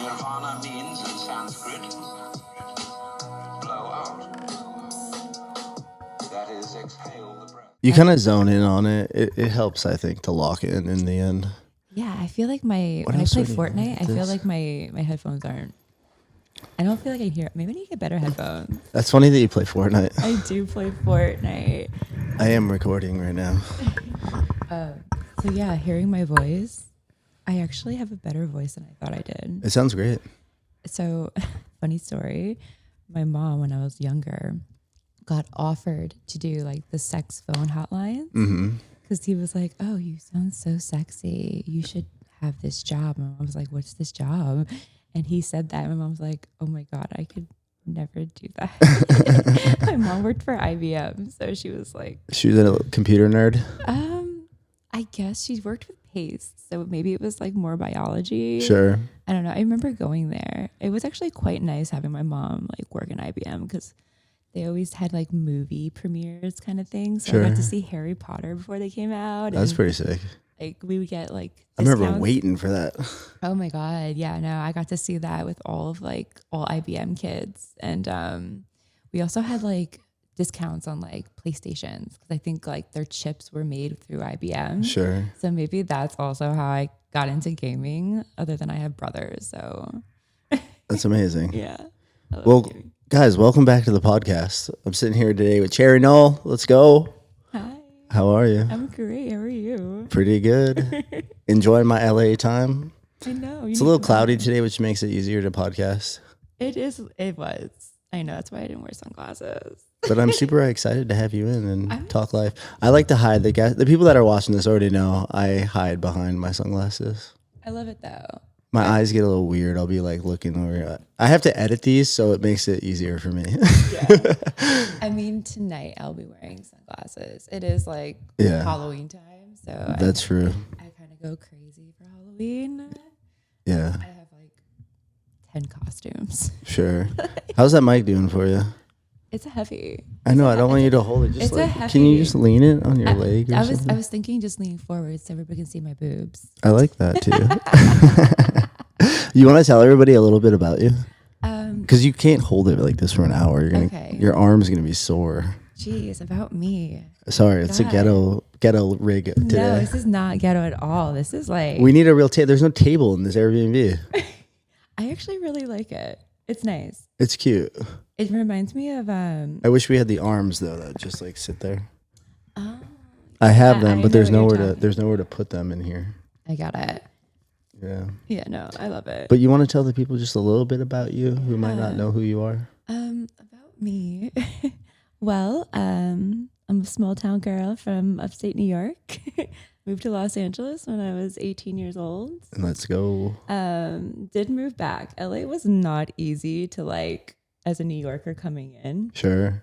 Nirvana means in Sanskrit, blow out. That is, exhale the breath. You kind of zone in on it. It helps, I think, to lock in the end. Yeah, I feel like when I play Fortnite, I feel like my headphones aren't. I don't feel like I hear. Maybe I need to get better headphones. That's funny that you play Fortnite. I do play Fortnite. I am recording right now. So yeah, hearing my voice, I actually have a better voice than I thought I did. It sounds great. So, funny story. My mom, when I was younger, got offered to do like the sex phone hotline. Mm-hmm. Because he was like, oh, you sound so sexy. You should have this job. My mom was like, what's this job? And he said that. My mom was like, oh my God, I could never do that. My mom worked for IBM. So she was like. She was a computer nerd? I guess she's worked with paste. So maybe it was like more biology. Sure. I don't know. I remember going there. It was actually quite nice having my mom like work in IBM because they always had like movie premieres kind of things. So sure. I got to see Harry Potter before they came out. That's pretty sick. Like we would get like I remember waiting for that. Oh my God. Yeah, no, I got to see that with all IBM kids. And we also had like discounts on like PlayStations because I think like their chips were made through IBM. Sure. So maybe that's also how I got into gaming, other than I have brothers. So that's amazing. Yeah. Well, guys, welcome back to the podcast. I'm sitting here today with Cherie Noel. Let's go. Hi. How are you? I'm great. How are you? Pretty good. Enjoying my LA time. I know. It's a little cloudy today, which makes it easier to podcast. It is. It was. I know. That's why I didn't wear sunglasses. But I'm super excited to have you in and talk live. I like to hide the people that are watching this already know I hide behind my sunglasses. I love it though. My eyes get a little weird. I'll be like looking over. I have to edit these, so it makes it easier for me. Yeah. I mean, tonight I'll be wearing sunglasses. It is like Halloween time, so that's true. I kind of go crazy for Halloween. Yeah. I have like 10 costumes. Sure. How's that mic doing for you? It's a heavy. I know. I don't want you to hold it. Just can you just lean it on your leg? I was thinking just lean forward so everybody can see my boobs. I like that too. You want to tell everybody a little bit about you? Because you can't hold it like this for an hour. Your arm's gonna be sore. Jeez, about me. Sorry, it's a ghetto rig today. No, this is not ghetto at all. This is like we need a real table. There's no table in this Airbnb. I actually really like it. It's nice. It's cute. It reminds me of I wish we had the arms though that just like sit there. I have them, but there's nowhere to put them in here. I got it. Yeah. Yeah, no, I love it. But you want to tell the people just a little bit about you who might not know who you are? About me. Well, I'm a small town girl from upstate New York. Moved to Los Angeles when I was 18 years old. Let's go. Did move back. LA was not easy to like as a New Yorker coming in. Sure.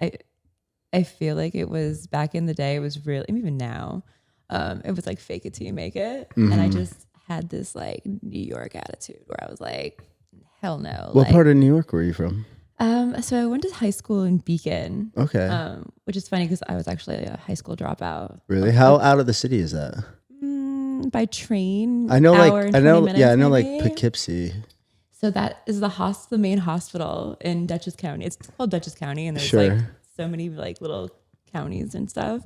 I feel like it was back in the day, it was really, even now, it was like fake it till you make it. Mm-hmm. And I just had this like New York attitude where I was like, hell no. What part of New York were you from? So I went to high school in Beacon. Okay. Which is funny because I was actually a high school dropout. Really? How out of the city is that? By train. I know maybe. Poughkeepsie. So that is the main hospital in Dutchess County. It's called Dutchess County, and there's like so many like little counties and stuff.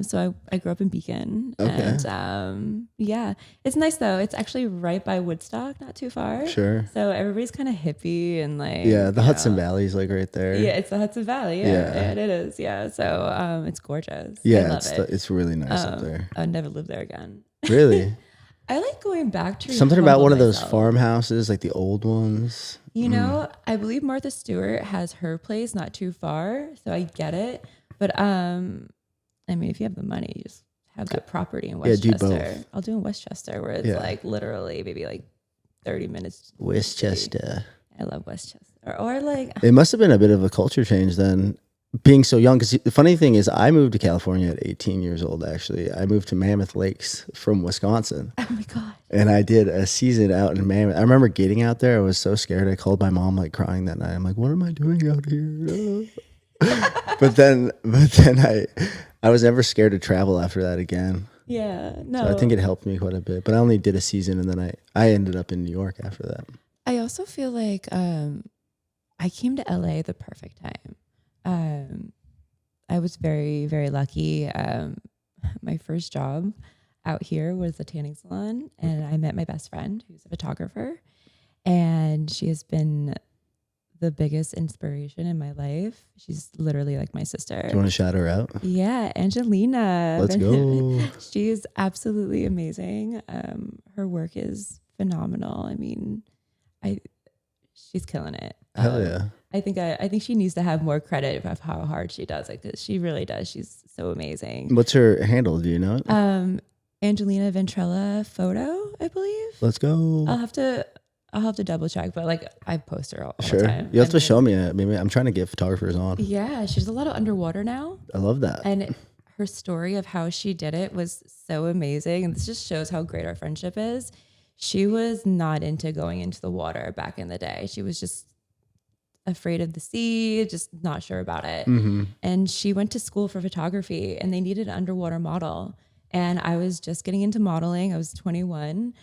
So I grew up in Beacon. Okay. And yeah, it's nice though. It's actually right by Woodstock, not too far. Sure. So everybody's kind of hippie and like the Hudson Valley is like right there. Yeah, it's the Hudson Valley. Yeah, it is. Yeah, so it's gorgeous. Yeah, I love it's really nice up there. I would never live there again. Really? I like going back to something about one of those farmhouses, like the old ones. You know, I believe Martha Stewart has her place not too far, so I get it. But I mean, if you have the money, you just have that property in Westchester. Yeah, do both. I'll do in Westchester, where it's like literally maybe like 30 minutes. Westchester. I love Westchester. Or like it must have been a bit of a culture change then, being so young. Because the funny thing is, I moved to California at 18 years old. Actually, I moved to Mammoth Lakes from Wisconsin. Oh my God! And I did a season out in Mammoth. I remember getting out there. I was so scared. I called my mom like crying that night. I'm like, "What am I doing out here?" but then I was never scared to travel after that again. Yeah, no. So I think it helped me quite a bit. But I only did a season, and then I ended up in New York after that. also feel like I came to LA the perfect time. I was very, very lucky. My first job out here was a tanning salon, and I met my best friend who's a photographer, and she has been the biggest inspiration in my life. She's literally like my sister. Do you want to shout her out? Yeah, Angelina. Let's go. She is absolutely amazing. Her work is phenomenal. I mean, she's killing it. Hell yeah. I think she needs to have more credit of how hard she does it, because she really does. She's so amazing. What's her handle? Do you know it? Angelina Ventrella photo, I believe. Let's go. I'll have to double check, but like I post her all Sure. the time. You have to show me it. Maybe I'm trying to get photographers on. Yeah, she's a lot of underwater now. I love that. And her story of how she did it was so amazing. And this just shows how great our friendship is. She was not into going into the water back in the day. She was just afraid of the sea, just not sure about it. Mm-hmm. And she went to school for photography, and they needed an underwater model. And I was just getting into modeling. I was 21,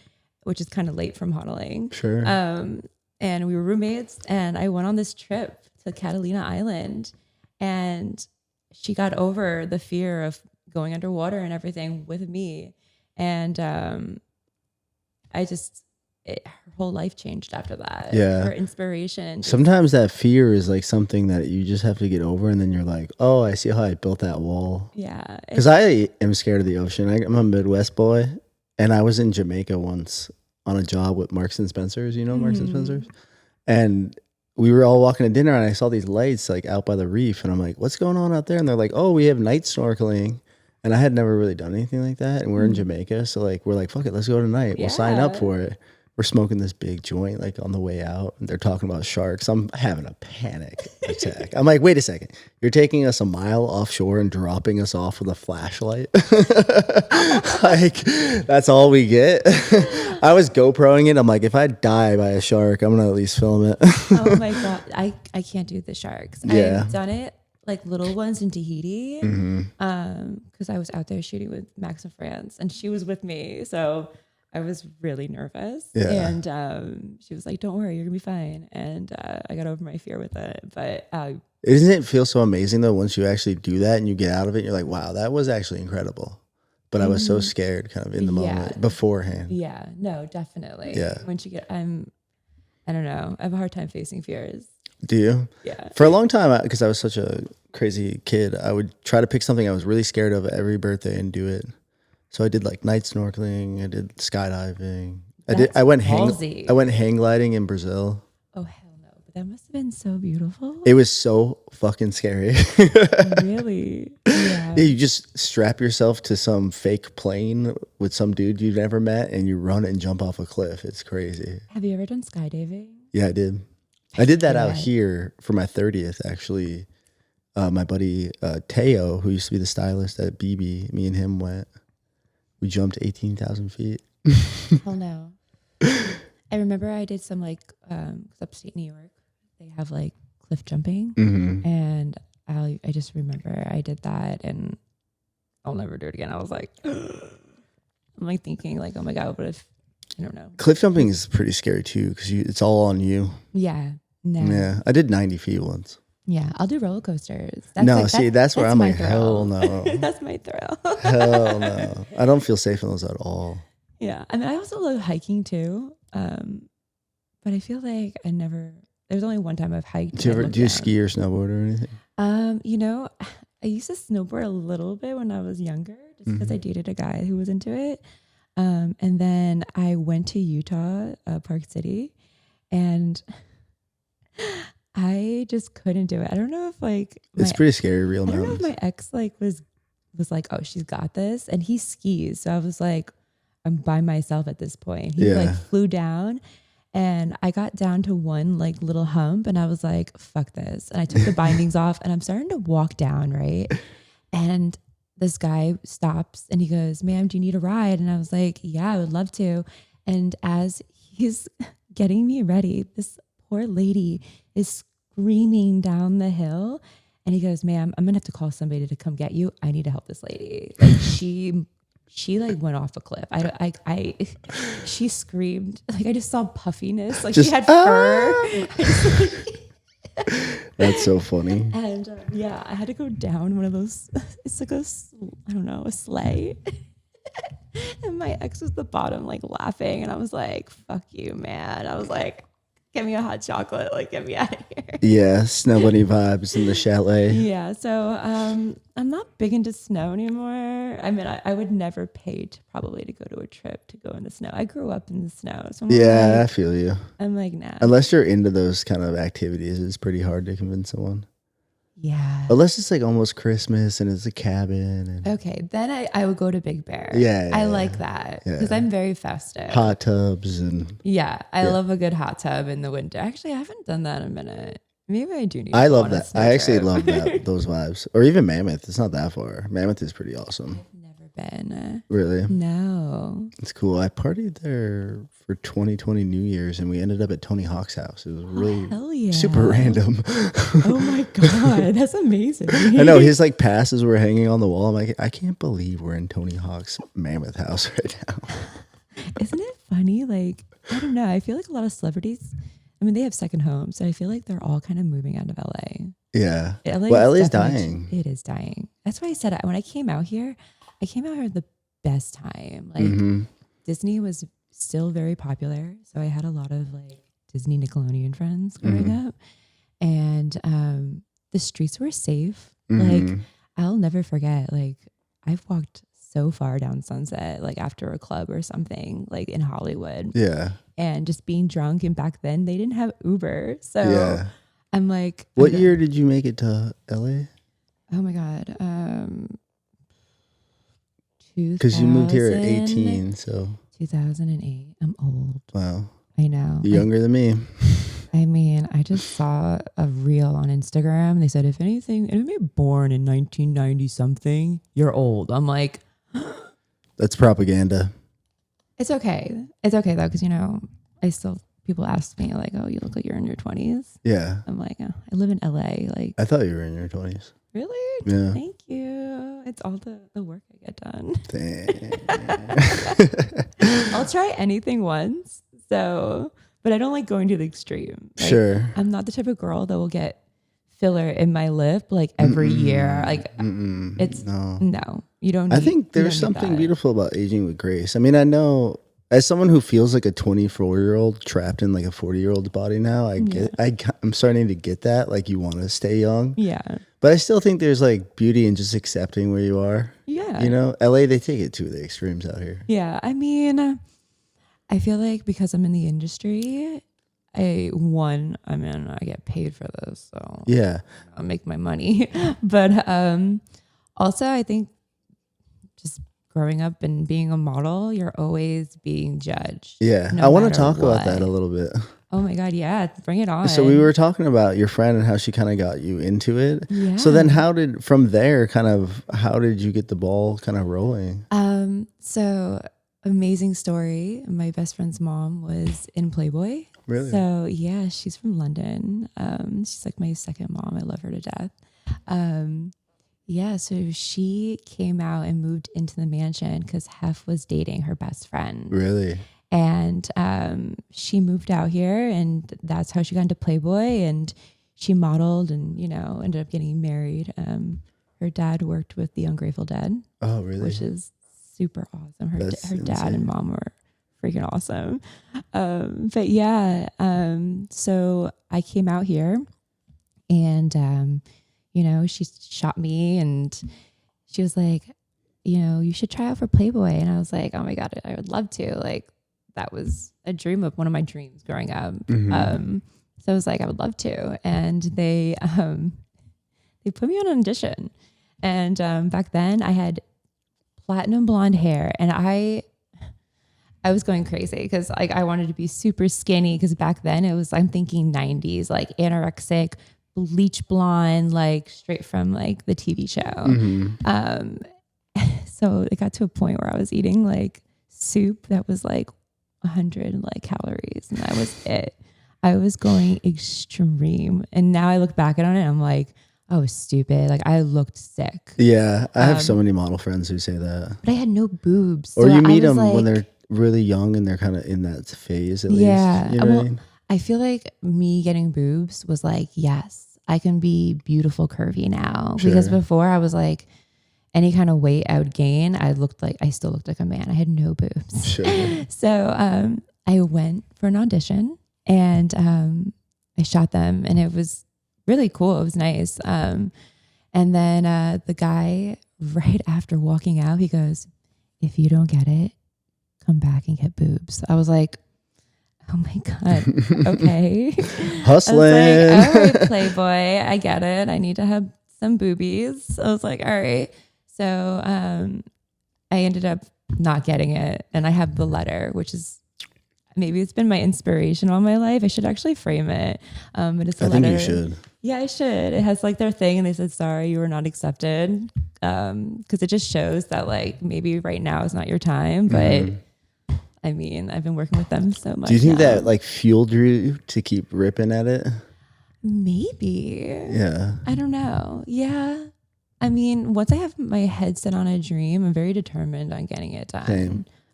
which is kind of late for modeling. Sure. And we were roommates, and I went on this trip to Catalina Island, and she got over the fear of going underwater and everything with me. And her whole life changed after that. Yeah. Her inspiration. Sometimes that fear is like something that you just have to get over, and then you're like, oh, I see how I built that wall. Yeah. Because I am scared of the ocean. I'm a Midwest boy, and I was in Jamaica once on a job with Marks and Spencer's. You know Marks and Spencer's? And we were all walking to dinner, and I saw these lights like out by the reef, and I'm like, what's going on out there? And they're like, oh, we have night snorkeling. And I had never really done anything like that. And we're in Jamaica. So like, we're like, fuck it, let's go tonight. We'll sign up for it. We're smoking this big joint like on the way out, and they're talking about sharks. I'm having a panic attack. I'm like, wait a second. You're taking us a mile offshore and dropping us off with a flashlight? Like, that's all we get? I was GoProing it. I'm like, if I die by a shark, I'm going to at least film it. Oh my God. I can't do the sharks. Yeah. I've done it, like little ones in Tahiti. Because I was out there shooting with Maxim France, and she was with me. So I was really nervous. Yeah. And she was like, don't worry, you're gonna be fine. And I got over my fear with it. But Doesn't it feel so amazing though once you actually do that and you get out of it? You're like, wow, that was actually incredible. But I was so scared kind of in the moment beforehand. yeah, no, definitely. Yeah. Once you get, I don't know, I have a hard time facing fears. Do you? Yeah. For a long time, because I was such a crazy kid, I would try to pick something I was really scared of every birthday and do it. So I did like night snorkeling. I did skydiving. I went hang gliding in Brazil. Oh hell no! But that must have been so beautiful. It was so fucking scary. Really? Yeah. Yeah, you just strap yourself to some fake plane with some dude you've never met, and you run and jump off a cliff. It's crazy. Have you ever done skydiving? Yeah, I did. I did that out here for my 30th, actually. My buddy Teo, who used to be the stylist at BB, me and him went. We jumped 18,000 feet. Oh no. I remember I did some like, cause upstate New York, they have like cliff jumping. And I just remember I did that, and I'll never do it again. I was like, I'm like thinking like, oh my God, what if, I don't know. Cliff jumping is pretty scary too, because it's all on you. Yeah. No. Yeah. I did 90 feet once. Yeah. I'll do roller coasters. That's where I'm like, thrill. hell no. That's my thrill. Hell no. I don't feel safe in those at all. Yeah. I mean, I also love hiking too. But I feel like there's only one time I've hiked. Do you ski or snowboard or anything? You know, I used to snowboard a little bit when I was younger, just because I dated a guy who was into it. And then I went to Utah, Park City, and I just couldn't do it. I don't know if like it's pretty scary, real mountains. I don't know if my ex like was like, oh, she's got this, and he skis, so I was like, I'm by myself at this point. He like flew down, and I got down to one like little hump, and I was like, fuck this, and I took the bindings off, and I'm starting to walk down, right, and this guy stops and he goes, ma'am, do you need a ride? And I was like, yeah, I would love to. And as he's getting me ready, this poor lady is screaming down the hill. And he goes, ma'am, I'm going to have to call somebody to come get you. I need to help this lady. Like, she she like went off a cliff. She screamed. Like I just saw puffiness. Like Just, she had fur. That's so funny. And yeah, I had to go down one of those. It's like a sleigh. And my ex was at the bottom, like laughing, and I was like, "Fuck you, man!" I was like, "Get me a hot chocolate, like get me out of here." Yeah, snow bunny vibes in the chalet. Yeah, so I'm not big into snow anymore. I mean, I would never pay probably to go to a trip to go in the snow. I grew up in the snow, so Yeah, I feel you. I'm like, nah. Unless you're into those kind of activities, it's pretty hard to convince someone. Yeah. Unless it's like almost Christmas and it's a cabin. And Okay, then I would go to Big Bear. Yeah, I yeah, like that because yeah. I'm very festive. hot tubs and Yeah, I love a good hot tub in the winter. Actually, I haven't done that in a minute. Maybe I do need I to go love on a that. snow I actually trip. love those vibes. Or even Mammoth. It's not that far. Mammoth is pretty awesome. I've never been. Really? No. It's cool. I partied there for 2020 New Year's and we ended up at Tony Hawk's house. It was really Hell yeah. super random. Oh my God, that's amazing. I know his like passes were hanging on the wall. I'm like, I can't believe we're in Tony Hawk's Mammoth house right now. Isn't it funny? Like, I don't know. I feel like a lot of celebrities, I mean, they have second homes. So I feel like they're all kind of moving out of LA. Yeah. LA Well, LA's definitely- dying. It is dying. That's why I said when I came out here at the best time. Like Mm-hmm. Disney was still very popular. So I had a lot of like Disney Nickelodeon friends growing Mm-hmm. up. And the streets were safe. Mhm. Like I'll never forget, like I've walked so far down Sunset, like after a club or something, like in Hollywood. Yeah. And just being drunk. And back then they didn't have Uber. So Yeah. I'm like, What year did you make it to LA? Oh my God. Because you moved here at 18. So 2008. I'm old. wow. I know. You're younger than me. I mean, I just saw a reel on Instagram. They said, if anything, if you're born in 1990 something, you're old. I'm like, That's propaganda. it's okay. It's okay though. Cause people ask me like, oh, you look like you're in your 20s. Yeah. I'm like, oh, I live in LA. Like, I thought you were in your 20s. really? Yeah. Thank you. It's all the work I get done. Dang. I'll try anything once. So, but I don't like going to the extreme. Like, Sure. I'm not the type of girl that will get filler in my lip like every year. Like it's no, you don't. I think there's something beautiful about aging with grace. I mean, I know as someone who feels like a 24-year-old trapped in like a 40-year-old's body now, I'm starting to get that. Like you want to stay young. Yeah. But I still think there's like beauty in just accepting where you are. Yeah. You know, LA, they take it to the extremes out here. Yeah. I mean, I feel like because I'm in the industry, I get paid for this, so Yeah. I'll make my money. But also I think just growing up and being a model, you're always being judged. Yeah. no I want to matter talk about what. that a little bit. Oh my God, yeah, bring it on. So we were talking about your friend and how she kind of got you into it. Yeah. So then how did you get the ball kind of rolling? So amazing story. My best friend's mom was in Playboy. Really? So yeah, she's from London. She's like my second mom. I love her to death. Yeah, so she came out and moved into the mansion because Hef was dating her best friend. Really? And she moved out here, and that's how she got into Playboy. And she modeled, and ended up getting married. Her dad worked with the Ungrateful Dead. Oh, really? Which is super awesome. Her That's dad insane. and mom were freaking awesome. But yeah, so I came out here, and she shot me, and she was like, you should try out for Playboy. And I was like, oh my God, I would love to. Like, that was one of my dreams growing up. Mm-hmm. So I was like, I would love to. And they put me on an audition. And back then I had platinum blonde hair, and I was going crazy because like I wanted to be super skinny, because back then I'm thinking 90s, like anorexic, bleach blonde, like straight from like the TV show. Mm-hmm. So it got to a point where I was eating like soup that was like 100 like calories, and that was it. I was going extreme. And now I look back on it, I'm like, I was stupid. Like I looked sick, Yeah, I have so many model friends who say that. but I had no boobs. Or So you I meet was them when like, they're really young and they're kind of in that phase at yeah. least. You know what I Well, mean? I feel like me getting boobs was like, yes, I can be beautiful curvy now. Because Sure. before I was like, any kind of weight I would gain, I still looked like a man. I had no boobs. Sure. So I went for an audition and I shot them and it was really cool. It was nice. And then the guy, right after walking out, he goes, if you don't get it, come back and get boobs. I was like, oh my God. Okay. Hustling. I was like, all right, Playboy, I get it. I need to have some boobies. I was like, all right. So I ended up not getting it. And I have the letter, which is maybe it's been my inspiration all my life. I should actually frame it. But it's a I think letter. you should. Yeah, I should. It has like their thing and they said, sorry, you were not accepted. Because it just shows that like maybe right now is not your time. But I mean, I've been working with them so much. Do you think now. that like fueled you to keep ripping at it? Maybe. Yeah. I don't know. Yeah. I mean, once I have my head set on a dream, I'm very determined on getting it done.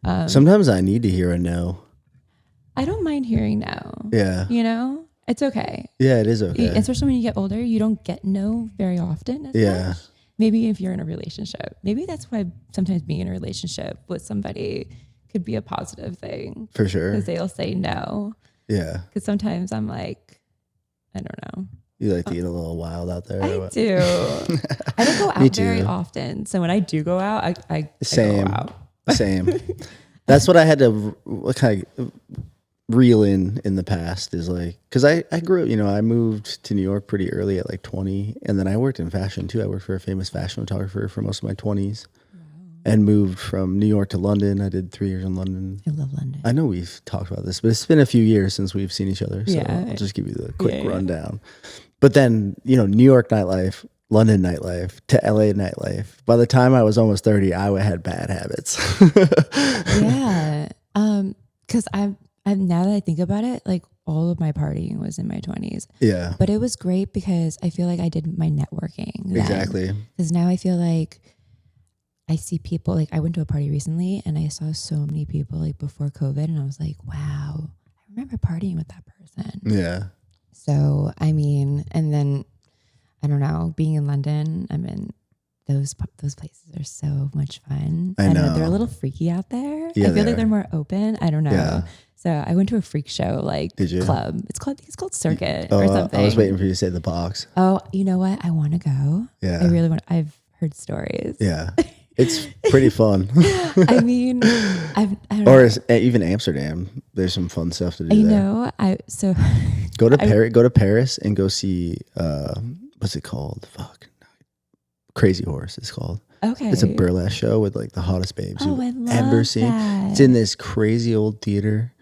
Same. Sometimes I need to hear a no. I don't mind hearing no. Yeah. You know, it's okay. Yeah, it is okay. Especially when you get older, you don't get no very often. Yeah. Much. Maybe if you're in a relationship, maybe that's why sometimes being in a relationship with somebody could be a positive thing. For sure. Because they'll say no. Yeah. Because sometimes I'm like, I don't know. You like to get a little wild out there. I do. I don't go Me out too. very often. So when I do go out, I Same. go out. Same. That's what I had to kind of reel in the past is like, because I grew up, you know, I moved to New York pretty early at like 20. And then I worked in fashion too. I worked for a famous fashion photographer for most of my 20s. And moved from New York to London. I did 3 years in London. I love London. I know we've talked about this, but it's been a few years since we've seen each other. So Yeah. I'll just give you the quick rundown. But then, you know, New York nightlife, London nightlife, to LA nightlife. By the time I was almost 30, I had bad habits. Yeah. Because I'm now that I think about it, like all of my partying was in my 20s. Yeah. But it was great because I feel like I did my networking. Exactly. Because now I feel like I see people, like I went to a party recently and I saw so many people like before COVID and I was like, wow, I remember partying with that person. Yeah. So, I mean, and then I don't know, being in London, I mean, those places are so much fun. I know. They're a little freaky out there. Yeah, I feel they like they're are. more open. I don't know. Yeah. So I went to a freak show like Did you? club. It's called Circuit Oh, or something. I was waiting for you to say the box. Oh, you know what? I want to go. Yeah. I really want. I've heard stories. Yeah. It's pretty fun. I mean, I don't Or know. even Amsterdam. There's some fun stuff to do I there. know. Go to Paris and go see what's it called? Fuck. Crazy Horse it's called. Okay. It's a burlesque show with like the hottest babes Oh, I you've love ever seen. that. It's in this crazy old theater.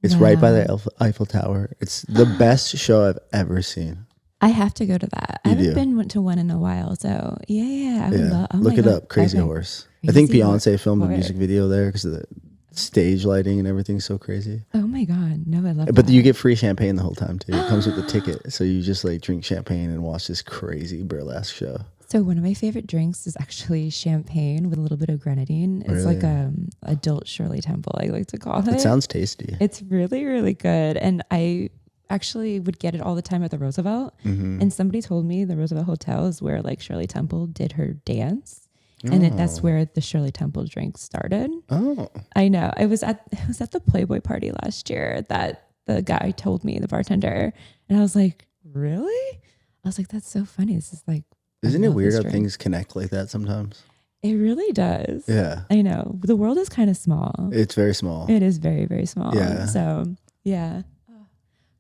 It's right by the Eiffel Tower. It's the best show I've ever seen. I have to go to that. I You haven't do. been to one in a while. So yeah. I would Yeah. love, oh Look my it God. up. Crazy Okay. Horse. I think Crazy Beyonce filmed a Horse. music video there because of the stage lighting and everything's so crazy. Oh my God. No, I love But that. you get free champagne the whole time too. It comes with the ticket. So you just like drink champagne and watch this crazy burlesque show. So one of my favorite drinks is actually champagne with a little bit of grenadine. It's Really? like adult Shirley Temple, I like to call it. It sounds tasty. It's really, really good. And I actually would get it all the time at the Roosevelt. Mm-hmm. And somebody told me the Roosevelt Hotel is where like Shirley Temple did her dance. And that's where the Shirley Temple drink started. Oh. I know. It was at the Playboy party last year that the guy told me, the bartender. And I was like, really? I was like, that's so funny. This is like, Isn't I it love weird this how drink. things connect like that sometimes? It really does. Yeah. I know. The world is kind of small. It's very small. It is very, very small. Yeah. So, yeah.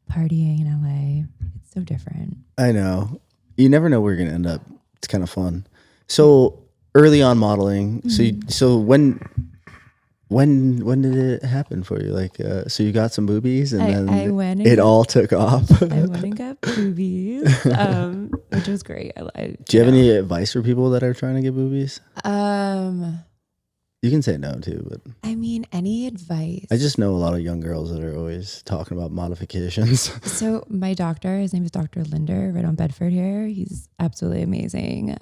Partying in LA, it's so different. I know. You never know where you're going to end up. It's kind of fun. So early on modeling. Mm-hmm. So when did it happen for you? Like, so you got some boobies and then I went and it all took off. I went and got boobies, which was great. Do you have any advice for people that are trying to get boobies? You can say no too, but I mean, any advice? I just know a lot of young girls that are always talking about modifications. So my doctor, his name is Dr. Linder, right on Bedford here. He's absolutely amazing.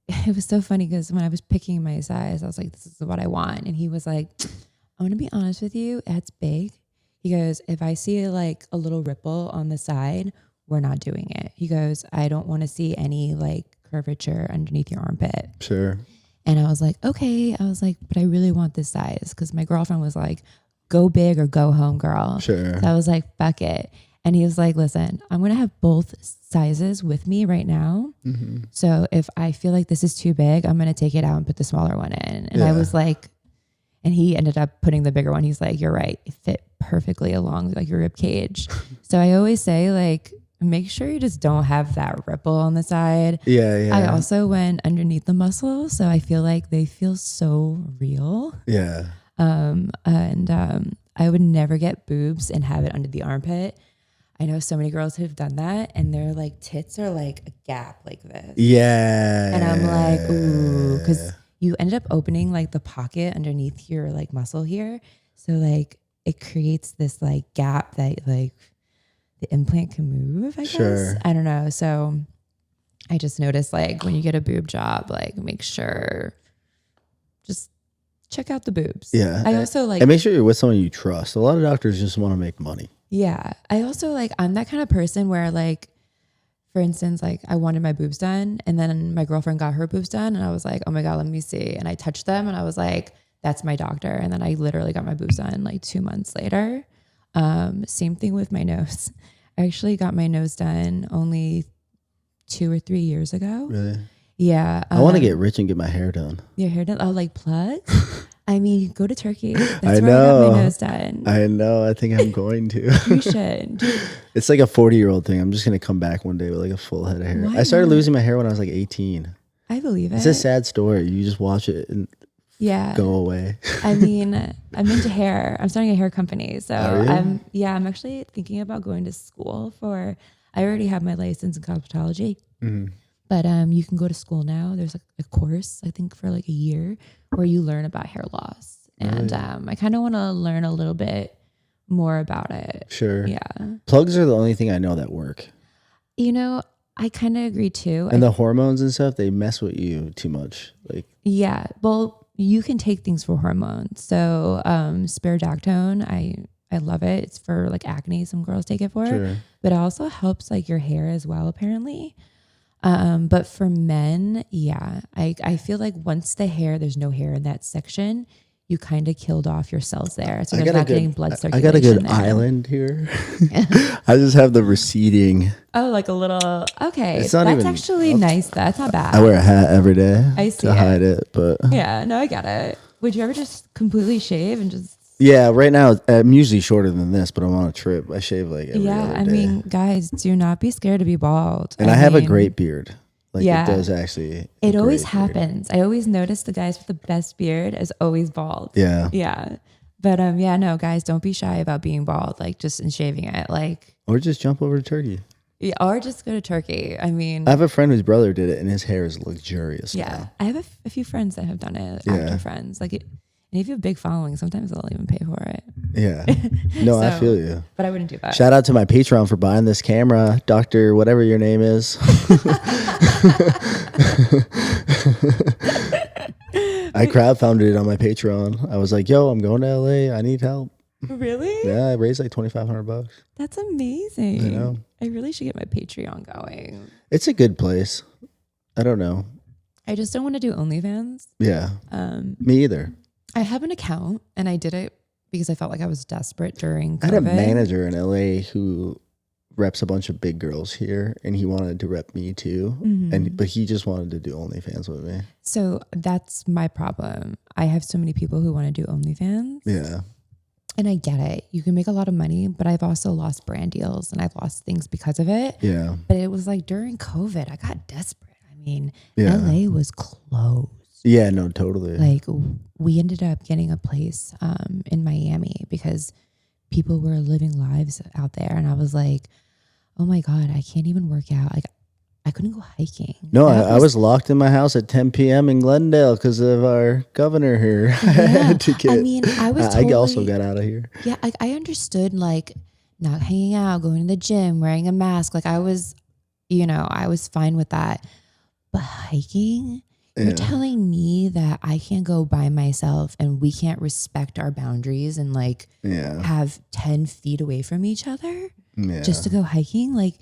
It was so funny because when I was picking my size, I was like, this is what I want. And he was like, I'm going to be honest with you. It's big. He goes, if I see like a little ripple on the side, we're not doing it. He goes, I don't want to see any like curvature underneath your armpit. Sure. And I was like, okay. I was like, but I really want this size. Cause my girlfriend was like, go big or go home, girl. Sure. So I was like, fuck it. And he was like, listen, I'm going to have both sizes with me right now. Mm-hmm. So if I feel like this is too big, I'm going to take it out and put the smaller one in. And I was like, and he ended up putting the bigger one. He's like, you're right. It fit perfectly along like your rib cage. So I always say like, make sure you just don't have that ripple on the side. Yeah. I also went underneath the muscle. So I feel like they feel so real. Yeah. I would never get boobs and have it under the armpit. I know so many girls who've done that and their like tits are like a gap like this. Yeah. And I'm like, ooh, because you ended up opening like the pocket underneath your like muscle here. So like it creates this like gap that like the implant can move, I guess. I don't know. So I just noticed like when you get a boob job, like make sure just check out the boobs. Yeah. I also like, and make sure you're with someone you trust. A lot of doctors just want to make money. yeah. I also like, I'm that kind of person where like, for instance, like I wanted my boobs done and then my girlfriend got her boobs done and I was like, oh my God, let me see. And I touched them and I was like, that's my doctor. And then I literally got my boobs done like 2 months later. Same thing with my nose. I actually got my nose done only 2 or 3 years ago. Really? Yeah. I want to get rich and get my hair done. Your hair done? Oh, like plugs? I mean, go to Turkey. That's I where know. I got my nose done. I know. I think I'm going to. You should. Dude. It's like a 40-year-old thing. I'm just going to come back one day with like a full head of hair. Why I started not? losing my hair when I was like 18. I believe it. It's a sad story. You just watch it and go away. I mean, I'm into hair. I'm starting a hair company. So Are you? I'm actually thinking about going to school for, I already have my license in cosmetology. Mm-hmm. But you can go to school now. There's a course, I think, for like a year where you learn about hair loss. And I kind of want to learn a little bit more about it. Sure. Yeah. Plugs are the only thing I know that work. You know, I kind of agree too. And the hormones and stuff, they mess with you too much. Like, yeah. Well, you can take things for hormones. So spirodactone, I love it. It's for like acne. Some girls take it for. sure. But it also helps like your hair as well, apparently. But for men, yeah, I feel like once there's no hair in that section, you kind of killed off your cells there. So there's not getting blood circulation. I got a good there. island here. I just have the receding. Oh, like a little, okay. It's not That's even actually nice. That's not bad. I wear a hat every day I see to it. hide it. But Yeah, no, I get it. Would you ever just completely shave and just... yeah, right now I'm usually shorter than this, but I'm on a trip. I shave like every other day. I mean, guys, do not be scared to be bald. And I have a mean, great beard. Like Yeah. it does actually. It always great beard. happens. I always notice the guys with the best beard is always bald. Yeah. Yeah. But yeah, no, guys, don't be shy about being bald, like just in shaving it. Like, Or just jump over to Turkey. yeah, or just go to Turkey. I mean, I have a friend whose brother did it, and his hair is luxurious. yeah, now. I have a few friends that have done it, Yeah. actor friends. Like, and if you have a big following, sometimes they'll even pay for it. Yeah. No, I So- feel you. But I wouldn't do that. Shout out to my Patreon for buying this camera, Dr. whatever your name is. I crowdfunded it on my Patreon. I was like, yo, I'm going to LA. I need help. Really? Yeah, I raised like $2,500. That's amazing. I know. I really should get my Patreon going. It's a good place. I don't know. I just don't want to do OnlyFans. Yeah. Me either. I have an account and I did it because I felt like I was desperate during COVID. I had a manager in LA who reps a bunch of big girls here, and he wanted to rep me too. But he just wanted to do OnlyFans with me. So that's my problem. I have so many people who want to do OnlyFans. Yeah. And I get it. You can make a lot of money, but I've also lost brand deals and I've lost things because of it. Yeah. But it was like during COVID, I got desperate. I mean, Yeah. LA was closed. Yeah, no, totally. Like we ended up getting a place in Miami because people were living lives out there. And I was like, oh my God, I can't even work out. Like I couldn't go hiking. No, I was locked in my house at 10 p.m. in Glendale because of our governor here. I had to get. I mean, I was I also totally- got out of here. Yeah, like I understood like not hanging out, going to the gym, wearing a mask. Like I was, I was fine with that. But hiking, you're telling me that I can't go by myself and we can't respect our boundaries and like have 10 feet away from each other just to go hiking? Like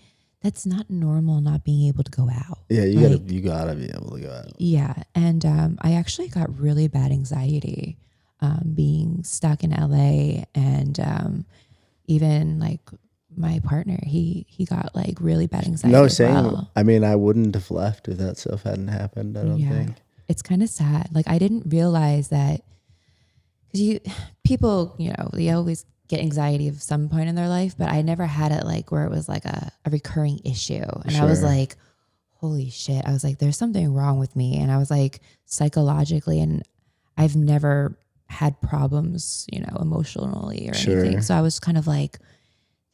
that's not normal, not being able to go out. Yeah, you like, gotta be able to go out. Yeah. And I actually got really bad anxiety being stuck in LA, and even like my partner, he got like really bad anxiety. No, as same. well. I mean, I wouldn't have left if that stuff hadn't happened. I don't think. It's kind of sad. Like I didn't realize that because people, they always get anxiety at some point in their life, but I never had it like where it was like a recurring issue. And I was like, holy shit. I was like, there's something wrong with me. And I was like psychologically, and I've never had problems, emotionally or anything. So I was kind of like,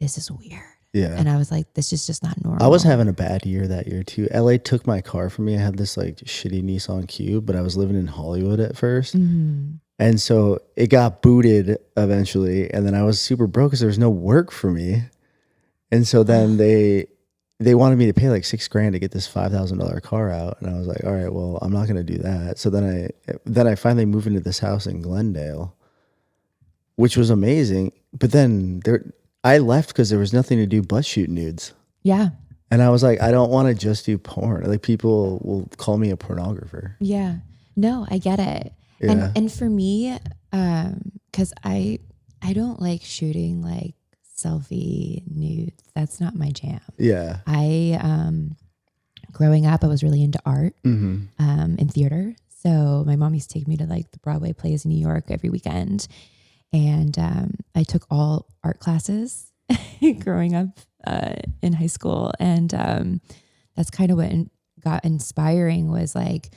this is weird. Yeah. And I was like, this is just not normal. I was having a bad year that year too. LA took my car from me. I had this like shitty Nissan Cube, but I was living in Hollywood at first. Mm-hmm. And so it got booted eventually. And then I was super broke because there was no work for me. And so then they wanted me to pay like $6,000 to get this $5,000 car out. And I was like, all right, well, I'm not going to do that. So then I finally moved into this house in Glendale, which was amazing. But then I left because there was nothing to do but shoot nudes. Yeah. And I was like, I don't want to just do porn. Like people will call me a pornographer. Yeah. No, I get it. Yeah. And for me, because I don't like shooting like selfie nudes. That's not my jam. Yeah. Growing up, I was really into art in theater. So my mom used to take me to like the Broadway plays in New York every weekend. And I took all art classes growing up in high school. And that's kind of what got inspiring was like,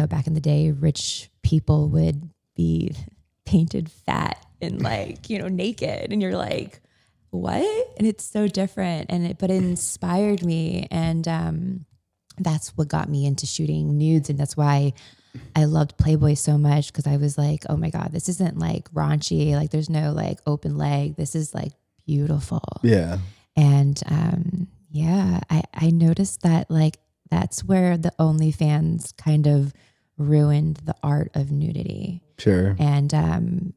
back in the day, rich people would be painted fat and like, naked. And you're like, what? And it's so different. But it inspired me. And that's what got me into shooting nudes. And that's why I loved Playboy so much, because I was like, oh my God, this isn't like raunchy. Like there's no like open leg. This is like beautiful. Yeah. And I noticed that like that's where the OnlyFans kind of ruined the art of nudity. Sure. And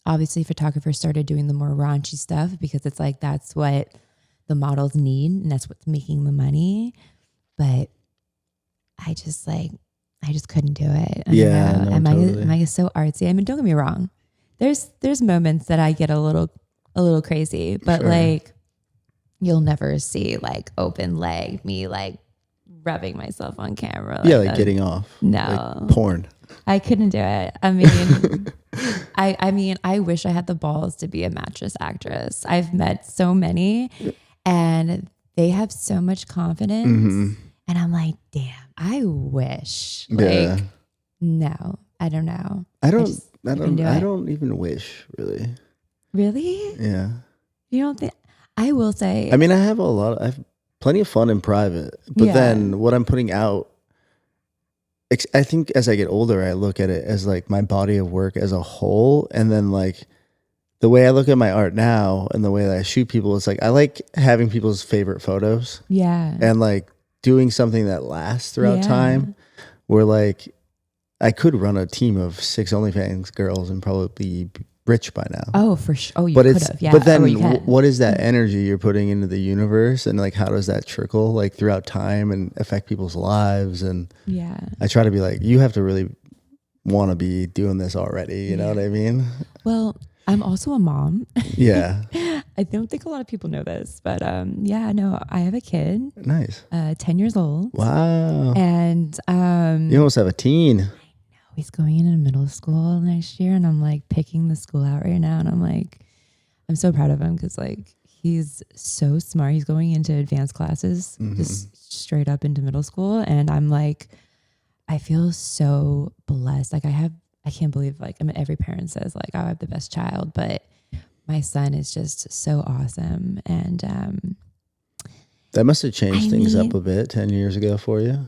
obviously photographers started doing the more raunchy stuff because it's like that's what the models need and that's what's making the money. But I just couldn't do it. Yeah. No, totally. Am I so artsy? I mean, don't get me wrong. There's moments that I get a little crazy, but like you'll never see like open leg me like rubbing myself on camera. Like getting off. No. Like porn. I couldn't do it. I mean, I wish I had the balls to be a mattress actress. I've met so many and they have so much confidence. Mm-hmm. And I'm like, damn, I wish. Yeah. Like, no, I don't know. I don't even wish really. Really? Yeah. You don't think? I will say. I mean, I have plenty of fun in private, but then what I'm putting out, I think as I get older, I look at it as like my body of work as a whole. And then like the way I look at my art now and the way that I shoot people, it's like, I like having people's favorite photos. Yeah. And like doing something that lasts throughout time, where like I could run a team of 6 OnlyFans girls and probably be rich by now. Oh, for sure. Oh, you could have. Yeah. But then what is that energy you're putting into the universe, and like how does that trickle like throughout time and affect people's lives? And I try to be like, you have to really want to be doing this already. You know what I mean? Well, I'm also a mom. Yeah. I don't think a lot of people know this, but no, I have a kid. Nice. 10 years old. Wow. And you almost have a teen. He's going into middle school next year, and I'm like picking the school out right now, and I'm like, I'm so proud of him because like he's so smart. He's going into advanced classes, just straight up into middle school, and I'm like, I feel so blessed. Like I can't believe like every parent says like, oh, I have the best child, but my son is just so awesome, and That must have changed I things up mean- a bit 10 years ago for you.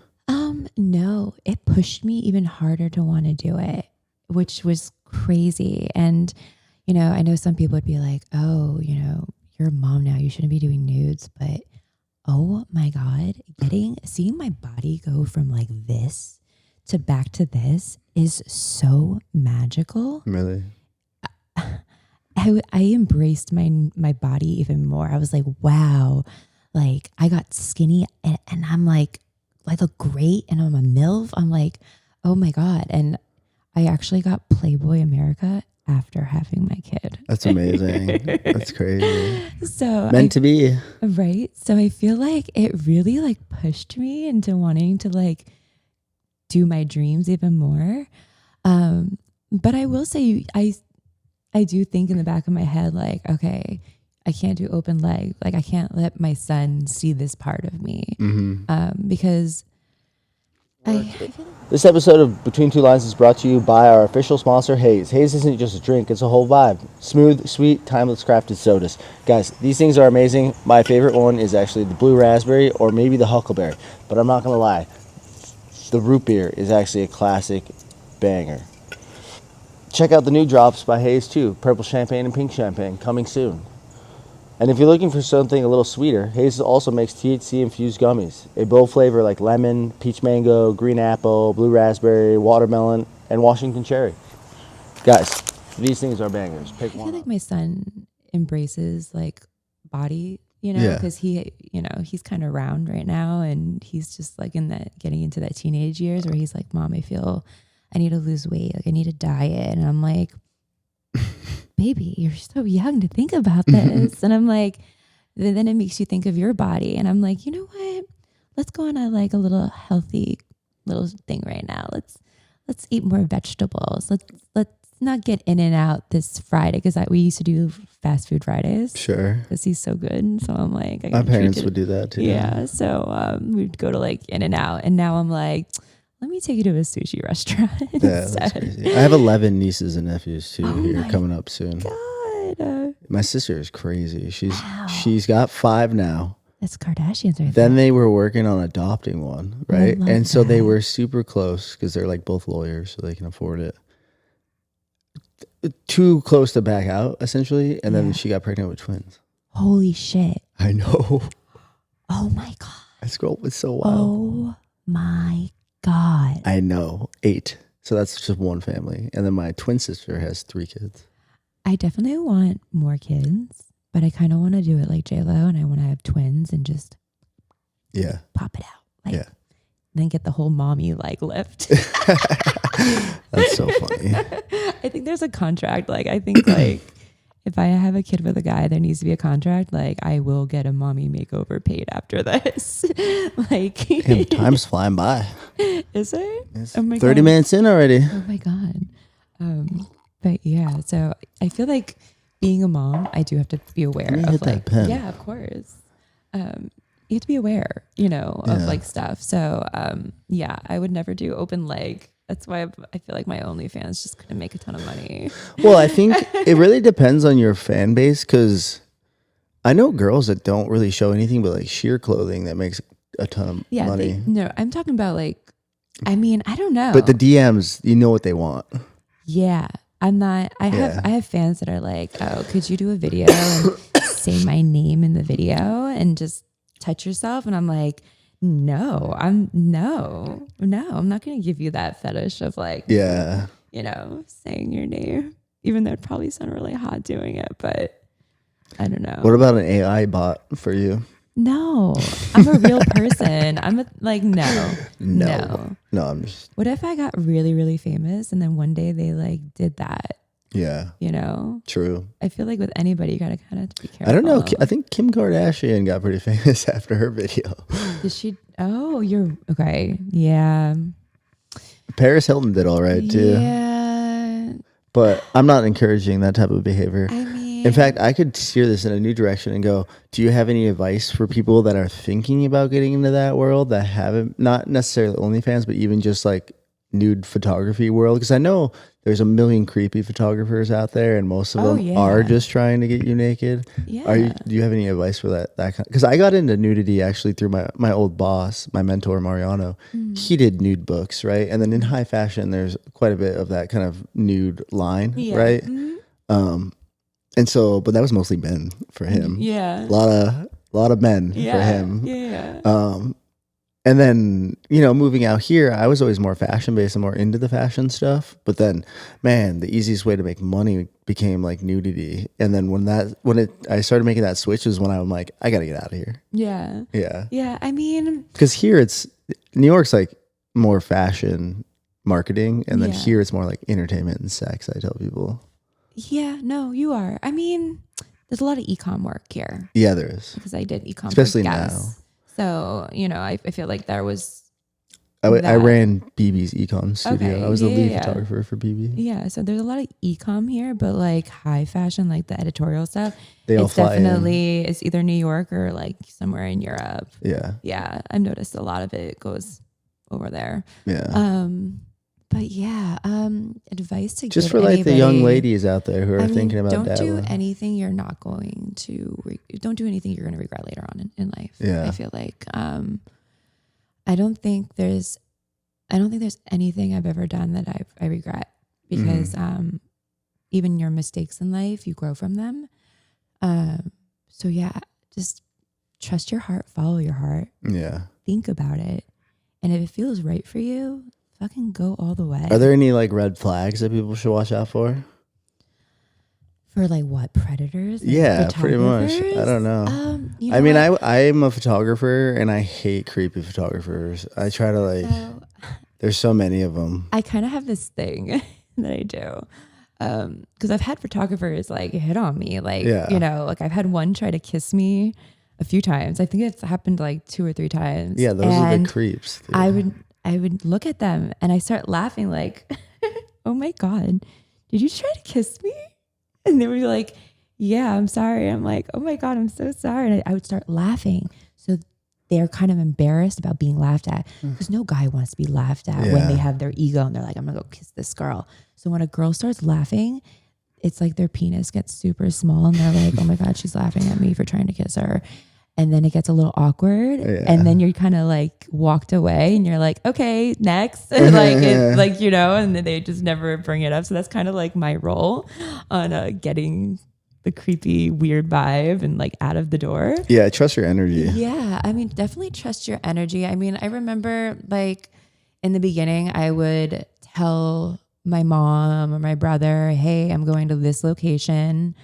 No, it pushed me even harder to want to do it, which was crazy. And, you know, I know some people would be like, oh, you know, you're a mom now, you shouldn't be doing nudes. But oh my God, seeing my body go from like this to back to this is so magical. Really? I embraced my body even more. I was like, wow, like I got skinny and I'm like, I look great and I'm a MILF. I'm like, oh my God. And I actually got Playboy America after having my kid. That's amazing. That's crazy. So Meant to be. right. So I feel like it really like pushed me into wanting to like do my dreams even more. But I will say I do think in the back of my head, like, okay, I can't do open leg. Like I can't let my son see this part of me. Because I feel like This episode of Between Two Lines is brought to you by our official sponsor, Haze. Haze isn't just a drink, it's a whole vibe. Smooth, sweet, timeless crafted sodas. Guys, these things are amazing. My favorite one is actually the blue raspberry or maybe the huckleberry. But I'm not going to lie, the root beer is actually a classic banger. Check out the new drops by Haze too. Purple champagne and pink champagne coming soon. And if you're looking for something a little sweeter, Haze also makes THC-infused gummies. A bold flavor like lemon, peach mango, green apple, blue raspberry, watermelon, and Washington cherry. Guys, these things are bangers. Pick I one feel like up. my son embraces like body, you know, Yeah. because he's kind of round right now, and he's just like getting into that teenage years where he's like, Mom, I need to lose weight, like I need a diet, and I'm like, baby, you're so young to think about this. And I'm like, then it makes you think of your body, and I'm like, you know what? Let's go on a little healthy little thing right now. Let's eat more vegetables. Let's not get in and out this Friday, because we used to do fast food Fridays. Sure. Because he's so good. So I'm like, My parents would do that too. Yeah. So we'd go to like In and Out, and now I'm like, let me take you to a sushi restaurant. Yeah, that's instead. crazy. I have 11 nieces and nephews too Oh here my coming up soon. God, My sister is crazy. Wow. She's got 5 now. that's Kardashians right Then there. they were working on adopting one, I right? love And so they that. were super close because they're like both lawyers, so they can afford it. Too close to back out, essentially. And then Yeah. she got pregnant with twins. Holy shit. I know. Oh my God. This girl was so wild. Oh my God. I know. 8. So that's just one family. And then my twin sister has 3 kids. I definitely want more kids, but I kind of want to do it like J-Lo, and I want to have twins and just Yeah. pop it out. Like, Yeah. then get the whole mommy like lift. That's so funny. I think there's a contract. Like, I think like if I have a kid with a guy, there needs to be a contract. Like, I will get a mommy makeover paid after this. Like, Damn, time's flying by. is it? It's Oh my 30 God. minutes in already. Oh my God. But yeah, so I feel like being a mom, I do have to be aware Let me of hit that like, pen. yeah, of course. You have to be aware, you know, of Yeah. like stuff. So yeah, I would never do open leg. That's why I feel like my OnlyFans is just going to make a ton of money. Well, I think it really depends on your fan base because I know girls that don't really show anything but like sheer clothing that makes a ton of Yeah, money. no, I'm talking about like, I mean, I don't know. But the DMs, you know what they want. Yeah, I'm not. I have fans that are like, oh, could you do a video and say my name in the video and just touch yourself? And I'm like, no, I'm not going to give you that fetish of like, Yeah. you know, saying your name, even though it'd probably sound really hot doing it, but I don't know. What about an AI bot for you? No, I'm a real person. Like, no. No, I'm just, What if I got really, really famous and then one day they like did that, yeah, you know? true. I feel like with anybody, you gotta kind of be careful. I don't know. I think Kim Kardashian got pretty famous after her video. Did she? Oh, you're okay. Yeah. Paris Hilton did all right too. Yeah. But I'm not encouraging that type of behavior. I mean, In fact, I could steer this in a new direction and go, do you have any advice for people that are thinking about getting into that world that haven't, not necessarily OnlyFans, but even just like nude photography world? Because I know there's a million creepy photographers out there, and most of Oh, them yeah. are just trying to get you naked. Yeah. Do you have any advice for that kind? Because I got into nudity actually through my old boss, my mentor Mariano. He did nude books, right? And then in high fashion, there's quite a bit of that kind of nude line, Yeah. right? Mm-hmm. And so, but that was mostly men for him. Yeah. A lot of men Yeah. for him. Yeah. And then, you know, moving out here, I was always more fashion based and more into the fashion stuff. But then, man, the easiest way to make money became like nudity. And then I started making that switch is when I'm like, I got to get out of here. Yeah. Yeah. Yeah. I mean, Because here New York's like more fashion marketing. And then Yeah. here it's more like entertainment and sex, I tell people. yeah, no, you are. I mean, there's a lot of e-com work here Yeah, there is. because I did e-com Especially for now. Guess. So, you know, I feel like there was, I that. ran BB's econ studio. Okay, I was the lead yeah. photographer for BB. yeah. So there's a lot of e-com here, but like high fashion, like the editorial stuff, They all it's fly in. definitely, it's either New York or like somewhere in Europe. Yeah. Yeah. I've noticed a lot of it goes over there. Yeah. But yeah, advice to Just give for like the young anybody- ladies out there who are I mean, thinking about don't that. do anything you're not going to. Don't do anything you're going to regret later on in life. Yeah. I feel like I don't think there's anything I've ever done that I regret because even your mistakes in life, you grow from them. So yeah, just trust your heart, follow your heart, Yeah. think about it, and if it feels right for you, fucking go all the way. Are there any like red flags that people should watch out for? For like what, predators? Like Yeah, pretty much. photographers? I don't know. You I know mean, what? I'm a photographer and I hate creepy photographers. I try to like, So, there's so many of them. I kind of have this thing that I do. Because I've had photographers like hit on me. Like, Yeah. you know, like I've had one try to kiss me a few times. I think it's happened like 2 or 3 times. Yeah, those are the And creeps. Dude. I would look at them and I start laughing like, oh my God, did you try to kiss me? And they would be like, yeah, I'm sorry. I'm like, oh my God, I'm so sorry. And I would start laughing. So they're kind of embarrassed about being laughed at because no guy wants to be laughed at when Yeah. they have their ego and they're like, I'm gonna go kiss this girl. So when a girl starts laughing, it's like their penis gets super small and they're like, oh my God, she's laughing at me for trying to kiss her. And then it gets a little awkward. Yeah. And then you're kind of like walked away and you're like, okay, next. like, it's like, you know, and then they just never bring it up. So that's kind of like my role on getting the creepy, weird vibe and like out of the door. Yeah, trust your energy. Yeah. I mean, definitely trust your energy. I mean, I remember like in the beginning, I would tell my mom or my brother, hey, I'm going to this location.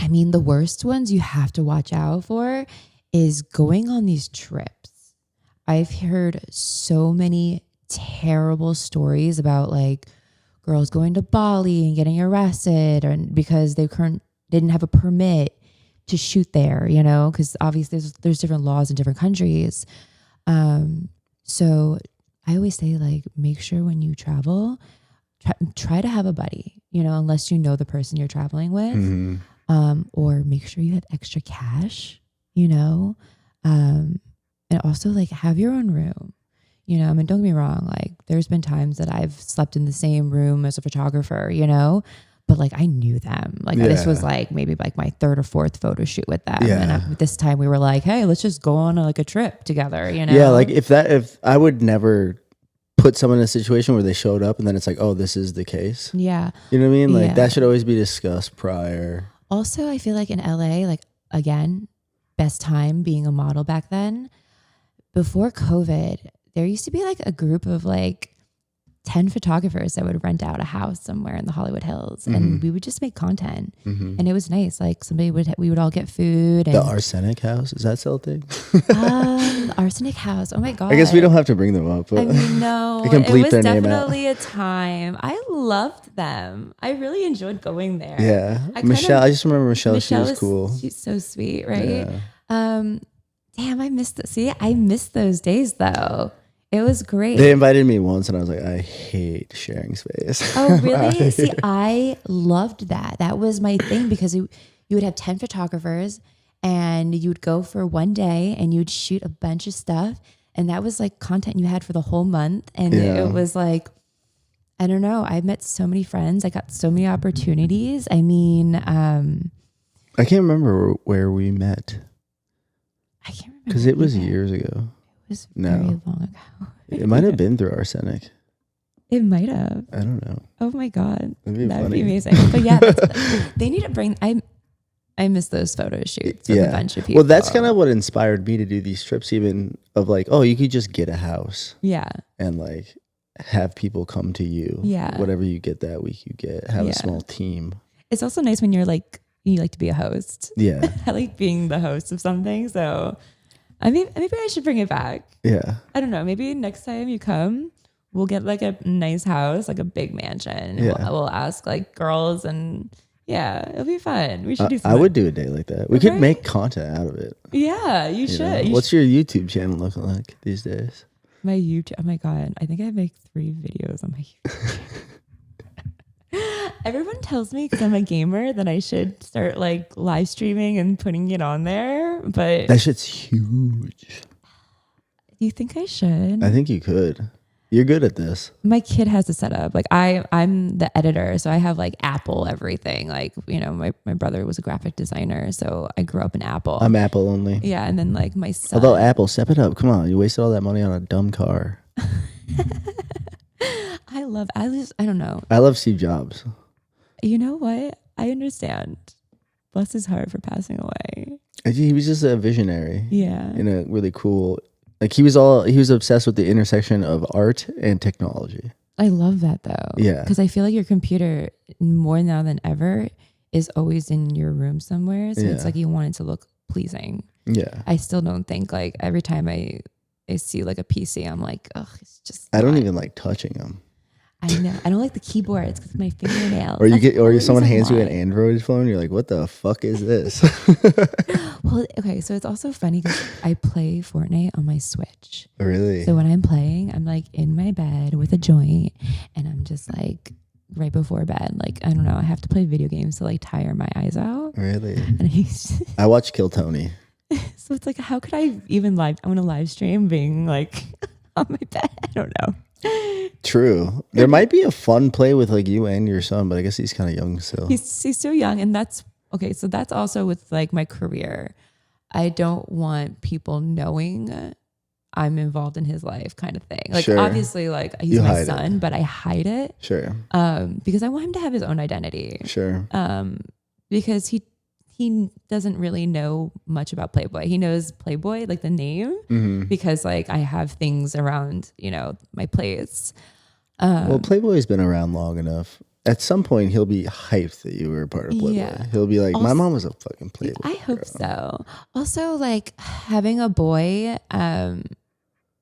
I mean, the worst ones you have to watch out for is going on these trips. I've heard so many terrible stories about like girls going to Bali and getting arrested and because they didn't have a permit to shoot there, you know, because obviously there's different laws in different countries. So I always say like, make sure when you travel, try to have a buddy, you know, unless you know the person you're traveling with. Mm-hmm. Or make sure you have extra cash, you know, and also like have your own room, you know. I mean, don't get me wrong. Like there's been times that I've slept in the same room as a photographer, you know, but like I knew them. Like this was like maybe like my 3rd or 4th photo shoot with them. Yeah. And this time we were like, hey, let's just go on like a trip together, you know? Yeah, like if I would never put someone in a situation where they showed up and then it's like, oh, this is the case. Yeah. You know what I mean? Like Yeah. that should always be discussed prior. Also, I feel like in LA, like again, best time being a model back then. Before COVID, there used to be like a group of like 10 photographers that would rent out a house somewhere in the Hollywood Hills and we would just make content. And it was nice. Like we would all get food. And, The Arsenic House, is that still a thing? the Arsenic House. Oh my God. I guess we don't have to bring them up. But I mean, no, You can it bleep was their name out. definitely a time. I loved them. I really enjoyed going there. yeah, I Michelle. I just remember Michelle. She was cool. She's so sweet, right? Yeah. Damn, I missed those days though. It was great. They invited me once, and I was like, I hate sharing space. Oh, really? See, I loved that. That was my thing because you would have 10 photographers and you would go for one day and you'd shoot a bunch of stuff. And that was like content you had for the whole month. And Yeah. it was like, I don't know. I met so many friends. I got so many opportunities. I mean, I can't remember where we met I can't remember. because it was either. years ago. It was No. very long ago. It might have been through Arsenic. It might have. I don't know. Oh my God. That'd be That'd funny. be amazing. But yeah, they need to bring, I miss those photo shoots with a bunch of people. Well, that's kind of what inspired me to do these trips, even of like, oh, you could just get a house Yeah. and like have people come to you. Yeah. Whatever you get that week, you get. Have Yeah. a small team. It's also nice when you're like, you like to be a host. Yeah. I like being the host of something. So I mean, maybe I should bring it back. Yeah. I don't know. Maybe next time you come, we'll get like a nice house, like a big mansion. Yeah. We'll ask like girls and yeah, it'll be fun. We should do I something. would do a day like that. We could Right? make content out of it. Yeah, you you should. know? You What's your YouTube channel looking like these days? My YouTube. Oh my God. I think I make 3 videos on my YouTube. Everyone tells me because I'm a gamer that I should start like live streaming and putting it on there. But That shit's huge. do you think I should? I think you could. You're good at this. My kid has a setup. Like I'm the editor. So I have like Apple everything. Like, you know, my brother was a graphic designer. So I grew up in Apple. I'm Apple only. Yeah. And then like my son. Although Apple, step it up. Come on. You wasted all that money on a dumb car. I don't know. I love Steve Jobs. You know what? I understand. Bless his heart for passing away. He was just a visionary. Yeah. In a really cool, like he was obsessed with the intersection of art and technology. I love that though. Yeah. Because I feel like your computer more now than ever is always in your room somewhere. So it's Yeah. like you want it to look pleasing. Yeah. I still don't think like every time I see like a PC, I'm like, ugh, it's just. I don't not- even like touching them. I know. I don't like the keyboards because my fingernails. Or That's the only someone reason hands you why. an Android phone. You're like, what the fuck is this? Well, okay. So it's also funny because I play Fortnite on my Switch. Really? So when I'm playing, I'm like in my bed with a joint and I'm just like right before bed. Like, I don't know. I have to play video games to like tire my eyes out. Really? And he's I watch Kill Tony. so it's like, how could I even I want to live stream being like on my bed? I don't know. True. There might be a fun play with like you and your son, but I guess he's kind of young still. He's so young. And that's okay. So that's also with like my career. I don't want people knowing I'm involved in his life kind of thing. Like Sure. obviously like he's You my hide son, but I hide it Sure. because I want him to have his own identity. Sure. Because he doesn't really know much about Playboy. He knows Playboy, like the name, Mm-hmm. because like I have things around, you know, my plates. Well, Playboy's been around long enough. At some point, he'll be hyped that you were a part of Playboy. Yeah. He'll be like, my Also- mom was a fucking Playboy. I hope girl." so. Also, like having a boy,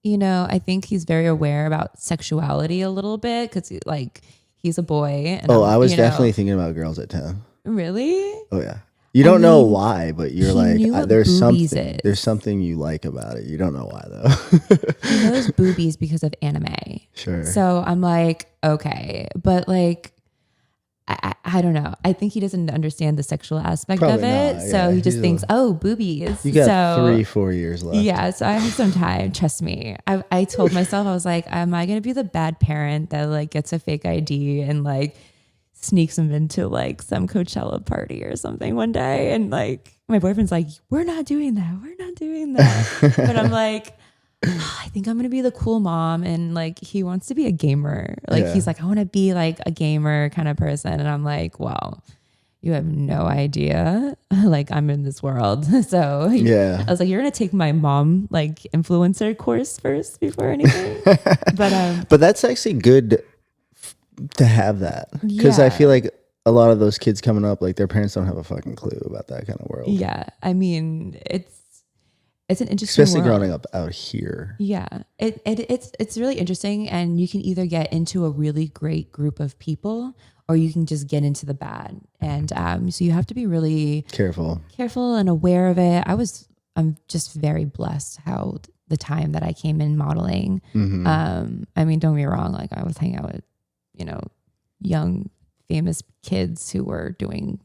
you know, I think he's very aware about sexuality a little bit because like he's a boy. And Oh, I was you know- definitely thinking about girls at 10. Really? Oh, yeah. You don't know mean, why, but you're he like, knew what there's boobies something. is. There's something you like about it. You don't know why though. He knows boobies because of anime. Sure. So I'm like, okay, but like, I don't know. I think he doesn't understand the sexual aspect of Probably it. not, So yeah. he just He's thinks, oh, boobies. You got so, 3-4 years left. Yeah, so I have some time. Trust me. I told myself, I was like, am I going to be the bad parent that like gets a fake ID and like sneaks him into like some Coachella party or something one day? And like my boyfriend's like, we're not doing that. We're not doing that. But I'm like, I think I'm going to be the cool mom. And like, he wants to be a gamer. Like, Yeah. he's like, I want to be like a gamer kind of person. And I'm like, wow, you have no idea. Like, I'm in this world. So Yeah. I was like, you're going to take my mom like influencer course first before anything. But that's actually good to have that. Because I Yeah. feel like a lot of those kids coming up, like their parents don't have a fucking clue about that kind of world. yeah, I mean, it's an interesting Especially world. growing up out here. Yeah, it's really interesting, and you can either get into a really great group of people, or you can just get into the bad. And so you have to be really Careful. careful and aware of it. I'm just very blessed how the time that I came in modeling. Mm-hmm. I mean, don't get me wrong, like I was hanging out with, you know, young famous kids who were doing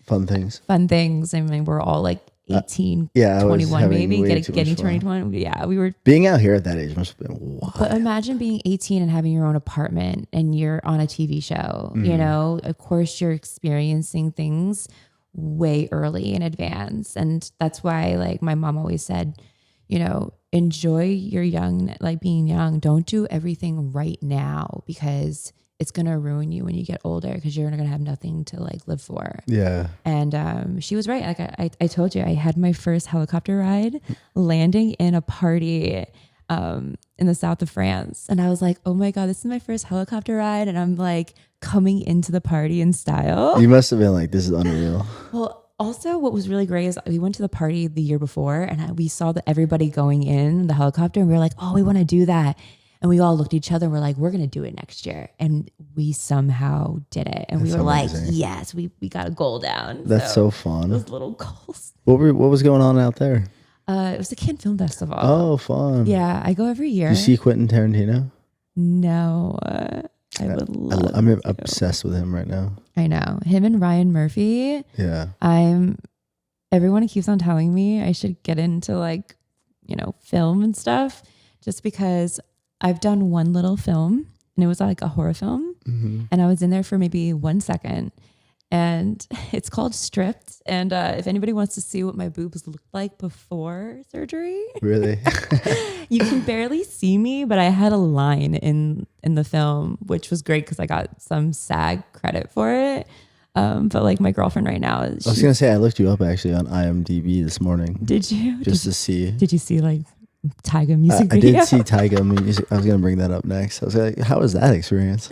Fun things. fun things. I mean, we're all like 18, yeah, I was 21 having maybe, way too getting much fun. 21. Yeah, we were. Being out here at that age must have been wild. But imagine being 18 and having your own apartment and you're on a TV show, Mm-hmm. you know, of course you're experiencing things way early in advance. And that's why like my mom always said, you know, enjoy your young, like being young. Don't do everything right now because it's going to ruin you when you get older because you're going to have nothing to like live for. Yeah. And she was right. Like I told you, I had my first helicopter ride landing in a party in the south of France. And I was like, oh my God, this is my first helicopter ride. And I'm like coming into the party in style. You must have been like, this is unreal. Well, also what was really great is we went to the party the year before and we saw that everybody going in the helicopter and we were like, oh, we want to do that. And we all looked at each other and we're like, we're going to do it next year. And we somehow did it. And That's we were amazing. like, yes, we got a goal down. That's so fun. Those little goals. What was going on out there? It was the Cannes Film Festival. Oh, fun. Yeah, I go every year. You see Quentin Tarantino? No, I would love I'm to. obsessed with him right now. I know. Him and Ryan Murphy. Yeah. Everyone keeps on telling me I should get into like, you know, film and stuff just because I've done one little film and it was like a horror film and I was in there for maybe 1 second and it's called Stripped. And if anybody wants to see what my boobs looked like before surgery, Really? you can barely see me, but I had a line in the film, which was great because I got some SAG credit for it. But like my girlfriend right now, I was going to say, I looked you up actually on IMDb this morning. did you? Just to see. Did you see like Tyga music I video? did see Tyga music. I was going to bring that up next. I was like, how was that experience?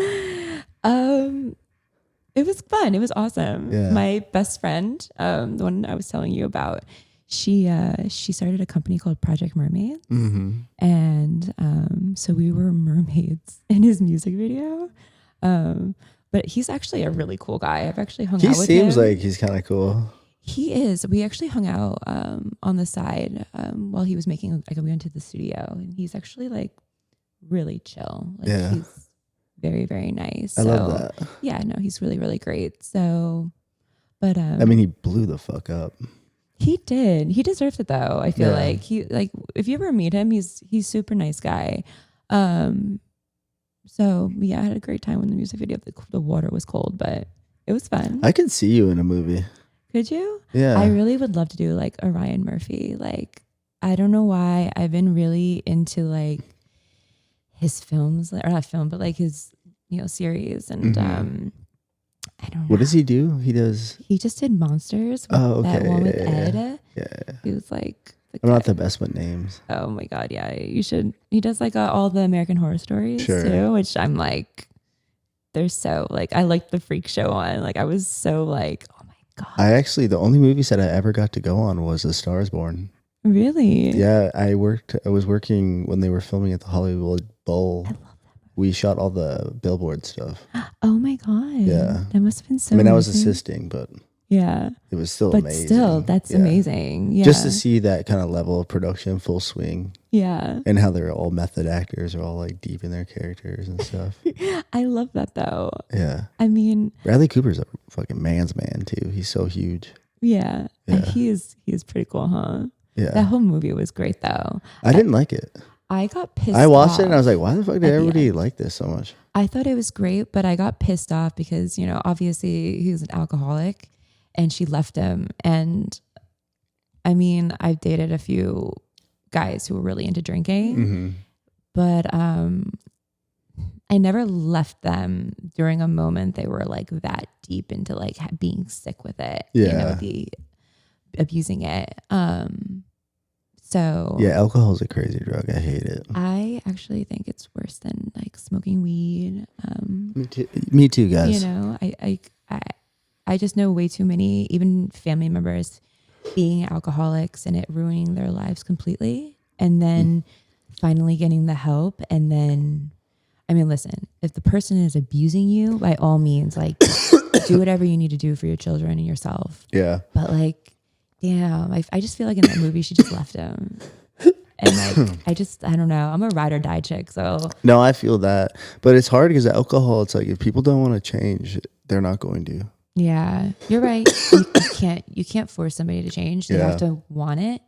It was fun. It was awesome. Yeah. My best friend, the one I was telling you about, she started a company called Project Mermaids. Mm-hmm. And so we were mermaids in his music video. But he's actually a really cool guy. I've actually hung out with him. He seems like he's kind of cool. He is. We actually hung out on the side while he was making, like we went to the studio and he's actually like really chill. Like Yeah. he's very, very nice. I love that. Yeah, no, he's really, really great. So, but I mean, he blew the fuck up. he did. He deserves it though. I feel Yeah. like if you ever meet him, he's super nice guy. So yeah, I had a great time when the music video of the water was cold, but it was fun. I could see you in a movie. Could you? Yeah. I really would love to do like a Ryan Murphy. Like, I don't know why I've been really into like his films, or not film, but like his, you know, series. And I don't know. What does he do? He does. He just did Monsters. With Oh, that okay. one with Yeah. Ed. Yeah. He was like, I'm not the best with names. oh my God. Yeah. You should. He does like all the American Horror Stories Sure. too, which I'm like, they're so like, I like the Freak Show one. Like I was so like, oh my God. The only movies that I ever got to go on was A Star Is Born. Really? Yeah, I was working when they were filming at the Hollywood Bowl. I love that. We shot all the billboard stuff. Oh my God. Yeah. That must have been so I mean, I was amazing. assisting, but Yeah. it was still But amazing. still, that's Yeah. amazing. Yeah. Just to see that kind of level of production, full swing, Yeah. and how they're all method actors, are all like deep in their characters and stuff. I love that though. Yeah. I mean, Bradley Cooper's a fucking man's man too. He's so huge. yeah. Yeah. He is pretty cool, huh? Yeah. That whole movie was great though. I didn't like it. I got pissed I watched off. it and I was like, why the fuck did at the everybody end. like this so much? I thought it was great, but I got pissed off because, you know, obviously he was an alcoholic and she left him. And I mean, I've dated a few guys who were really into drinking, Mm-hmm. but I never left them during a moment they were like that deep into like being sick with it, you Yeah. know, the abusing it. So Yeah, alcohol is a crazy drug. I hate it. I actually think it's worse than like smoking weed. Me too, guys. You know, I just know way too many, even family members being alcoholics and it ruining their lives completely. And then finally getting the help. And then, I mean, listen, if the person is abusing you, by all means, like do whatever you need to do for your children and yourself. Yeah. But like, damn, I just feel like in that movie, she just left him. And like, I don't know. I'm a ride or die chick. So No, I feel that. But it's hard because alcohol, it's like if people don't want to change, they're not going to. Yeah, you're right. You can't force somebody to change. They have to want it.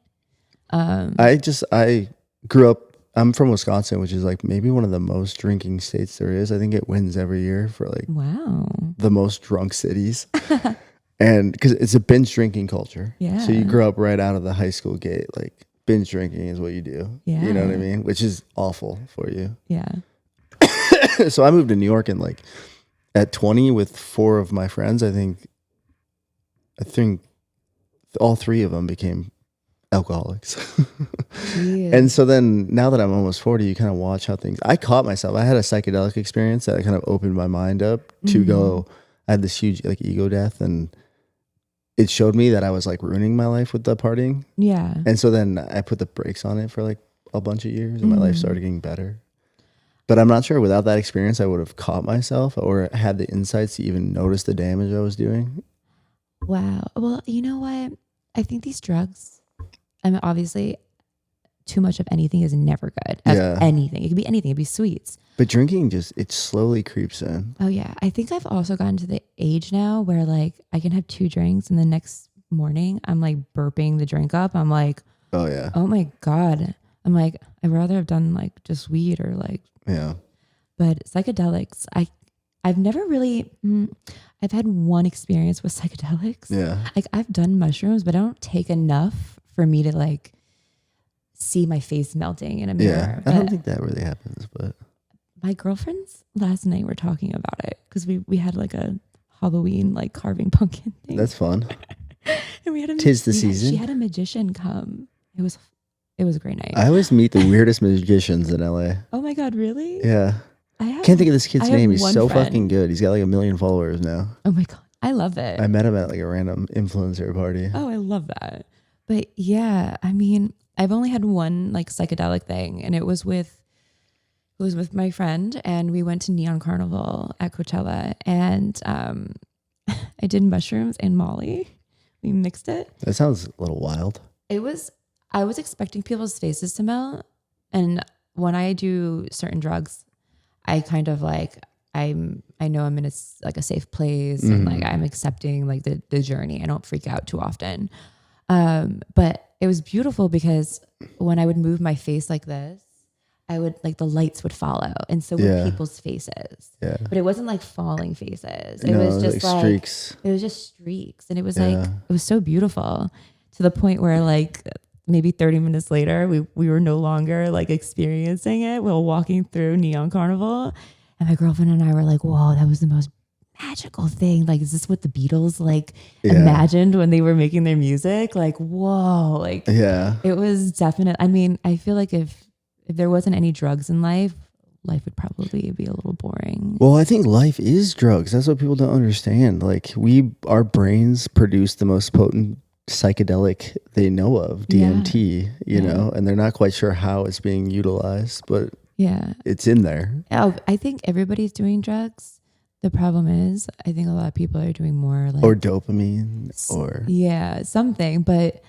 I grew up. I'm from Wisconsin, which is like maybe one of the most drinking states there is. I think it wins every year for like Wow. the most drunk cities. And because it's a binge drinking culture. Yeah. So you grow up right out of the high school gate. Like binge drinking is what you do. Yeah. You know what I mean? Which is awful for you. Yeah. So I moved to New York and like at 20 with 4 of my friends, I think all 3 of them became alcoholics. And so then now that I'm almost 40, you kind of watch how things, I caught myself. I had a psychedelic experience that kind of opened my mind up to go, I had this huge like ego death, and it showed me that I was like ruining my life with the partying. Yeah. And so then I put the brakes on it for like a bunch of years and my life started getting better. But I'm not sure without that experience, I would have caught myself or had the insights to even notice the damage I was doing. Wow. Well, you know what? I think these drugs, I mean, obviously, too much of anything is never good. Anything. It could be anything. It could be sweets. But drinking it slowly creeps in. Oh, yeah. I think I've also gotten to the age now where like I can have 2 drinks and the next morning I'm like burping the drink up. I'm like, oh, yeah. Oh my God. I'm like, I'd rather have done like just weed or like. Yeah. But psychedelics, I've never really, I've had one experience with psychedelics. Yeah. Like I've done mushrooms, but I don't take enough for me to like see my face melting in a mirror. Yeah. I don't think that really happens, but. My girlfriends last night were talking about it because we had like a Halloween like carving pumpkin thing. That's fun. And we had Tis the season. She had a magician come. It was a great night. I always meet the weirdest magicians in LA. Oh my God, really? Yeah. Can't think of this kid's name. He's so friend. fucking good. He's got like 1 million followers now. Oh my God. I love it. I met him at like a random influencer party. Oh, I love that. But yeah, I mean, I've only had one like psychedelic thing, and it was with my friend, and we went to Neon Carnival at Coachella, and I did mushrooms and Molly. We mixed it. That sounds a little wild. I was expecting people's faces to melt, and when I do certain drugs, I kind of like I know I'm in a safe place, and like I'm accepting like the journey. I don't freak out too often. But it was beautiful because when I would move my face like this, I would like the lights would follow, and so would people's faces. Yeah. But it wasn't like falling faces. It was just like streaks. It was just streaks, and it was like it was so beautiful to the point where like maybe 30 minutes later, we were no longer like experiencing it while walking through Neon Carnival, and my girlfriend and I were like, "Whoa, that was the most magical thing. Like, is this what the Beatles like imagined when they were making their music? Like, whoa, like it was definite. I mean, I feel like if there wasn't any drugs in life would probably be a little boring. Well, I think life is drugs. That's what people don't understand. Like our brains produce the most potent psychedelic they know of, DMT, you know, and they're not quite sure how it's being utilized, but it's in there. Oh, I think everybody's doing drugs. The problem is, I think a lot of people are doing more like or dopamine or something. But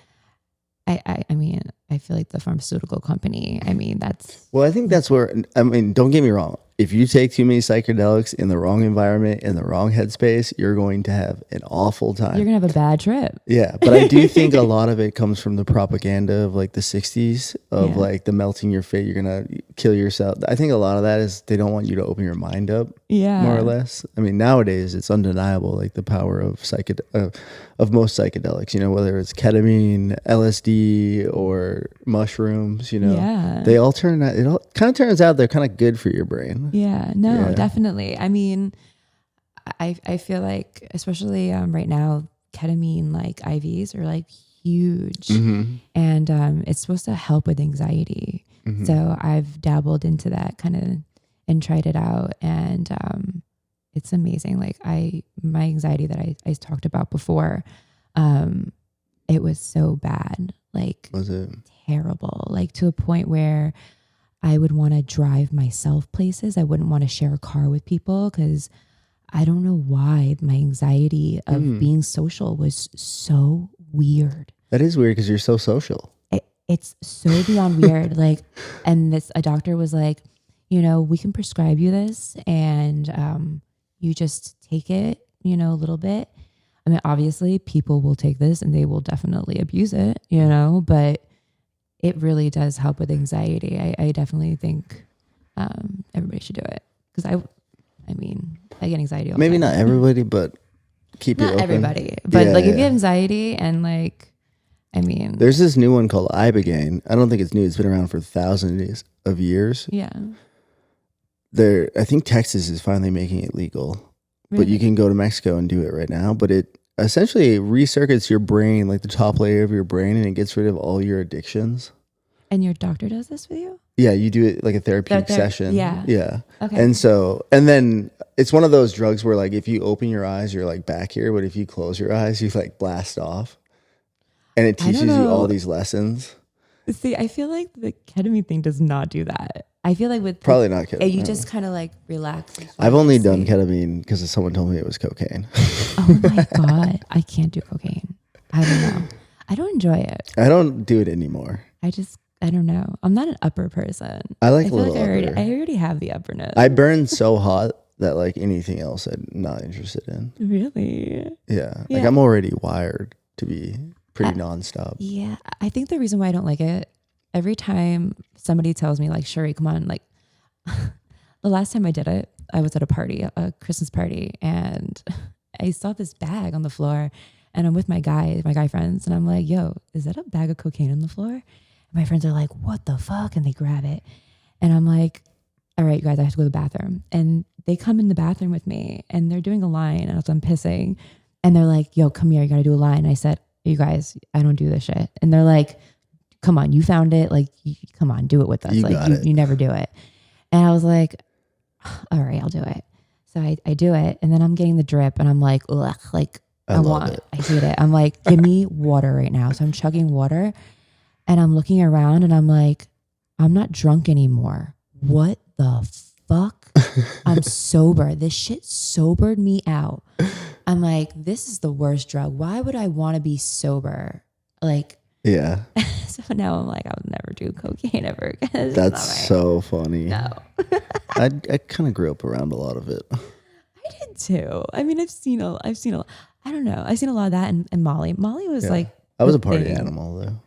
I mean, I feel like the pharmaceutical company. I mean, that's well. I think that's where. I mean, don't get me wrong. If you take too many psychedelics in the wrong environment, in the wrong headspace, you're going to have an awful time. You're going to have a bad trip. Yeah. But I do think a lot of it comes from the propaganda of like the 60s of like the melting your fate. You're going to kill yourself. I think a lot of that is they don't want you to open your mind up. Yeah. More or less. I mean, nowadays it's undeniable, like the power of of most psychedelics, you know, whether it's ketamine, LSD, or mushrooms, you know, they all turn out, it all kind of turns out they're kind of good for your brain. Yeah, no, definitely. I mean, I feel like, especially right now, ketamine like IVs are like huge, and it's supposed to help with anxiety. So I've dabbled into that kind of and tried it out, and it's amazing. Like my anxiety that I talked about before, it was so bad. Like, was it terrible? Like to a point where I would want to drive myself places. I wouldn't want to share a car with people because I don't know why my anxiety of being social was so weird. That is weird because you're so social. It's so beyond weird. Like, and a doctor was like, you know, we can prescribe you this and you just take it, you know, a little bit I mean, obviously people will take this and they will definitely abuse it, you know, but it really does help with anxiety. I definitely think everybody should do it because I mean, I get anxiety all the Maybe time. not everybody, but keep it Not open. everybody, but Yeah, like if you yeah. have anxiety and like, I mean, There's this new one called Ibogaine. I don't think it's new. It's been around for thousands of years. yeah, I think Texas is finally making it legal, but you really. can go to Mexico and do it right now. But it essentially recircuits your brain, like the top layer of your brain, and it gets rid of all your addictions. And your doctor does this with you? Yeah, you do it like a therapeutic session. yeah. Yeah. Okay. And then it's one of those drugs where like if you open your eyes, you're like back here, but if you close your eyes, you like blast off. And it teaches you all know. these lessons. See, I feel like the ketamine thing does not do that. I feel like with Probably not ketamine. you just kind of like relax. and I've only done sleep. ketamine because someone told me it was cocaine. Oh my God. I can't do cocaine. I don't know. I don't enjoy it. I don't do it anymore. I don't know. I'm not an upper person. I like I a feel little like upper. I already have the upperness. I burn so hot that like anything else I'm not interested in. Really? Yeah. Like Yeah. I'm already wired to be pretty nonstop. Yeah. I think the reason why I don't like it, every time somebody tells me like, Cherie, come on, like the last time I did it, I was at a party, a Christmas party, and I saw this bag on the floor and I'm with my guy friends, and I'm like, yo, is that a bag of cocaine on the floor? And my friends are like, what the fuck? And they grab it. And I'm like, all right, you guys, I have to go to the bathroom. And they come in the bathroom with me and they're doing a line as I'm pissing. And they're like, yo, come here, you got to do a line. And I said, you guys, I don't do this shit. And they're like, come on, you found it. Like, come on, do it with us. You like, got it. you never do it. And I was like, all right, I'll do it. So I do it. And then I'm getting the drip and I'm like, ugh, like, I love it. I hate it. I'm like, give me water right now. So I'm chugging water and I'm looking around and I'm like, I'm not drunk anymore. What the fuck? I'm sober. This shit sobered me out. I'm like, this is the worst drug. Why would I want to be sober? Like, Yeah. so now I'm like, I'll never do cocaine ever again. It's That's not right. so funny. No. I kind of grew up around a lot of it. I did too. I mean, I've seen a I don't know. I've seen a lot of that and Molly. Molly was Yeah. like, I was the a party thing. animal though.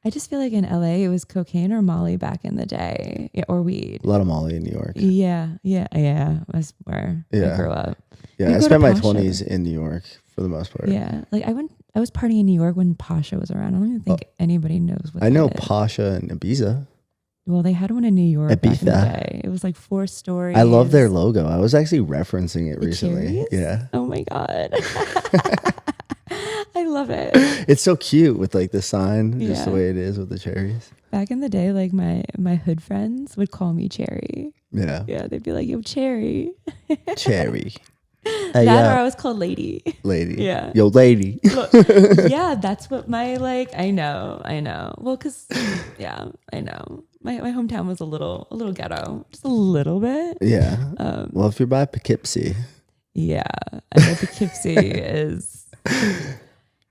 I just feel like in LA, it was cocaine or Molly back in the day, or weed. A lot of Molly in New York. Yeah. That's where I Yeah. grew up. Yeah, You I go to spent my Pasha. 20s in New York for the most part. Yeah. Like I was partying in New York when Pasha was around. I don't even think anybody knows what I know that is. Pasha and Ibiza. Well, they had one in New York back in the Ibiza. day. It was like 4 stories. I love their logo. I was actually referencing it The recently. cherries? Yeah. Oh my God. I love it. It's so cute with like the sign, just the Yeah. way it is with the cherries. Back in the day, like my hood friends would call me Cherie. Yeah. Yeah, they'd be like, yo, Cherie. Cherry. Hey, That or I was called Lady. lady. Yeah. Yo, lady. Yeah, that's what my I know. Well, cause yeah, I know. My hometown was a little ghetto, just a little bit. Yeah. Well, if you're by Poughkeepsie. Yeah, I know Poughkeepsie is.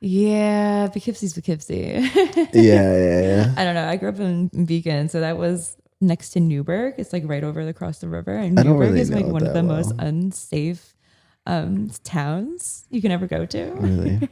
Yeah, Poughkeepsie's Poughkeepsie. Yeah. I don't know. I grew up in Beacon, so that was next to Newburgh. It's like right over across the river, and I don't Newburgh really is like know one of that the well. most unsafe towns you can ever go to. Really?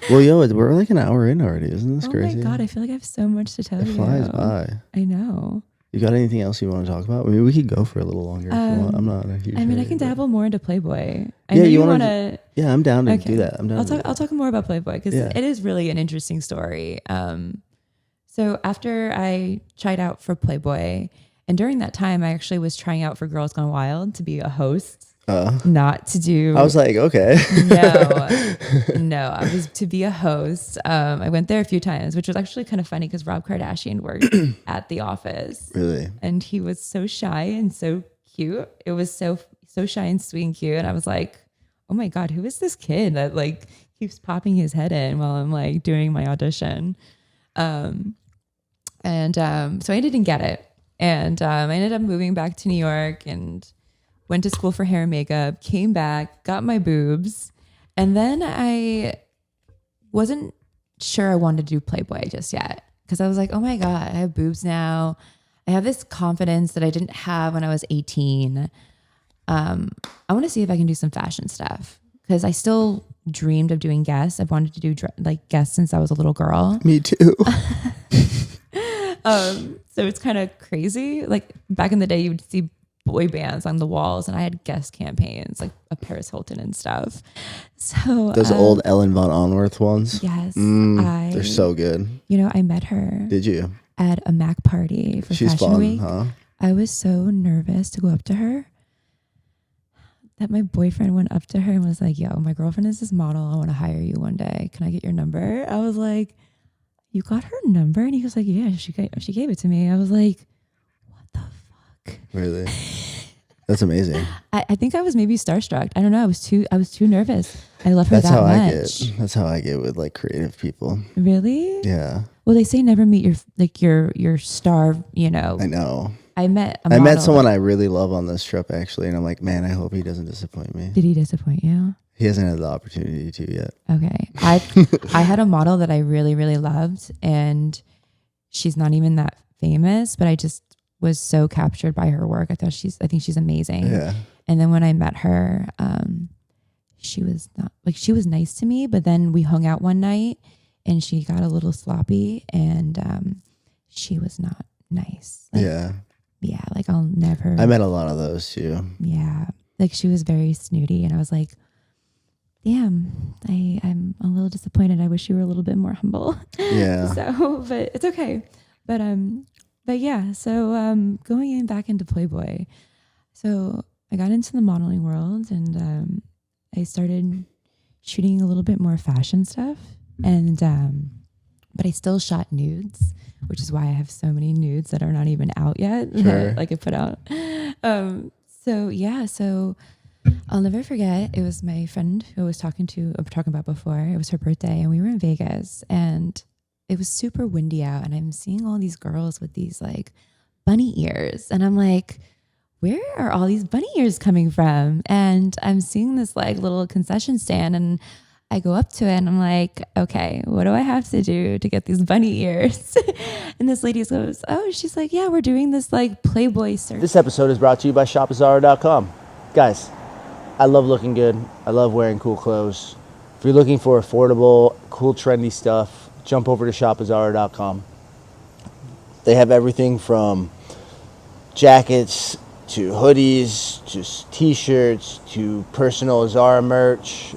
Well, yo, we're like an hour in already. Isn't this Oh crazy? my God, I feel like I have so much to tell It you. flies by. I know. You got anything else you want to talk about? I mean, we could go for a little longer if you want. I'm not a huge. I mean, I hurry, can but- dabble more into Playboy. I Yeah, know you you wanna want do- to. Yeah, I'm down to do that. I'm down. I'll talk more about Playboy because Yeah. it is really an interesting story. So after I tried out for Playboy, and during that time, I actually was trying out for Girls Gone Wild to be a host, not to do. I was like, okay. No, I was to be a host. I went there a few times, which was actually kind of funny because Rob Kardashian worked at the office. Really? And he was so shy and so cute. It was so shy and sweet and cute. And I was like, oh my God, who is this kid that like keeps popping his head in while I'm like doing my audition? So I didn't get it. And I ended up moving back to New York and went to school for hair and makeup, came back, got my boobs. And then I wasn't sure I wanted to do Playboy just yet. Because I was like, oh my God, I have boobs now. I have this confidence that I didn't have when I was 18. I want to see if I can do some fashion stuff. Because I still dreamed of doing guests. I've wanted to do like guests since I was a little girl. Me too. So it's kind of crazy. Like back in the day, you would see boy bands on the walls, and I had guest campaigns like a Paris Hilton and stuff. So Those old Ellen von Onworth ones. Yes, they're so good. You know, I met her. Did you? At a Mac party for She's Fashion fun, Week. huh? I was so nervous to go up to her that my boyfriend went up to her and was like, "Yo, my girlfriend is this model. I want to hire you one day. Can I get your number?" I was like, "You got her number?" And he was like, "Yeah, she gave it to me." I was like, "What the fuck?" Really? That's amazing. I think I was maybe starstruck. I don't know. I was too nervous. I love her That's that how much. I get. That's how I get with like creative people. Really? Yeah. Well, they say never meet your star. You know. I know. I met someone I really love on this trip actually, and I'm like, man, I hope he doesn't disappoint me. Did he disappoint you? He hasn't had the opportunity to yet. Okay. I had a model that I really, really loved, and she's not even that famous, but I just was so captured by her work. I think she's amazing. Yeah. And then when I met her, she was nice to me, but then we hung out one night and she got a little sloppy, and she was not nice. Like, yeah. Like I'll never. I met a lot of those too. Yeah. Like she was very snooty, and I was like, damn, I'm a little disappointed. I wish you were a little bit more humble. Yeah. So, but it's okay. But yeah, so going back into Playboy. So I got into the modeling world, and I started shooting a little bit more fashion stuff. And but I still shot nudes, which is why I have so many nudes that are not even out yet. Sure. That, like I put out. So I'll never forget. It was my friend who I was talking about before. It was her birthday, and we were in Vegas, and it was super windy out, and I'm seeing all these girls with these like bunny ears, and I'm like, where are all these bunny ears coming from? And I'm seeing this like little concession stand, and I go up to it and I'm like, okay, what do I have to do to get these bunny ears? And this lady goes, she's like, yeah, we're doing this like Playboy search. This episode is brought to you by shopazara.com. Guys, I love looking good. I love wearing cool clothes. If you're looking for affordable, cool, trendy stuff, jump over to shopazara.com. They have everything from jackets to hoodies, to t-shirts, to personal Zara merch.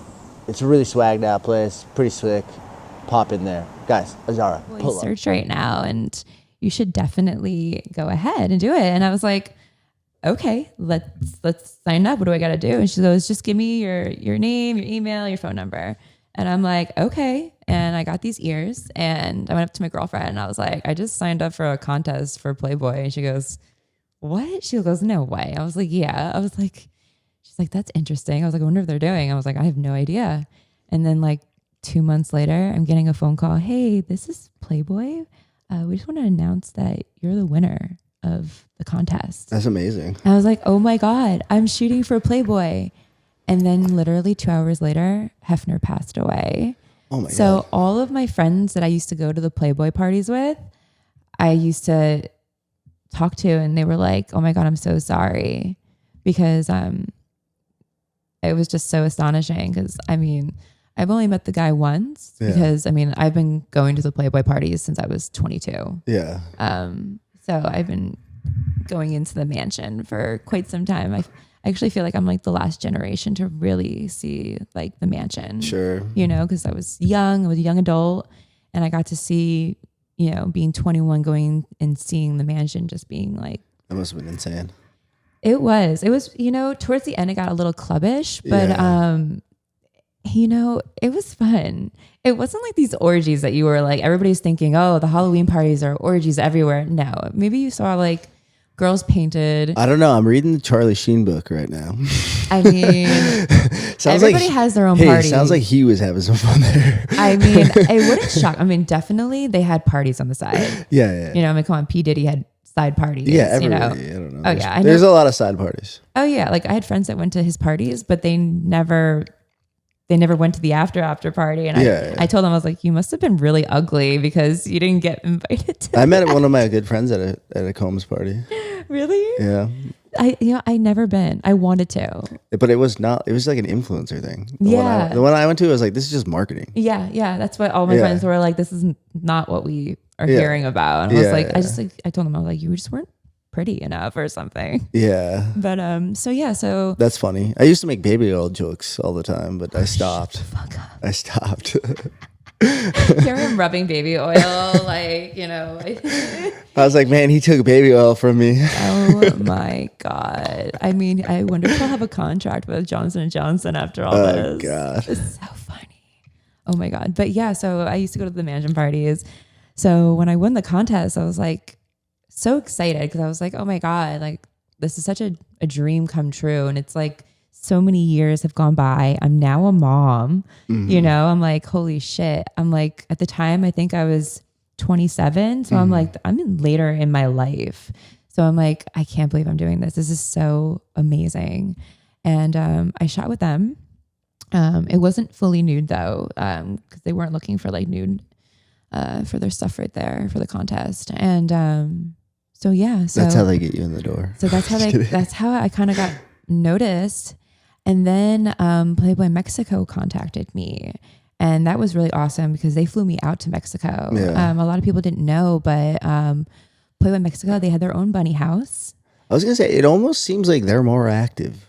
It's a really swagged out place, pretty slick. Pop in there. Guys, Zara, pull up. Search right now, and you should definitely go ahead and do it. And I was like, okay, let's sign up. What do I got to do? And she goes, just give me your name, your email, your phone number. And I'm like, okay. And I got these ears, and I went up to my girlfriend and I was like, I just signed up for a contest for Playboy. And she goes, what? She goes, no way. I was like, yeah. I was like, she's like, that's interesting. I was like, I wonder if they're doing. I was like, I have no idea. And then like 2 months later, I'm getting a phone call. Hey, this is Playboy. We just want to announce that you're the winner of the contest. That's amazing. And I was like, oh my God, I'm shooting for Playboy. And then literally 2 hours later, Hefner passed away. Oh my God. So all of my friends that I used to go to the Playboy parties with, I used to talk to, and they were like, oh my God, I'm so sorry. Because it was just so astonishing. Because I mean, I've only met the guy once, because I mean, I've been going to the Playboy parties since I was 22. Yeah. So I've been going into the mansion for quite some time. I actually feel like I'm like the last generation to really see like the mansion. Sure. You know, because I was a young adult, and I got to see, you know, being 21, going and seeing the mansion, just being like, That must have been insane. It was, you know, towards the end it got a little clubbish, but you know, it was fun. It wasn't like these orgies that you were like, everybody's thinking, oh, the Halloween parties are orgies everywhere. No, maybe you saw like girls painted. I don't know. I'm reading the Charlie Sheen book right now. I mean, everybody has their own party. Sounds like he was having some fun there. I mean, it wouldn't shock. I mean, definitely they had parties on the side. Yeah. You know, I mean, come on, P. Diddy had side parties. Yeah, You everybody. know? I don't know. Oh, yeah. There's a lot of side parties. Oh, yeah. Like I had friends that went to his parties, but they never went to the after party. And I told them, I was like, you must have been really ugly because you didn't get invited to I met one of my good friends at a Combs party. Really? Yeah. I never been. I wanted to. But it was not. It was like an influencer thing. The one I went to was like, this is just marketing. Yeah. That's what all my friends were like. This is not what we are hearing about. And I was like, I told them, I was like, you just weren't pretty enough or something. Yeah. But so that's funny. I used to make baby oil jokes all the time, but I stopped. Fuck up. I stopped. Hear him rubbing baby oil, like, I was like, man, he took baby oil from me. Oh my God. I mean, I wonder if I'll have a contract with Johnson & Johnson after all this. Oh God. It's so funny. Oh my God. But yeah, so I used to go to the mansion parties. So when I won the contest, I was like so excited because I was like, oh my God, like this is such a dream come true. And it's like so many years have gone by. I'm now a mom, I'm like, holy shit. I'm like, at the time, I think I was 27. So I'm like, I'm later in my life. So I'm like, I can't believe I'm doing this. This is so amazing. And I shot with them. It wasn't fully nude though, because they weren't looking for like nude for their stuff right there for the contest. And so that's how they get you in the door. So that's how I kind of got noticed. And then Playboy Mexico contacted me. And that was really awesome because they flew me out to Mexico. Yeah. A lot of people didn't know, but Playboy Mexico, they had their own bunny house. I was going to say, it almost seems like they're more active.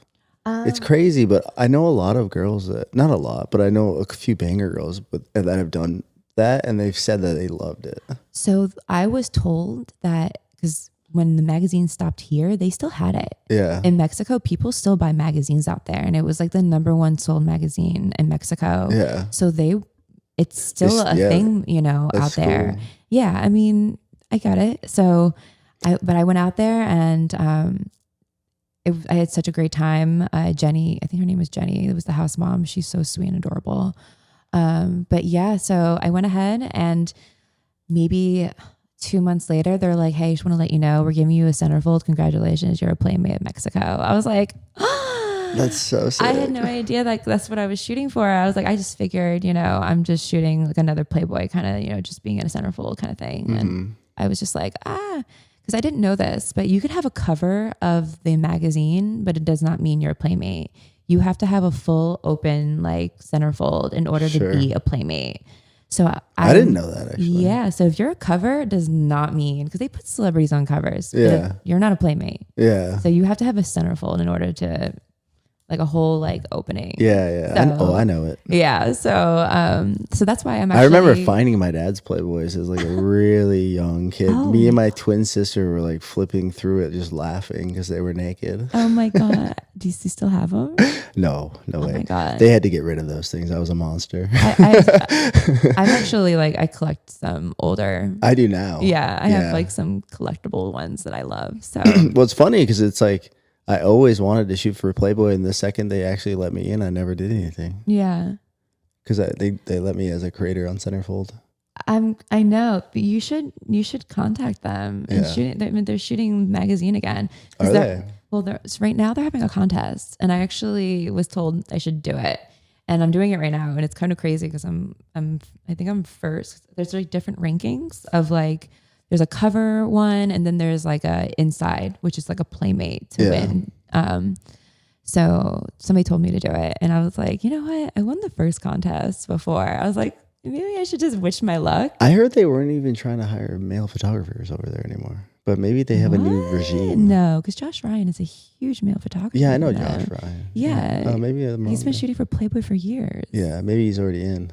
It's crazy, but I know a lot of girls not a lot, but I know a few banger girls that have done that, and they've said that they loved it. So I was told that because when the magazine stopped here, they still had it. Yeah. In Mexico, people still buy magazines out there, and it was like the #1 sold magazine in Mexico. Yeah. So it's still a thing, out there. Cool. Yeah. I mean, I got it. So but I went out there and I had such a great time. Jenny, I think her name was Jenny. It was the house mom. She's so sweet and adorable. But yeah, so I went ahead and maybe 2 months later, they're like, hey, just want to let you know, we're giving you a centerfold. Congratulations, you're a Playmate of Mexico. I was like, that's so sick. I had no idea like that's what I was shooting for. I was like, I just figured, I'm just shooting like another Playboy kind of, just being in a centerfold kind of thing. And I was just like, because I didn't know this, but you could have a cover of the magazine, but it does not mean you're a Playmate. You have to have a full open like centerfold in order to be a Playmate. So I didn't know that actually. Yeah. So if you're a cover, it does not mean, because they put celebrities on covers. Yeah. You're not a Playmate. Yeah. So you have to have a centerfold in order to like a whole like opening. Yeah. So, I know it. Yeah. So that's why I'm actually. I remember finding my dad's Playboys as like a really young kid. Me and my twin sister were like flipping through it, just laughing because they were naked. Oh my God. Do you still have them? No way. Oh my God. They had to get rid of those things. I was a monster. I'm actually like, I collect some older. I do now. Yeah. I have like some collectible ones that I love. So. Well, it's funny because it's like, I always wanted to shoot for Playboy, and the second they actually let me in, I never did anything. Yeah. Because they let me as a creator on Centerfold. I know, but you should contact them and they're shooting magazine again. Are they? Well, right now they're having a contest, and I actually was told I should do it, and I'm doing it right now, and it's kind of crazy because I think I'm first. There's like different rankings of like. There's a cover one, and then there's like a inside, which is like a Playmate to win. So somebody told me to do it, and I was like, you know what? I won the first contest before. I was like, maybe I should just wish my luck. I heard they weren't even trying to hire male photographers over there anymore, but maybe they have a new regime. No, because Josh Ryan is a huge male photographer. Yeah, I know Josh Ryan. Yeah. Maybe he's been shooting for Playboy for years. Yeah, maybe he's already in.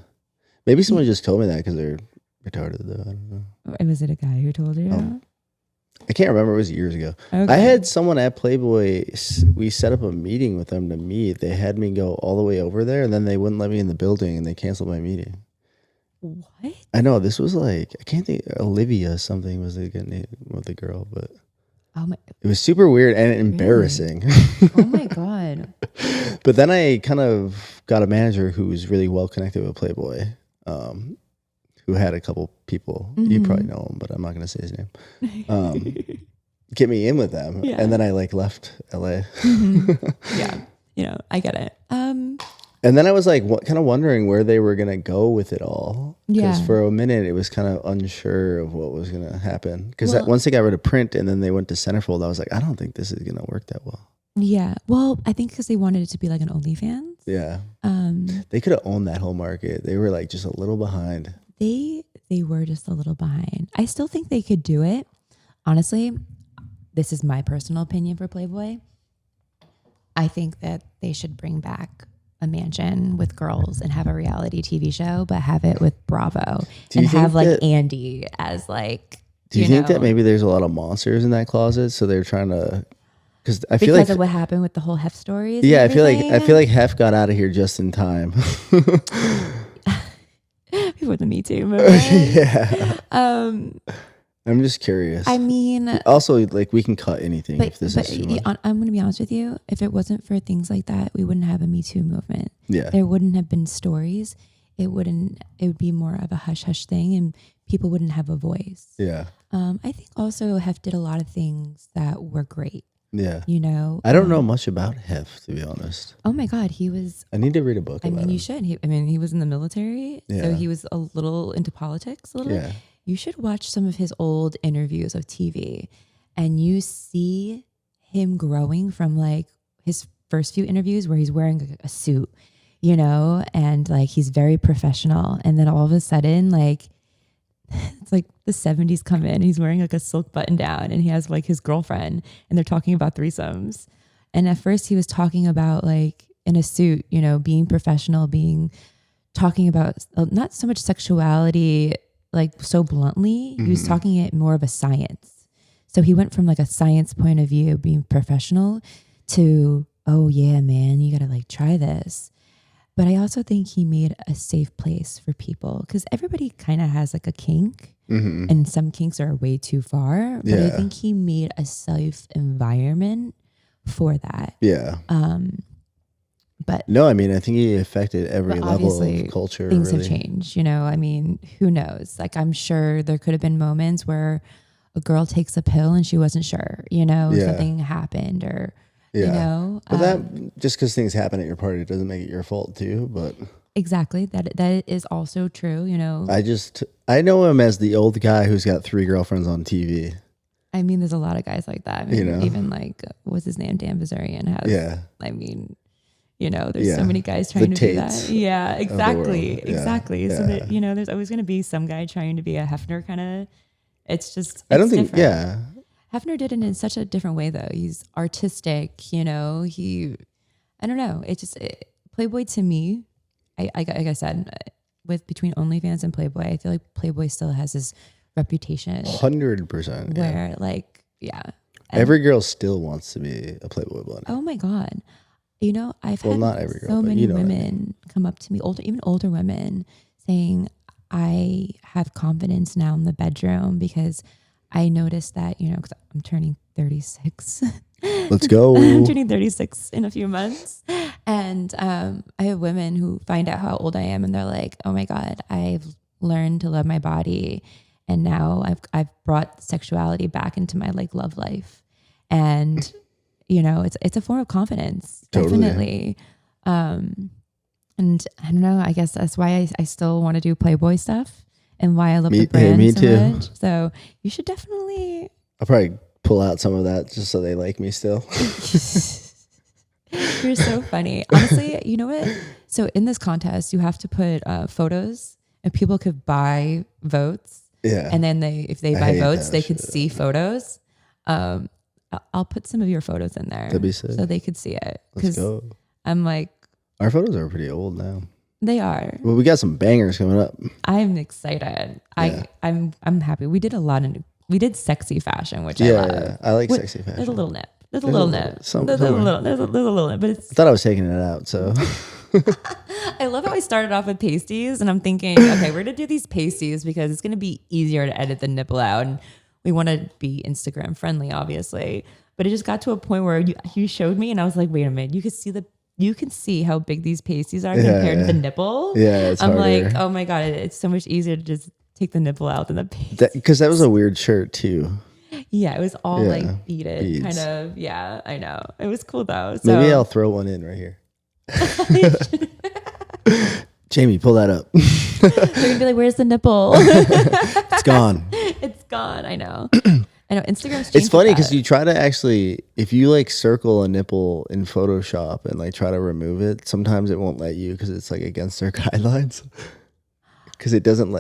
Maybe someone just told me that because they're retarded though. I don't know. Was it a guy who told you? I can't remember. It was years ago. Okay. I had someone at Playboy. We set up a meeting with them to meet. They had me go all the way over there, and then they wouldn't let me in the building, and they canceled my meeting. What? I know. This was like, I can't think. Olivia something was the name of the girl, but it was super weird and embarrassing. Oh my God. But then I kind of got a manager who was really well connected with Playboy. Who had a couple people, you probably know him, but I'm not going to say his name, get me in with them. Yeah. And then I like left LA. Yeah. I get it. And then I was like, kind of wondering where they were gonna go with it all. Because Yeah. for a minute, it was kind of unsure of what was gonna happen. Because Well- once they got rid of print and then they went to centerfold, I was like, I don't think this is gonna work that well. Yeah. Well, I think because they wanted it to be like an OnlyFans. Yeah, Um, they could have owned that whole market. They were like just a little behind. they were just a little behind. I still think they could do it. Honestly, this is my personal opinion for Playboy. I think that they should bring back a mansion with girls and have a reality TV show, but have it with Bravo Do you and have think like that- Andy as like. Do you think know, that maybe there's a lot of monsters in that closet? So they're trying to, because I feel because like, of what happened with the whole Hef stories? and yeah, I feel everything? like Hef got out of here just in time. Before the Me Too movement. Yeah, Um, I'm just curious. I mean, Also, like we can cut anything if this is too much. I'm going to be honest with you. If it wasn't for things like that, we wouldn't have a Me Too movement. Yeah, There wouldn't have been stories. It would be more of a hush hush thing, and people wouldn't have a voice. yeah, I think also Hef did a lot of things that were great. yeah. You know, I don't know much about Hef, to be honest. Oh my God, he was. I need to read a book I about mean, you him. should. He was in the military, so Yeah. he was a little into politics. A little. Yeah, You should watch some of his old interviews of TV, and you see him growing from like his first few interviews where he's wearing a suit, you know, and like he's very professional, and then all of a sudden, like it's like the 70s come in, he's wearing like a silk button down, and he has like his girlfriend, and they're talking about threesomes. And at first, he was talking about like in a suit, you know, being professional, talking about not so much sexuality like so bluntly. He was talking it more of a science. So he went from like a science point of view, being professional, to, oh yeah, man, you gotta like try this. But I also think he made a safe place for people, because everybody kind of has like a kink, and some kinks are way too far. But I Yeah. think he made a safe environment for that. yeah. But No, I mean, I think he affected every But level obviously, of culture. things really. have changed, you know. I mean, who knows? Like, I'm sure there could have been moments where a girl takes a pill and she wasn't sure, you know, Yeah. something happened, or Yeah. you know, But that just because things happen at your party doesn't make it your fault too. But exactly, that is also true, you know. I know him as the old guy who's got 3 girlfriends on TV. I mean, there's a lot of guys like that. I mean, You know? even like what's his name, Dan Bazarian has. Yeah. I mean, you know, there's Yeah. so many guys trying The to do Tates that. Yeah, world. exactly, Yeah. exactly. So Yeah. that, you know, there's always going to be some guy trying to be a Hefner kind of. It's just. I don't it's think. different. Yeah. Hefner did it in such a different way, though. He's artistic, you know. I don't know. Playboy to me, like I said, with between OnlyFans and Playboy, I feel like Playboy still has this reputation 100%. Yeah. where, like, yeah. And- Every girl still wants to be a Playboy bunny. oh my God. You know, I've Well, had not every girl, so but many you know what I women come up to me, even older women, saying, I have confidence now in the bedroom because I noticed that, you know, because I'm turning 36. Let's go. I'm turning 36 in a few months. And I have women who find out how old I am and they're like, oh my God, I've learned to love my body. And now I've brought sexuality back into my like love life. And, you know, it's a form of confidence. Totally. Definitely. And I don't know, I guess that's why I still want to do Playboy stuff and why I love the brand me so too. much. So you should definitely I'll probably pull out some of that just so they like me still. You're so funny. Honestly, you know what? So in this contest, you have to put photos, and people could buy votes. Yeah. And then if they I buy hate votes, that they could shit. see photos. I'll put some of your photos in there. That'd be sick. So they could see it. Let's go. I'm like, Our photos are pretty old now. they are. Well, we got some bangers coming up. I'm excited. Yeah. I'm happy. We did sexy fashion, which I Yeah, love. yeah. I like Wait, sexy fashion. There's a little nip. There's a There's little a nip. little- some- There's a somewhere. little. There's a little nip, but it's. I thought I was taking it out, so I love how I started off with pasties, and I'm thinking, okay, we're gonna do these pasties because it's gonna be easier to edit the nipple out, and we want to be Instagram friendly, obviously. But it just got to a point where you showed me, and I was like, wait a minute, you can see how big these pasties are compared to the nipple. yeah, it's I'm harder. like, oh my God, it's so much easier to just take the nipple out than the pasty. Because that was a weird shirt too. Yeah, it was all Yeah, like beaded, beads. kind of. Yeah, I know. It was cool though. So Maybe I'll throw one in right here. Jamie, pull that up. They're gonna be like, "Where's the nipple?" It's gone. It's gone. I know. I know. Instagram's changed It's funny with because that. you try to actually, if you like circle a nipple in Photoshop and like try to remove it, sometimes it won't let you because it's like against their guidelines. Because it doesn't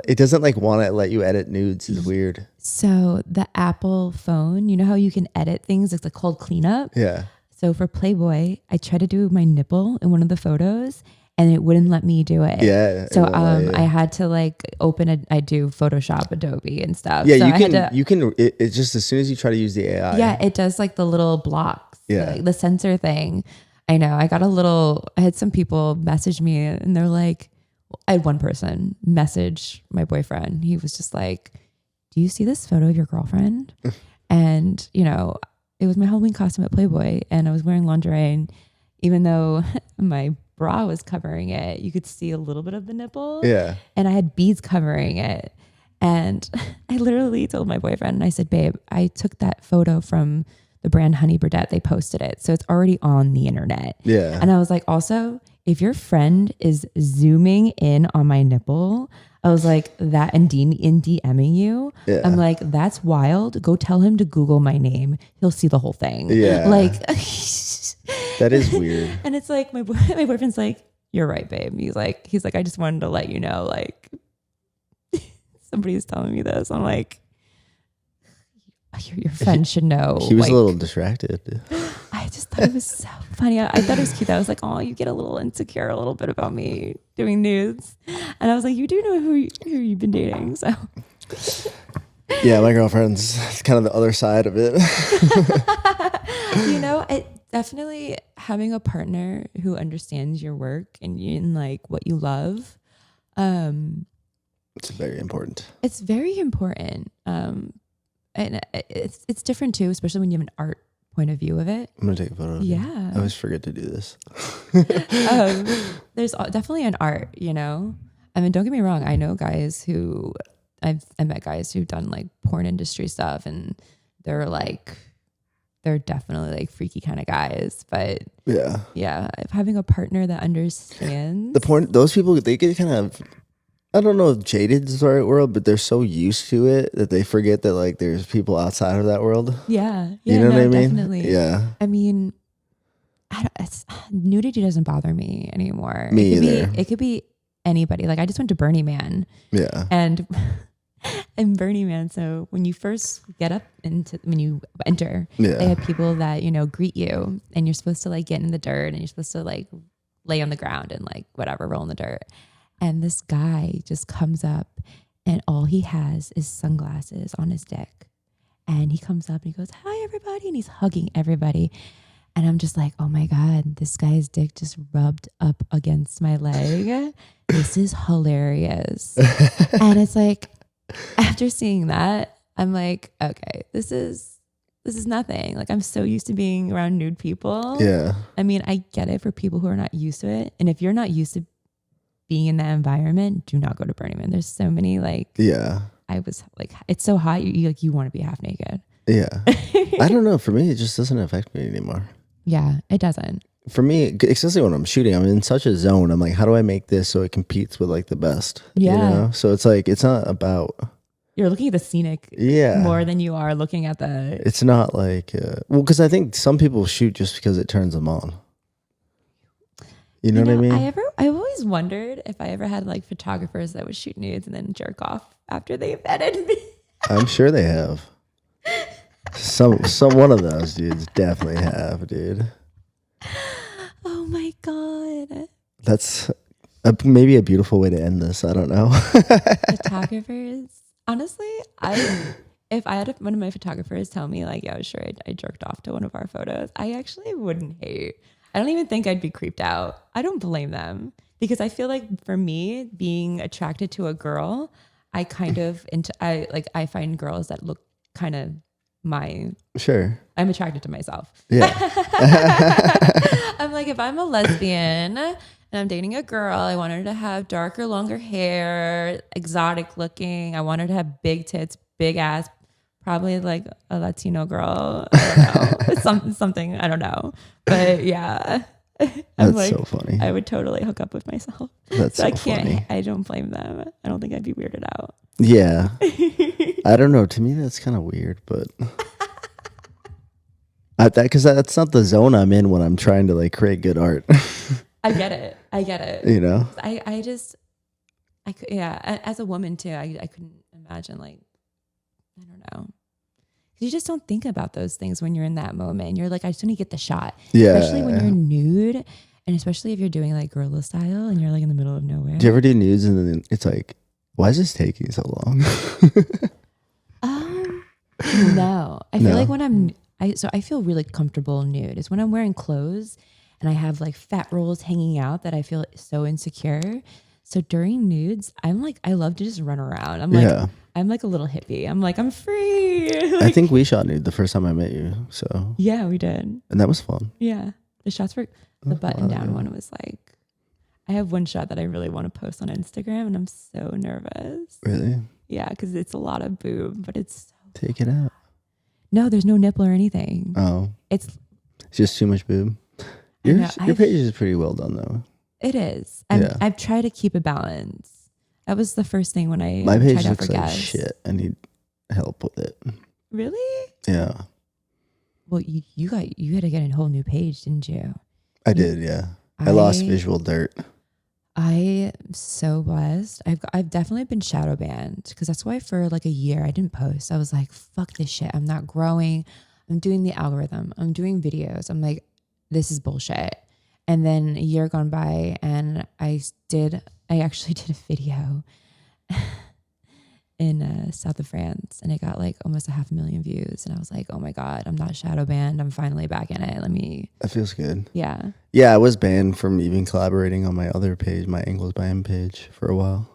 like want to let you edit nudes. It's weird. So the Apple phone, you know how you can edit things? It's like called cleanup. Yeah. So for Playboy, I tried to do my nipple in one of the photos, and it wouldn't let me do it. Yeah. So it won't let you. I had to like I do Photoshop, Adobe, and stuff. Yeah, so you can. It's just as soon as you try to use the AI. Yeah, it does like the little blocks. Yeah. Like the sensor thing. I know. I had some people message me, and they're like, I had one person message my boyfriend. He was just like, "Do you see this photo of your girlfriend?" And, you know, it was my Halloween costume at Playboy, and I was wearing lingerie, and even though my bra was covering it, you could see a little bit of the nipple. Yeah. And I had beads covering it. And I literally told my boyfriend, and I said, "Babe, I took that photo from the brand Honey Burdette. They posted it. So it's already on the internet." Yeah. And I was like, also, if your friend is zooming in on my nipple, I was like, that and DMing you, Yeah. I'm like, that's wild. Go tell him to Google my name. He'll see the whole thing. Yeah. Like, That is weird. and it's like, my boyfriend's like, "You're right, babe." He's like, I just wanted to let you know, like, somebody's telling me this. I'm like, your friend should know. He was like, a little distracted. I just thought it was so funny. I thought it was cute. I was like, "Oh, you get a little insecure a little bit about me doing nudes," and I was like, "You do know who you've been dating." So Yeah, my girlfriend's kind of the other side of it. you know, it definitely having a partner who understands your work and like what you love. It's very important. It's very important. And it's different too, especially when you have an art point of view of it. I'm gonna take a photo. Of you. Yeah. I always forget to do this. There's definitely an art, you know. I mean, don't get me wrong. I know guys who I met guys who've done like porn industry stuff, and they're definitely like freaky kind of guys. But Yeah. if having a partner that understands Those people, they get kind of, I don't know if jaded is the right word, but they're so used to it that they forget that like there's people outside of that world. yeah, You know what I mean? definitely. Yeah. I mean, nudity doesn't bother me anymore. Me either. It could be anybody. Like I just went to Burning Man, Yeah. and in Burning Man, so when you first when you enter, Yeah. they have people that, you know, greet you, and you're supposed to like get in the dirt, and you're supposed to like lay on the ground and like whatever, roll in the dirt. And this guy just comes up, and all he has is sunglasses on his dick. And he comes up and he goes, "Hi, everybody." And he's hugging everybody. And I'm just like, oh my God, this guy's dick just rubbed up against my leg. This is hilarious. And it's like, after seeing that, I'm like, okay, this is nothing. Like, I'm so used to being around nude people. Yeah. I mean, I get it for people who are not used to it. And if you're not used to being in that environment, do not go to Burning Man. There's so many like, Yeah. I was like, it's so hot. You want to be half naked. Yeah. I don't know. For me, it just doesn't affect me anymore. Yeah, it doesn't. For me, especially when I'm shooting, I'm in such a zone. I'm like, how do I make this so it competes with like the best? Yeah. You know? So it's like, it's not about, You're looking at the scenic yeah. more than you are looking at the. It's not like, well, because I think some people shoot just because it turns them on. You know what I mean? I've always wondered if I ever had like photographers that would shoot nudes and then jerk off after they vetted me. I'm sure they have. Some one of those dudes definitely have, dude. Oh my God. That's maybe a beautiful way to end this. I don't know. Photographers. Honestly, if I had one of my photographers tell me like, "Yeah, sure, I jerked off to one of our photos," I actually wouldn't hate. I don't even think I'd be creeped out. I don't blame them, because I feel like for me, being attracted to a girl, I find girls that look kind of Sure. I'm attracted to myself. Yeah. I'm like, if I'm a lesbian and I'm dating a girl, I want her to have darker, longer hair, exotic looking. I want her to have big tits, big ass, probably like a Latino girl. I don't know. Something, I don't know. But yeah. That's so funny. I would totally hook up with myself. That's So I so can't, funny. I don't blame them. I don't think I'd be weirded out. Yeah. I don't know. To me, that's kind of weird, but because that's not the zone I'm in when I'm trying to like create good art. I get it. You know? I could, yeah. As a woman too, I couldn't imagine like, I don't know. You just don't think about those things when you're in that moment. You're like, I just want to get the shot. Yeah. Especially when you're nude, and especially if you're doing like guerrilla style and you're like in the middle of nowhere. Do you ever do nudes and then it's like, why is this taking so long? No. I feel like when I feel really comfortable nude. It's when I'm wearing clothes and I have like fat rolls hanging out that I feel so insecure. So during nudes, I'm like, I love to just run around. I'm like a little hippie. I'm like, I'm free. I think we shot nude the first time I met you. So Yeah, we did. and that was fun. Yeah. The shots were, the button down one was like, I have one shot that I really want to post on Instagram and I'm so nervous. Really? Yeah, because it's a lot of boob, but it's Take it out. no, there's no nipple or anything. Oh, It's just too much boob. I know, Your page is pretty well done though. it is. Yeah. I've tried to keep a balance. That was the first thing when I My page tried out looks for like guests. shit. I need help with it. Really? Yeah, Well, you had to get a whole new page, didn't you? I did. Yeah, I lost visual dirt. I am so blessed. I've definitely been shadow banned because that's why for like a year I didn't post. I was like, fuck this shit. I'm not growing. I'm doing the algorithm. I'm doing videos. I'm like, this is bullshit. And then a year gone by and I actually did a video in south of France and it got like almost 500,000 views. And I was like, oh my God, I'm not shadow banned. I'm finally back in it. That feels good. Yeah. Yeah, I was banned from even collaborating on my other page, my Angles by M page, for a while.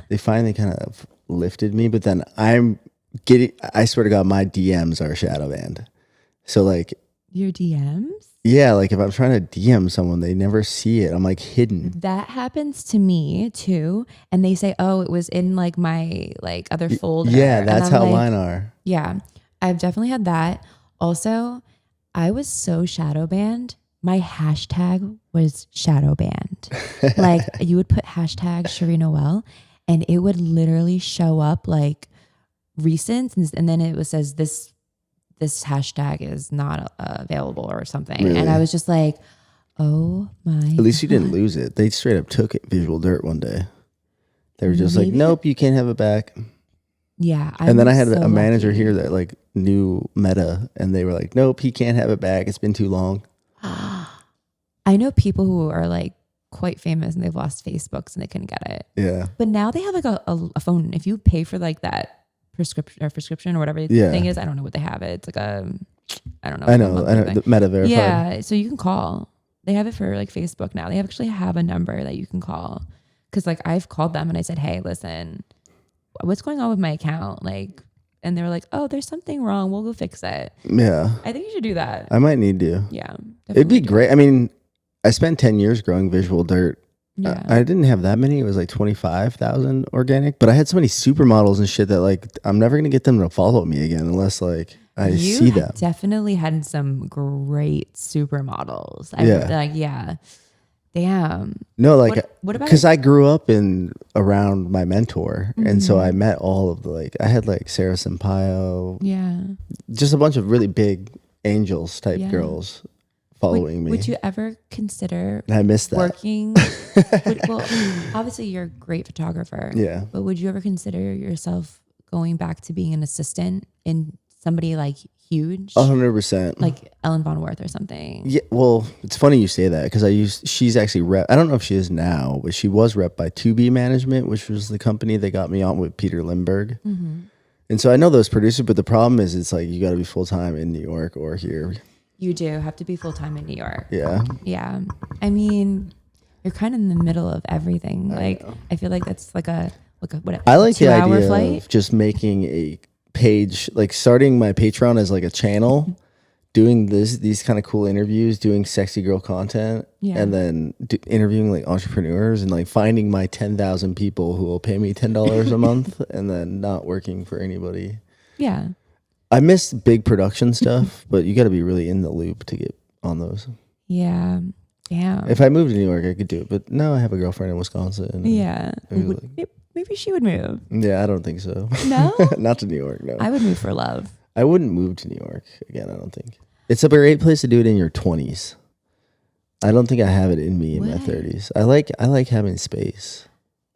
They finally kind of lifted me, but then I swear to God, my DMs are shadow banned. So like, Your DMs? yeah, like if I'm trying to DM someone, they never see it. I'm like hidden. That happens to me too. And they say, oh, it was in like my like other folder. Yeah, And that's I'm how like, mine are. Yeah, I've definitely had that. Also, I was so shadow banned. My hashtag was shadow banned. Like you would put hashtag Cherie Noel and it would literally show up like recent. And then it says this hashtag is not available or something. Really? And I was just like, oh my At least you didn't lose it. They straight up took it, visual dirt, one day. They were just like, Maybe. nope, you can't have it back. Yeah. And then I had was so a manager lucky. here that like knew Meta and they were like, nope, he can't have it back. It's been too long. I know people who are like quite famous and they've lost Facebooks and they couldn't get it. Yeah. But now they have like a phone. If you pay for like that prescription or whatever the Yeah. thing is, I don't know what they have. It's like I don't know. I like a know. monthly thing. The Meta verified. Yeah. So you can call. They have it for like Facebook now. They actually have a number that you can call. Cause like I've called them and I said, hey, listen, what's going on with my account? Like, and they were like, oh, there's something wrong. We'll go fix it. Yeah. I think you should do that. I might need to. Yeah. It'd be definitely do great. I mean, I spent 10 years growing visual dirt. Yeah. I didn't have that many. It was like 25,000 organic, but I had so many supermodels and shit that like I'm never going to get them to follow me again unless like I see them. Definitely had some great supermodels. Yeah. Damn. No, like What about because I grew up around my mentor, and so I met all of the I had like Sarah Sampaio, Yeah. just a bunch of really big angels type Yeah. girls following me. Would you ever consider And I missed that. working? Well, obviously you're a great photographer. Yeah. But would you ever consider yourself going back to being an assistant in somebody like huge? 100%. Like Ellen Von Worth or something. Yeah, well, it's funny you say that because she's actually rep. I don't know if she is now, but she was rep by 2B Management, which was the company that got me on with Peter Lindbergh. Mm-hmm. And so I know those producers, but the problem is it's like you got to be full time in New York or here. You do have to be full-time in New York. Yeah. Yeah. I mean, you're kind of in the middle of everything. I feel like that's like a what? I like the 2-hour idea flight. of just making a page, like starting my Patreon as like a channel, doing these kind of cool interviews, doing sexy girl content, Yeah. and then interviewing like entrepreneurs and like finding my 10,000 people who will pay me $10 a month, and then not working for anybody. Yeah. I miss big production stuff, but you got to be really in the loop to get on those. Yeah. Damn. If I moved to New York, I could do it. But now I have a girlfriend in Wisconsin. and Yeah. I was like, Maybe she would move. yeah, I don't think so. No? Not to New York, no. I would move for love. I wouldn't move to New York again, I don't think. It's a great place to do it in your 20s. I don't think I have it in me in my What? 30s. I like having space.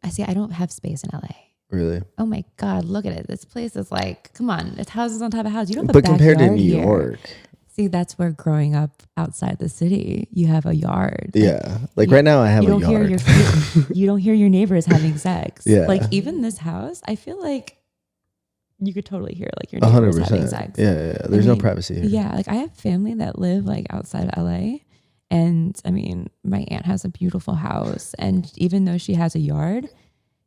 I don't have space in LA. Really? Oh my God, look at it. This place is like, come on, it's houses on top of houses. You don't have But a compared to backyard New here. York. See, that's where growing up outside the city, you have a yard. Yeah. Like right now I have you a don't hear yard. you don't hear your neighbors having sex. Yeah. Like even this house, I feel like you could totally hear like your neighbors having 100%. sex. Yeah. There's no privacy here. Yeah, like I have family that live like outside of LA. And I mean, my aunt has a beautiful house. And even though she has a yard,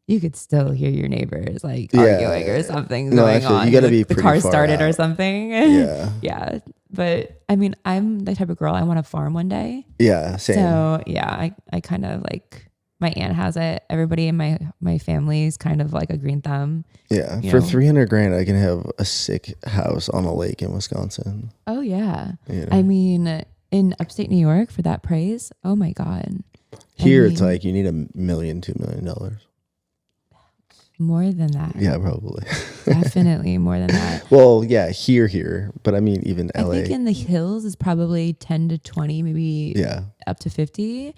you could still hear your neighbors like arguing or something going actually, on. you got to The- be the pretty car far started or out. something. Yeah. Yeah. But I mean, I'm the type of girl I want to farm one day. Yeah, same. So yeah, I kind of like my aunt has it. Everybody in my family is kind of like a green thumb. Yeah, you for know. 300 grand, I can have a sick house on a lake in Wisconsin. Oh yeah. You know? I mean, in upstate New York for that price, oh my God. Here, I it's mean, like you need $1 million, $2 million. more than that. Yeah, probably. Definitely more than that. Well, yeah, here, but I mean, even I LA. think in the hills is probably 10 to 20, maybe Yeah, up to 50.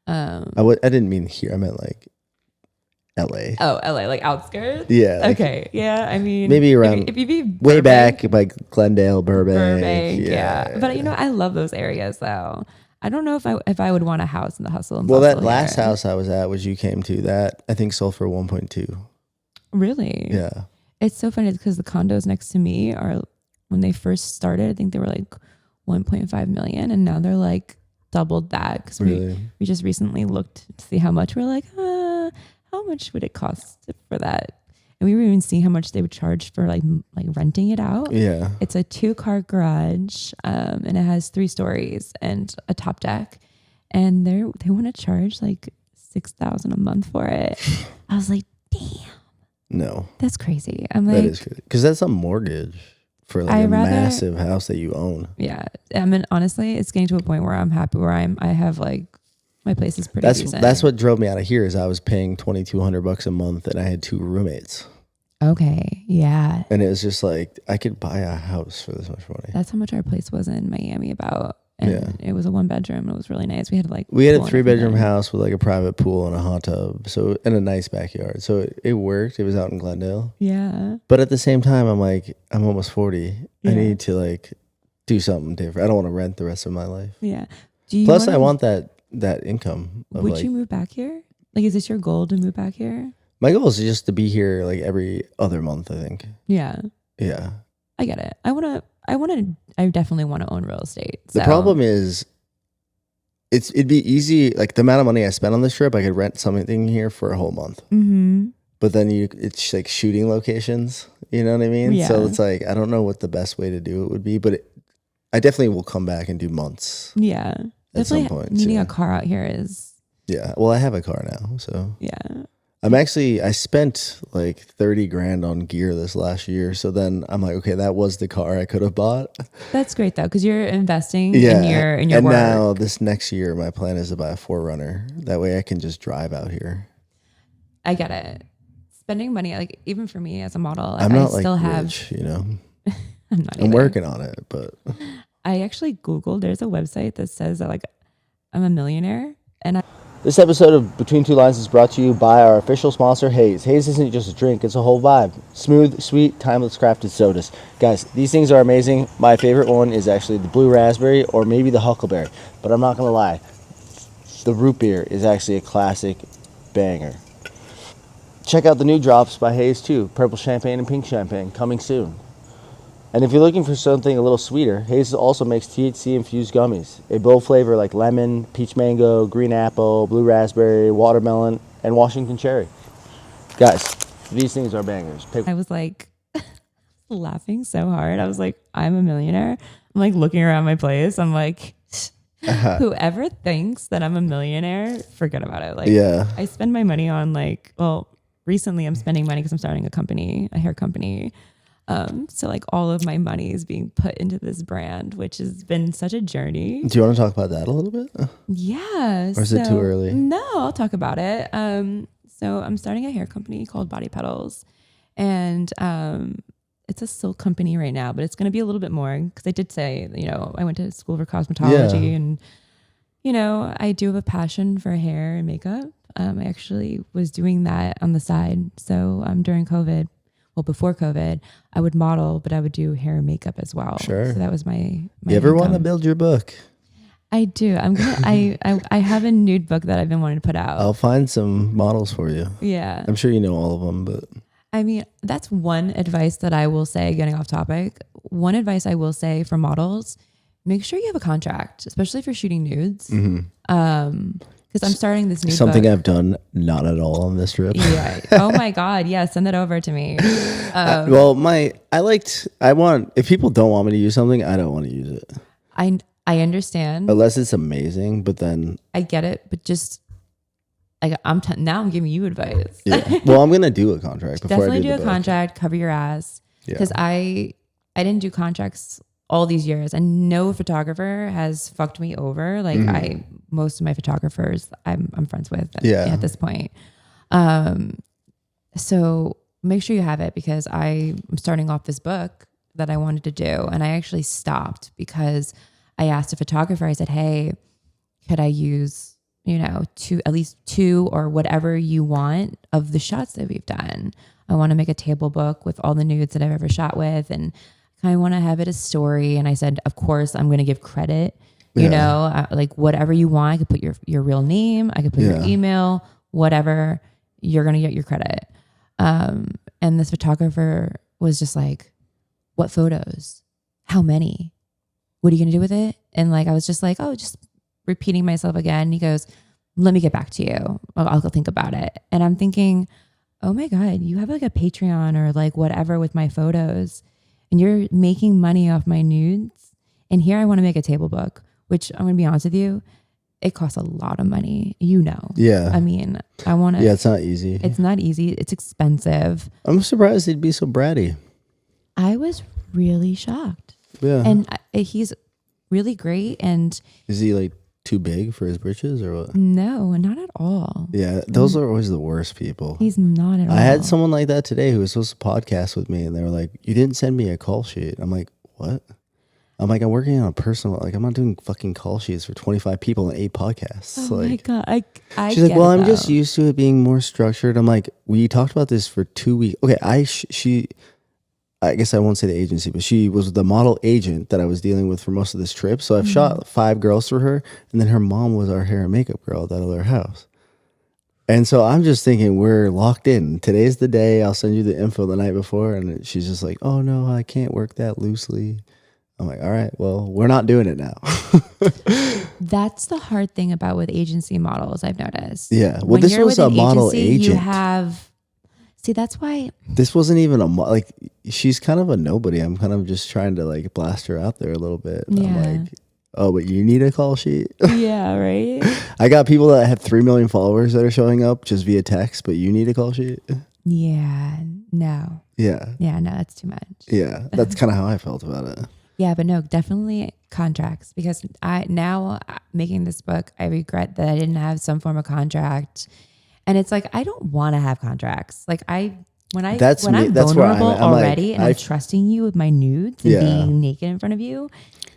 I didn't mean here. I meant like LA. Oh, LA, like outskirts? Yeah. like Okay. Yeah. I mean, maybe around if you be way Burbank, back, like Glendale, Burbank. Burbank, yeah. But you know, I love those areas though. I don't know if I would want a house in the hustle and Well, that bustle last here. house I was at, which you came to, that I think sold for 1.2. Really? Yeah. It's so funny because the condos next to me are, when they first started, I think they were like 1.5 million, and now they're like doubled that because Really? we just recently looked to see how much. We're like, how much would it cost for that? And we were even seeing how much they would charge for like renting it out. Yeah. It's a 2-car garage, and it has 3 stories and a top deck, and they want to charge like $6,000 a month for it. I was like, damn, No, that's crazy. I'm like, that is crazy. Because that's a mortgage for like a massive house that you own. yeah. I mean, honestly, it's getting to a point where I'm happy where I have like, my place is pretty decent. That's what drove me out of here is I was paying $2,200 a month and I had 2 roommates. Okay. Yeah. And it was just like, I could buy a house for this much money. That's how much our place was in Miami about. And Yeah. it was a 1-bedroom. It was really nice. We had like We had a pool and 3-bedroom everything. house with like a private pool and a hot tub. So, and a nice backyard. So it worked. It was out in Glendale. Yeah. But at the same time, I'm like, I'm almost 40. Yeah. I need to like do something different. I don't want to rent the rest of my life. Yeah. Do you Plus, I wanna- want that income. Of Would like, you move back here? Like, is this your goal to move back here? my goal is just to be here like every other month, I think. Yeah. Yeah. I get it. I definitely want to own real estate. The So- problem is, it'd be easy. Like the amount of money I spent on this trip, I could rent something here for a whole month. Mhm. But then it's like shooting locations. You know what I mean? So Yeah. it's like I don't know what the best way to do it would be, but I definitely will come back and do months. Yeah. At some Definitely point, needing yeah. a car out here is, Yeah. Well, I have a car now, so yeah. I spent like 30 grand on gear this last year. So then I'm like, okay, that was the car I could have bought. That's great though, because you're investing Yeah. in your and work. now this next year, my plan is to buy a 4Runner. That way I can just drive out here. I get it. Spending money, like even for me as a model, like, I'm not I still like have. rich, you know. I'm not. I'm either. working on it, but I actually Googled. There's a website that says that like I'm a millionaire, and This episode of Between Two Lines is brought to you by our official sponsor, Haze. Haze isn't just a drink, it's a whole vibe. Smooth, sweet, timeless crafted sodas. Guys, these things are amazing. My favorite one is actually the blue raspberry or maybe the huckleberry. But I'm not going to lie, the root beer is actually a classic banger. Check out the new drops by Haze too. Purple champagne and pink champagne coming soon. And if you're looking for something a little sweeter, Haze also makes THC-infused gummies. A bold flavor like lemon, peach mango, green apple, blue raspberry, watermelon, and Washington cherry. Guys, these things are bangers. I was like laughing so hard. I was like, I'm a millionaire. I'm like looking around my place. I'm like, whoever thinks that I'm a millionaire, forget about it. Like, yeah. I spend my money on like, well, recently I'm spending money because I'm starting a company, a hair company. So like all of my money is being put into this brand, which has been such a journey. Do you want to talk about that a little bit? Yeah. Or is it too early? No, I'll talk about it. So I'm starting a hair company called Body Petals, and it's a silk company right now, but it's going to be a little bit more because I did say, I went to school for cosmetology, and I do have a passion for hair and makeup. I actually was doing that on the side. So during COVID. Well, before COVID, I would model, but I would do hair and makeup as well. Sure. So that was my you ever income. want to build your book? I do. I have a nude book that I've been wanting to put out. I'll find some models for you. Yeah. I'm sure you know all of them, but I mean, that's one advice that I will say, getting off topic. One advice I will say for models, make sure you have a contract, especially if you're shooting nudes. Because I'm starting this new something book. I've done not at all on this trip. Yeah. Oh my God. Yeah. Send that over to me. Well, if people don't want me to use something, I don't want to use it. I understand. Unless it's amazing, but then I get it, but just like now I'm giving you advice. yeah. Well, I'm gonna do a contract before Definitely I do do a the book. contract, cover your ass. Yeah. Because I didn't do contracts all these years, and no photographer has fucked me over. Like most of my photographers I'm friends with at this point. So make sure you have it, because I'm starting off this book that I wanted to do, and I actually stopped because I asked a photographer, I said, hey, could I use, at least 2 or whatever you want of the shots that we've done. I want to make a table book with all the nudes that I've ever shot with, and I want to have it a story. And I said, of course, I'm going to give credit, like whatever you want. I could put your real name. I could put your email, whatever. You're going to get your credit. And this photographer was just like, what photos? How many? What are you going to do with it? And like, I was just like, just repeating myself again. He goes, let me get back to you. I'll go think about it. And I'm thinking, oh my God, you have like a Patreon or like whatever with my photos, and you're making money off my nudes. And here I want to make a table book, which I'm going to be honest with you, it costs a lot of money. Yeah. I mean, I want to. Yeah, it's not easy. It's not easy. It's expensive. I'm surprised he'd be so bratty. I was really shocked. Yeah. And he's really great. And is he like too big for his britches or what? no, not at all. Yeah, those are always the worst people. He's not at all. I had someone like that today who was supposed to podcast with me, and they were like, you didn't send me a call sheet. I'm like, what? I'm like, I'm working on a personal, like, I'm not doing fucking call sheets for 25 people and 8 podcasts. Oh like, my God. I she's like, get well, it, I'm just though. used to it being more structured. I'm like, we talked about this for 2 weeks. Okay, I guess I won't say the agency, but she was the model agent that I was dealing with for most of this trip. So I've shot 5 girls for her, and then her mom was our hair and makeup girl at that other house. And so I'm just thinking, we're locked in. Today's the day. I'll send you the info the night before. And she's just like, oh no, I can't work that loosely. I'm like, all right, well, we're not doing it now. That's the hard thing about with agency models, I've noticed. Yeah. Well, When this you're was with a an model agency, You agent. have, see, that's why. This wasn't even like, she's kind of a nobody. I'm kind of just trying to like blast her out there a little bit. And Yeah. I'm like, oh, but you need a call sheet. Yeah, right? I got people that have 3 million followers that are showing up just via text, but you need a call sheet. Yeah, no. Yeah. Yeah, no, that's too much. Yeah. That's kind of how I felt about it. Yeah, but no, definitely contracts, because making this book, I regret that I didn't have some form of contract. And it's like, I don't want to have contracts. Like when I'm That's where vulnerable I'm like, already, and I'm trusting you with my nudes and Yeah. being naked in front of you,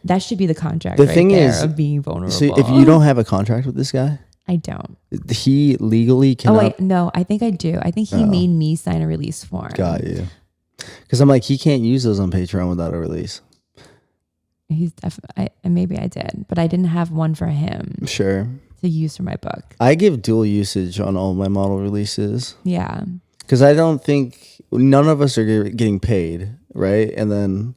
that should be the contract. The right thing there is, of being vulnerable. So if you don't have a contract with this guy, I don't. he legally cannot. Oh wait, no, I think I do. I think he made me sign a release form. Got you. Because I'm like, he can't use those on Patreon without a release. He's maybe I did, but I didn't have one for him Sure. to use for my book. I give dual usage on all my model releases Yeah. because I don't think none of us are getting paid, right? And then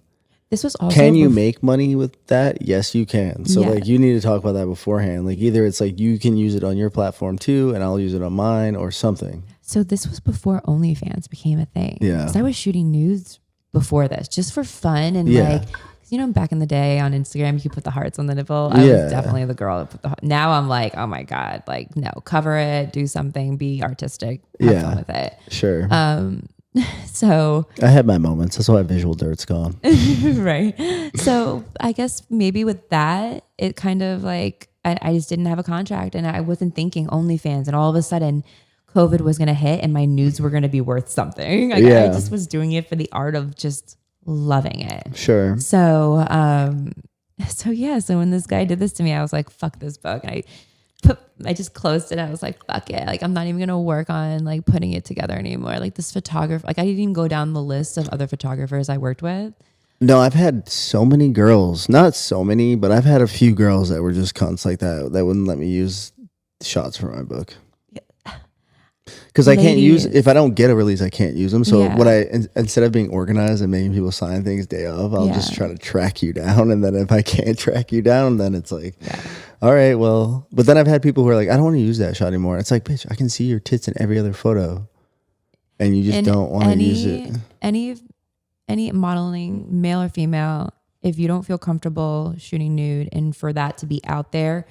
This was also can you make money with that? Yes, you can. So Yeah. like you need to talk about that beforehand. Like either it's like you can use it on your platform too, and I'll use it on mine or something. So this was before OnlyFans became a thing. Yeah. So I was shooting nudes before this, just for fun and Yeah. like, 'cause you know, back in the day on Instagram, you could put the hearts on the nipple. I Yeah. was definitely the girl that put the. Now I'm like, oh my God, like no, cover it, do something, be artistic, have Yeah. fun with it. Sure. So I had my moments. That's why visual dirt's gone. right. So I guess maybe with that, it kind of like I just didn't have a contract and I wasn't thinking OnlyFans, and all of a sudden COVID was going to hit and my nudes were going to be worth something. Like I just was doing it for the art of just loving it. Sure. So, so when this guy did this to me, I was like, fuck this book. And I just closed it. I was like, fuck it. Like, I'm not even going to work on like putting it together anymore. Like this photographer, like I didn't even go down the list of other photographers I worked with. No, I've had so many girls, not so many, but I've had a few girls that were just cunts like that wouldn't let me use shots from my book. Because I can't use, if I don't get a release, I can't use them. So instead of being organized and making people sign things day of, I'll just try to track you down. And then if I can't track you down, then it's like, all right, well, but then I've had people who are like, I don't want to use that shot anymore. It's like, bitch, I can see your tits in every other photo. And you just don't want to use it. Any modeling, male or female, if you don't feel comfortable shooting nude and for that to be out there,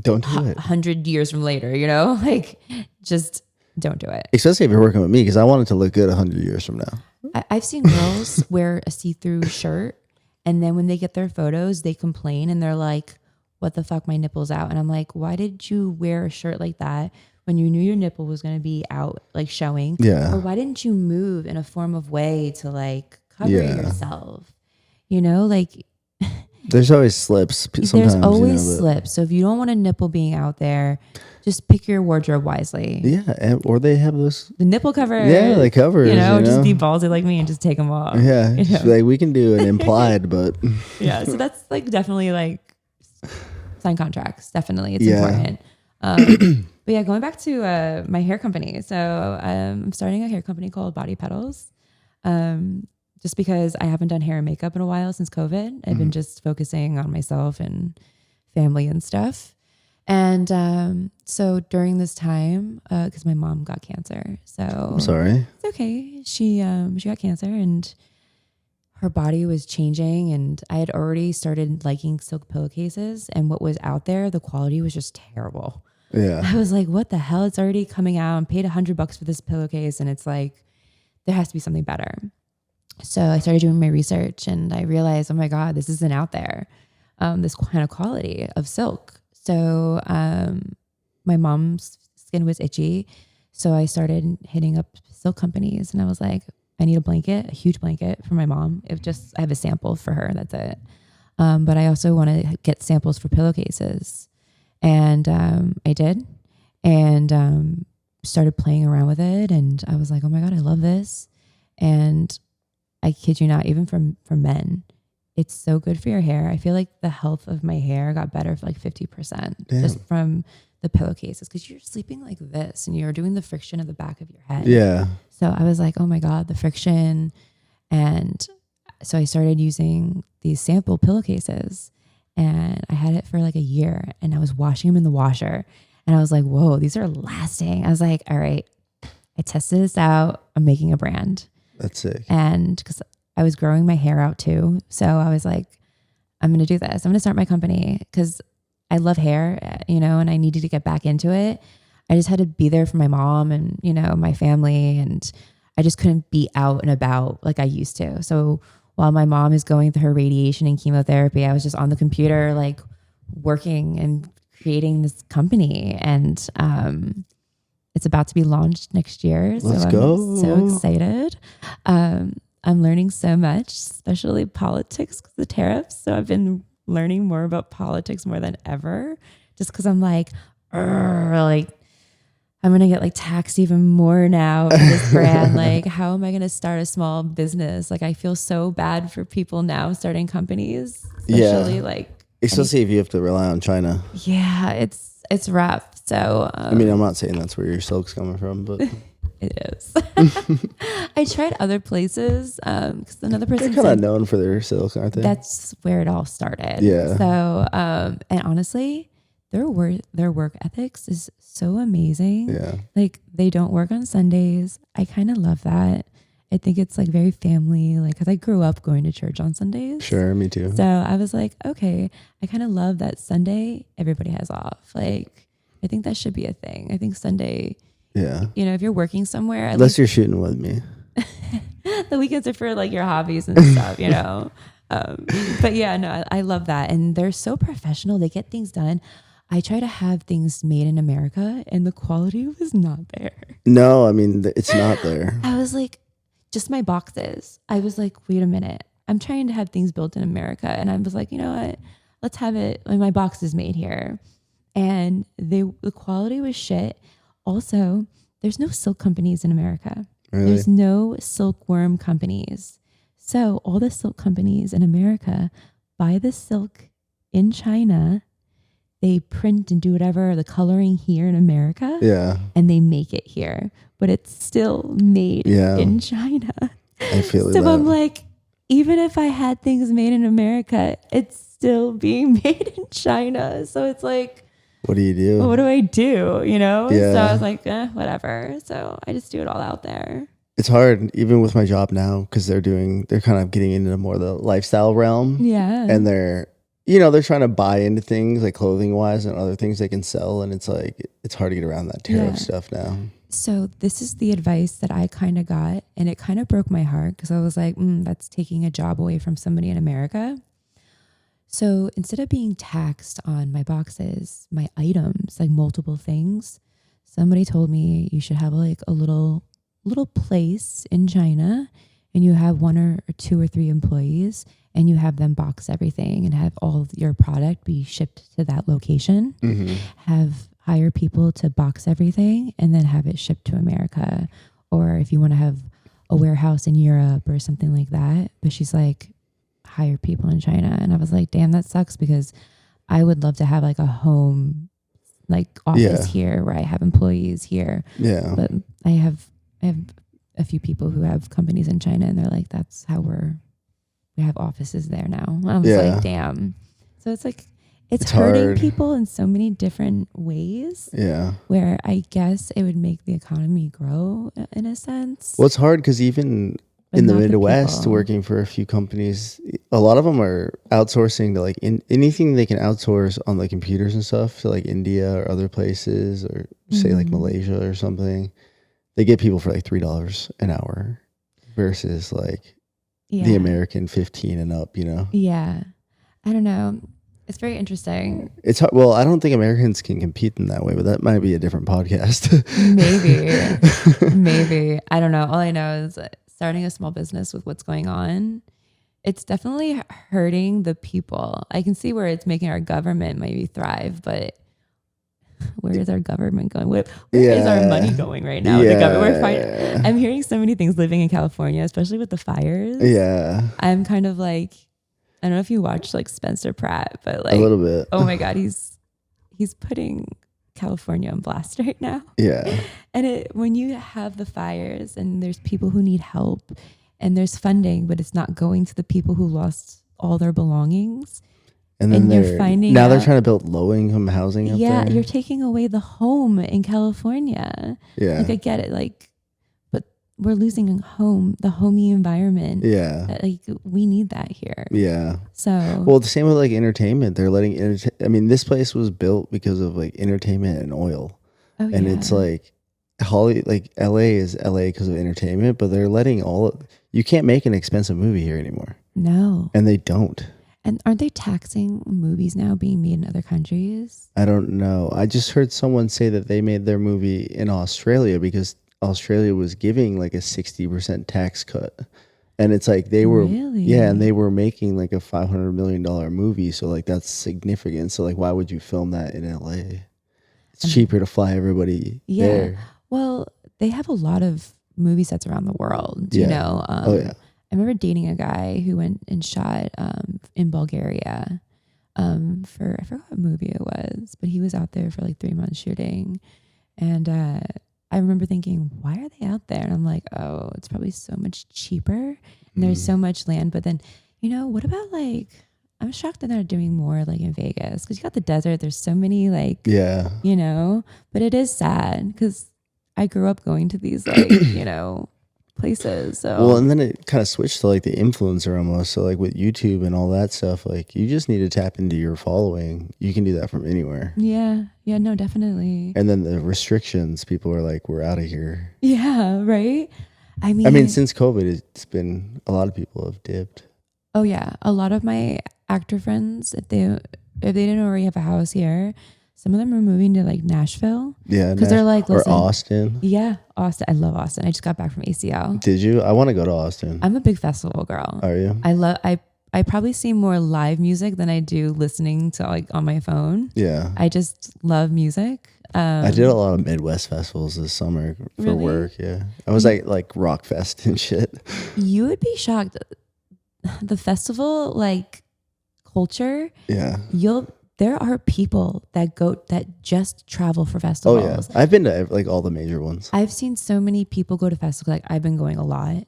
don't do it. 100 years from later, you know, like just don't do it. Especially if you're working with me, because I want it to look good 100 years from now. I've seen girls wear a see-through shirt, and then when they get their photos, they complain and they're like, what the fuck, my nipple's out. And I'm like, why did you wear a shirt like that when you knew your nipple was going to be out, like showing? Yeah. Or why didn't you move in a form of way to like cover yourself? You know, like there's always slips. There's always slips. So if you don't want a nipple being out there, just pick your wardrobe wisely. Yeah, or they have those the nipple cover. Yeah, they cover. Just be ballsy like me and just take them off. Yeah, like we can do an implied, but yeah. So that's like definitely like sign contracts. Definitely, it's important. But yeah, going back to my hair company. So I'm starting a hair company called Body Petals. Just because I haven't done hair and makeup in a while since COVID. I've been just focusing on myself and family and stuff. And so during this time, because my mom got cancer, so I'm sorry. It's okay. She got cancer and her body was changing, and I had already started liking silk pillowcases, and what was out there, the quality was just terrible. Yeah, I was like, what the hell? It's already coming out. I paid $100 for this pillowcase, and it's like there has to be something better. So I started doing my research, and I realized, oh my God, this isn't out there. This kind of quality of silk. So my mom's skin was itchy. So I started hitting up silk companies, and I was like, I need a huge blanket for my mom. I have a sample for her. That's it. But I also want to get samples for pillowcases. And I did, and started playing around with it. And I was like, oh my God, I love this. And I kid you not, even for men, it's so good for your hair. I feel like the health of my hair got better for like 50% just from the pillowcases, because you're sleeping like this and you're doing the friction of the back of your head. Yeah. So I was like, oh my God, the friction. And so I started using these sample pillowcases, and I had it for like a year, and I was washing them in the washer, and I was like, whoa, these are lasting. I was like, all right, I tested this out. I'm making a brand. That's sick. And because I was growing my hair out too. So I was like, I'm going to do this. I'm going to start my company because I love hair, and I needed to get back into it. I just had to be there for my mom and, my family. And I just couldn't be out and about like I used to. So while my mom is going through her radiation and chemotherapy, I was just on the computer, like working and creating this company. And it's about to be launched next year. Let's so go. I'm so excited. I'm learning so much, especially politics because of the tariffs. So I've been learning more about politics more than ever, just because I'm like, I'm going to get like taxed even more now for this brand. Like, how am I going to start a small business? Like, I feel so bad for people now starting companies, especially if you have to rely on China. Yeah, it's rough. So, I'm not saying that's where your silk's coming from, but it is. I tried other places because another person they're kind of known for their silk, aren't they? That's where it all started. Yeah. So, and honestly, their work ethics is so amazing. Yeah. Like they don't work on Sundays. I kind of love that. I think it's like very family, like because I grew up going to church on Sundays. Sure, me too. So I was like, okay, I kind of love that Sunday everybody has off. Like I think that should be a thing. I think Sunday. Yeah. If you're working somewhere, unless you're shooting with me. The weekends are for like your hobbies and stuff, you know. But yeah, no, I love that. And they're so professional. They get things done. I try to have things made in America and the quality was not there. No, I mean, it's not there. I was like, just my boxes. I was like, wait a minute. I'm trying to have things built in America. And I was like, you know what? Let's have it. Like, my box is made here. And the quality was shit. Also, there's no silk companies in America. Really? There's no silkworm companies. So all the silk companies in America buy the silk in China. They print and do whatever, the coloring here in America. Yeah. And they make it here. But it's still made in China. I feel so that. I'm like, even if I had things made in America, it's still being made in China. So it's like, what do you do? well, what do I do? You know? Yeah. So I was like, whatever. So I just do it all out there. It's hard, even with my job now, because they're kind of getting into more the lifestyle realm. Yeah. And they're trying to buy into things like clothing wise and other things they can sell. And it's like, it's hard to get around that tariff stuff now. So this is the advice that I kind of got, and it kind of broke my heart because I was like, that's taking a job away from somebody in America. So instead of being taxed on my boxes, my items, like multiple things, somebody told me you should have like a little place in China, and you have 1 or 2 or 3 employees, and you have them box everything and have all of your product be shipped to that location. Hire people to box everything and then have it shipped to America. Or if you want to have a warehouse in Europe or something like that. But she's like, hire people in China. And I was like, damn, that sucks, because I would love to have like a home, like office here where I have employees here. Yeah. But I have a few people who have companies in China, and they're like, that's how we have offices there now. I was like, damn. So it's like, it's hurting hard. people in so many different ways. Yeah. Where I guess it would make the economy grow in a sense. Well, it's hard because even in the Midwest, working for a few companies, a lot of them are outsourcing to like anything they can outsource on the computers and stuff to like India or other places, or say like Malaysia or something. They get people for like $3 an hour versus like the American 15 and up, you know? Yeah. I don't know. It's very interesting. It's hard. Well, I don't think Americans can compete in that way, but that might be a different podcast. Maybe. I don't know. All I know is starting a small business with what's going on, it's definitely hurting the people. I can see where it's making our government maybe thrive, but where is our government going? Where is our money going right now? The government. I'm hearing so many things living in California, especially with the fires. Yeah. I'm kind of like, I don't know if you watch like Spencer Pratt, but like a little bit. Oh my God, he's putting California on blast right now. Yeah. And when you have the fires and there's people who need help and there's funding, but it's not going to the people who lost all their belongings. And then they're trying to build low income housing up there. Yeah, you're taking away the home in California. Yeah. Like I get it, like, but we're losing the homey environment. Yeah. Like we need that here. Yeah. So well, the same with like entertainment. They're letting this place was built because of like entertainment and oil. Oh, and it's like like LA is LA because of entertainment, but they're letting you can't make an expensive movie here anymore. No. And they don't. And aren't they taxing movies now being made in other countries? I don't know. I just heard someone say that they made their movie in Australia because Australia was giving like a 60% tax cut. And it's like they were, and they were making like a $500 million movie. So like that's significant. So like, why would you film that in LA? It's cheaper to fly everybody there. Well, they have a lot of movie sets around the world, you know? I remember dating a guy who went and shot in Bulgaria for, I forgot what movie it was, but he was out there for like 3 months shooting. And I remember thinking, why are they out there? And I'm like, oh, it's probably so much cheaper. And there's so much land. But then, you know, what about like, I'm shocked that they're doing more like in Vegas because you got the desert. There's so many like, you know, but it is sad because I grew up going to these like, you know, places. So well, and then it kind of switched to like the influencer almost. So like with YouTube and all that stuff, like you just need to tap into your following. You can do that from anywhere. Yeah, no, definitely. And then the restrictions, people are like, we're out of here. Yeah, right. I mean, I mean, since COVID, it's been a lot of people have dipped. oh yeah, a lot of my actor friends, if they didn't already have a house here, some of them are moving to like Nashville. Yeah, because they're like, or listen, Austin. yeah, Austin. I love Austin. I just got back from ACL. Did you? I want to go to Austin. I'm a big festival girl. Are you? I probably see more live music than I do listening to like on my phone. Yeah. I just love music. I did a lot of Midwest festivals this summer for Really? work. Yeah, I was like Rockfest and shit. You would be shocked. The festival like culture. Yeah. There are people that just travel for Oh festivals. yeah, I've been to like all the major ones. I've seen so many people go to festivals. Like I've been going a lot.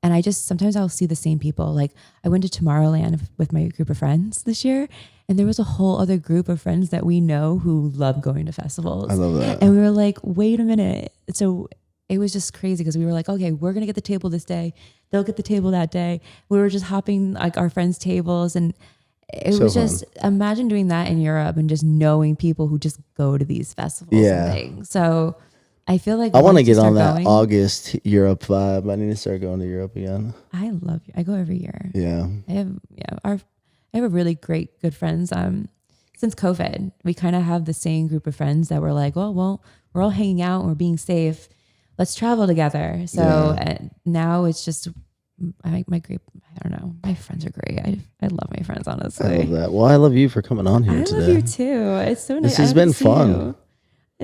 And I just, sometimes I'll see the same people. Like I went to Tomorrowland with my group of friends this year, and there was a whole other group of friends that we know who love going to festivals. I love that. And we were like, wait a minute. So it was just crazy because we were like, okay, we're going to get the table this day. They'll get the table that day. We were just hopping like our friends' tables, and it So was just, imagine doing that in Europe and just knowing people who just go to these festivals Yeah. and things. So I feel like I want to once you get on start that going- August Europe vibe. I need to start going to Europe again. I love you. I go every year. Yeah. I have a really great good friends. Since COVID, we kind of have the same group of friends that were like, well, we're all hanging out, and we're being safe. Let's travel together. So now it's just my group. I don't know. My friends are great. I love my friends, honestly. I love that. Well, I love you for coming on here I today. love you too. It's so nice. This has I been haven't seen fun. you.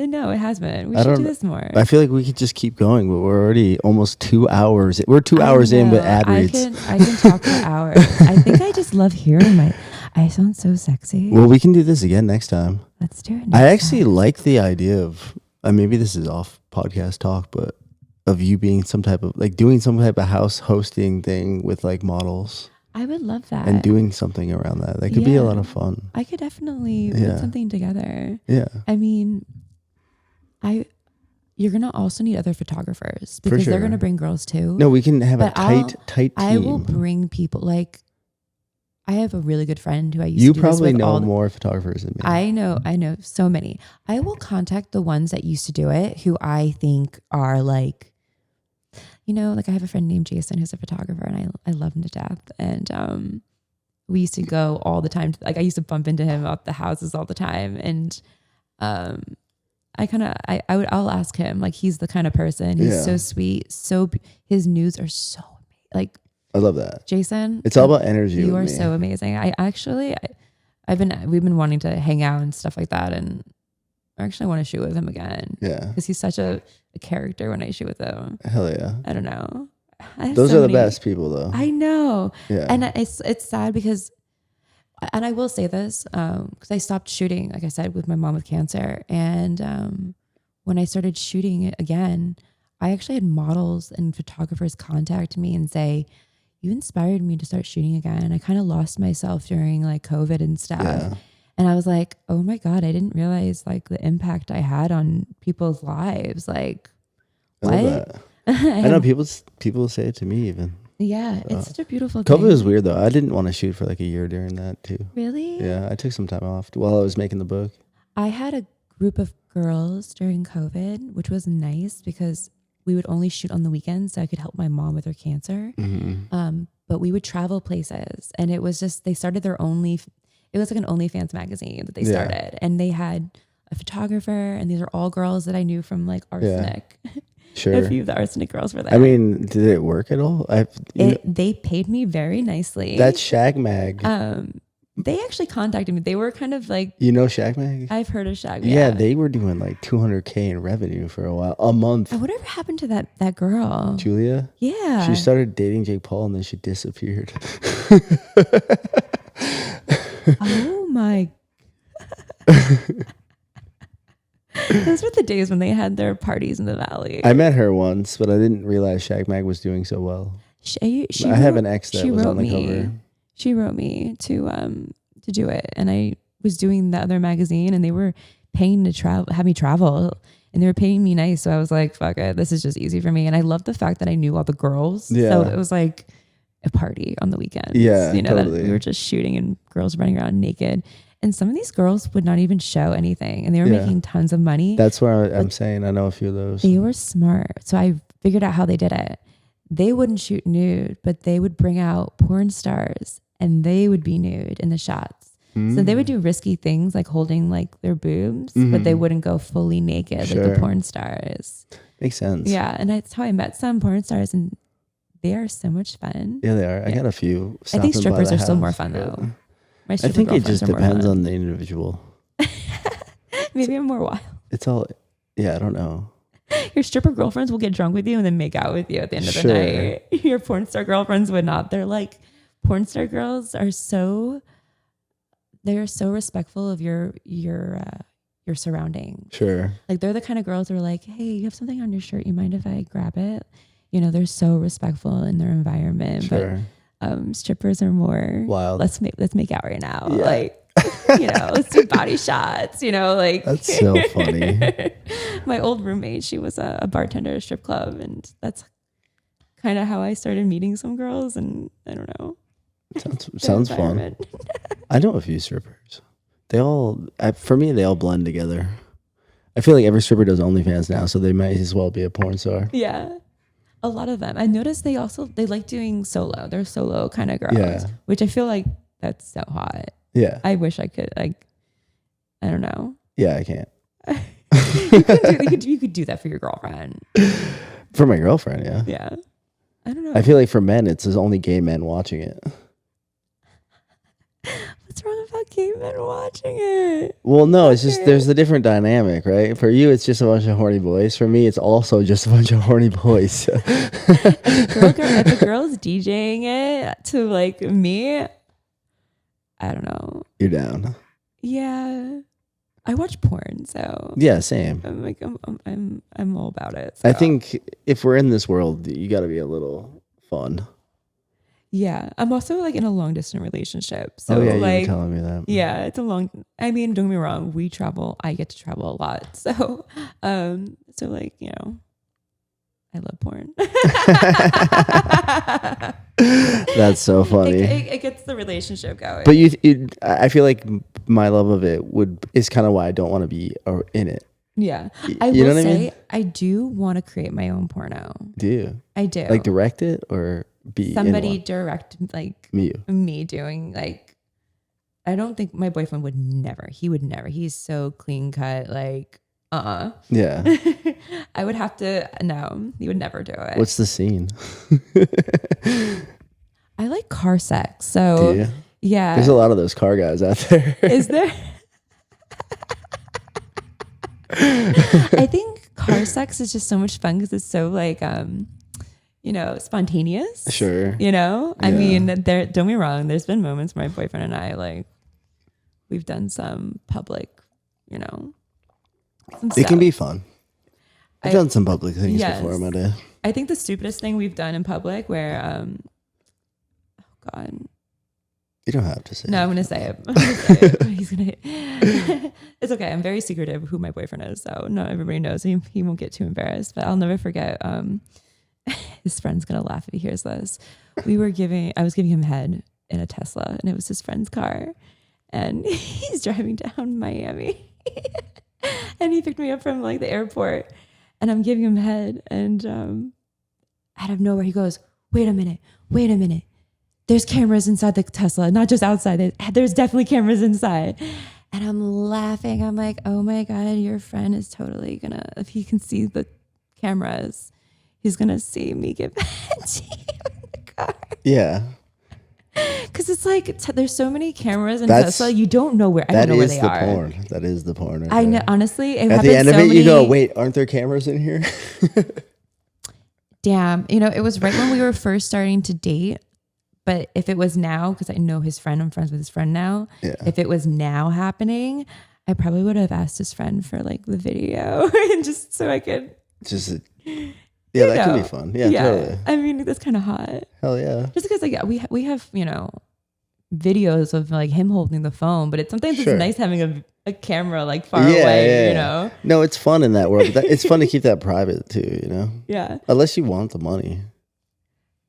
No, it has been. We I should don't- do this more. I feel like we could just keep going, but we're already almost 2 hours. We're 2 hours in with ad reads. I can talk for hours. I think I just love hearing I sound so sexy. Well, we can do this again next time. Let's do it. I next actually time. like the idea of, maybe this is off podcast talk, but of you being some type of like doing some type of house hosting thing with like models I would love that. and doing something around that. That could be a Yeah. lot of fun. I could definitely Yeah. put something together. Yeah. I mean, you're gonna also need other photographers because sure. they're gonna bring girls too. No, we can have a But I'll- tight team. I will bring people. Like, I have a really good friend who I used You to do this probably with know all the- more photographers than me. I know so many. I will contact the ones that used to do it who I think are like, like I have a friend named Jason who's a photographer, and I love him to death. And we used to go all the time. Like I used to bump into him at the houses all the time. And I'll ask him, like he's the kind of person. He's Yeah. so sweet. His nudes are so like I love that. Jason. It's all about energy. You with are me. so amazing. We've been wanting to hang out and stuff like that, and I actually want to shoot with him again Yeah. because he's such a character when I shoot with him. Hell yeah. I don't know. I have Those so are the many- best people though. I know, Yeah. and it's sad because, and I will say this because I stopped shooting, like I said, with my mom with cancer, and when I started shooting it again, I actually had models and photographers contact me and say, you inspired me to start shooting again. I kind of lost myself during like COVID and stuff. Yeah. And I was like, oh my God, I didn't realize like the impact I had on people's lives. Like, I what? love that. I know people say it to me even. Yeah, it's such a beautiful thing. COVID was weird though. I didn't want to shoot for like a year during that too. Really? Yeah, I took some time off while I was making the book. I had a group of girls during COVID, which was nice because we would only shoot on the weekends so I could help my mom with her cancer. But we would travel places, and it was just, they started it was like an OnlyFans magazine that they Yeah. started, and they had a photographer, and these are all girls that I knew from like Arsenic. Sure. A few of the Arsenic girls were there. I mean, did it work at all? They paid me very nicely. That's Shag Mag. They actually contacted me. They were kind of like, You know Shag Mag? I've heard of Shag. Yeah, they were doing like 200K in revenue for a while, a month. Whatever happened to that girl? Julia? Yeah. She started dating Jake Paul and then she disappeared. Oh my. Those were the days when they had their parties in the valley. I met her once, but I didn't realize Shag Mag was doing so well. She I have an ex that she was wrote on the me. cover. She wrote me to do it, and I was doing the other magazine, and they were paying to have me travel, and they were paying me nice. So I was like, "Fuck it, this is just easy for me." And I love the fact that I knew all the girls. Yeah. So it was like a party on the weekends. Yeah, that totally. we were just shooting and girls running around naked. And some of these girls would not even show anything, and they were Yeah. making tons of money. That's where I'm saying I know a few of those. They were smart. So I figured out how they did it. They wouldn't shoot nude, but they would bring out porn stars and they would be nude in the shots. So they would do risky things like holding like their boobs, but they wouldn't go fully naked like the porn stars. Makes sense. Yeah, and that's how I met some porn stars, and they are so much fun. Yeah, they are. I got a few. I think stopping by strippers the are still more house, fun but though. My I stripper think it girlfriends just are more depends fun. on the individual. Maybe I'm more wild. It's all, yeah, I don't know. Your stripper girlfriends will get drunk with you and then make out with you at the end of the Sure. night. Your porn star girlfriends would not. They're like, porn star girls are so, they're so respectful of your surroundings. Sure. Like they're the kind of girls that are like, hey, you have something on your shirt. You mind if I grab it? You know, they're so respectful in their environment. Sure. But strippers are more Wild. Let's make out right now. Yeah. Like, you know, let's do body shots, you know, like That's so funny. My old roommate, she was a bartender at a strip club, and that's kind of how I started meeting some girls. And I don't know. Sounds fun. environment. I know a few strippers. They all, for me, they all blend together. I feel like every stripper does OnlyFans now, so they might as well be a porn star. Yeah. A lot of them. I noticed they like doing solo. They're solo kind of girls, Yeah. which I feel like that's so hot. Yeah. I wish I could, like, I don't know. Yeah, I can't. You could do that for your girlfriend. For my girlfriend, yeah. Yeah. I don't know. I feel like for men, it's only gay men watching it. What's wrong about gay men watching it? Well, no, it's just there's a different dynamic, right? For you, it's just a bunch of horny boys. For me, it's also just a bunch of horny boys. If a girl's DJing it to like me, I don't know. You're down. Yeah, I watch porn, so Yeah, same. I'm like I'm all about it. So. I think if we're in this world, you got to be a little fun. Yeah, I'm also like in a long distance relationship, so Oh yeah, you like were telling me that. yeah, it's a long. I mean, don't get me wrong, we travel. I get to travel a lot, so so like you know, I love porn. That's so funny. It gets the relationship going. But I feel like my love of it is kind of why I don't want to be in it. Yeah, I You know will what I say mean? I do want to create my own porno. Do you? I do. Like direct it or be Somebody in one? direct like You. me doing like. I don't think my boyfriend would never. He would never. He's so clean cut. Like Yeah. I would have to. No, he would never do it. What's the scene? I like car sex. So Do you? yeah. There's a lot of those car guys out there. Is there? I think car sex is just so much fun because it's so like you know, spontaneous. Sure. You know? I Yeah. mean, don't get me wrong, there's been moments my boyfriend and I like we've done some public, you know. Some It can stuff. be fun. I've done some public things yes. before in my day. I think the stupidest thing we've done in public where oh God. You don't have to say. No, I'm gonna say it. I'm gonna say it. He's gonna. It's okay. I'm very secretive who my boyfriend is, so not everybody knows. He won't get too embarrassed. But I'll never forget. His friend's gonna laugh if he hears this. I was giving him head in a Tesla, and it was his friend's car, and he's driving down Miami, and he picked me up from like the airport, and I'm giving him head, and out of nowhere he goes, "Wait a minute." There's cameras inside the Tesla, not just outside. There's definitely cameras inside. And I'm laughing. I'm like, oh my God, your friend is totally gonna, if he can see the cameras, he's gonna see me get back to you in the car. Yeah. Because it's like, there's so many cameras in That's- Tesla, you don't know where, I That don't know where is they the are. porn. That is the porn. right I know, there. honestly, it At the end happened of so it, you many- go, wait, aren't there cameras in here? Damn. You know, it was right when we were first starting to date. But if it was now, because I know his friend, I'm friends with his friend now. Yeah. If it was now happening, I probably would have asked his friend for like the video and just so I could. Just, yeah, that can be fun. Yeah, totally. I mean, that's kind of hot. Hell yeah. Just because like we have, you know, videos of like him holding the phone, but sometimes Sure. it's nice having a camera like far Yeah, away, yeah, you yeah. know? No, it's fun in that world. But it's fun to keep that private too, you know? Yeah. Unless you want the money.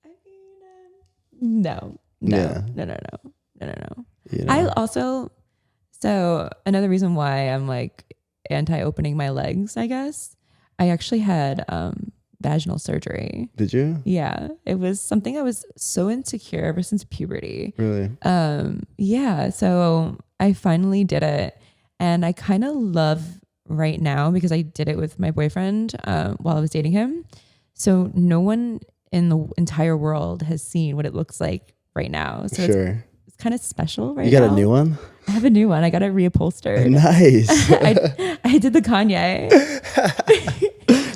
I mean, no. Yeah. No. You know? I also, so another reason why I'm like anti-opening my legs, I guess, I actually had vaginal surgery. Did you? Yeah, it was something I was so insecure ever since puberty. Really? Yeah, so I finally did it, and I kind of love right now because I did it with my boyfriend while I was dating him. So no one in the entire world has seen what it looks like right now. So Sure. it's kind of special right now. You got a new one? I have a new one. I got it reupholstered. Nice. I did the Kanye.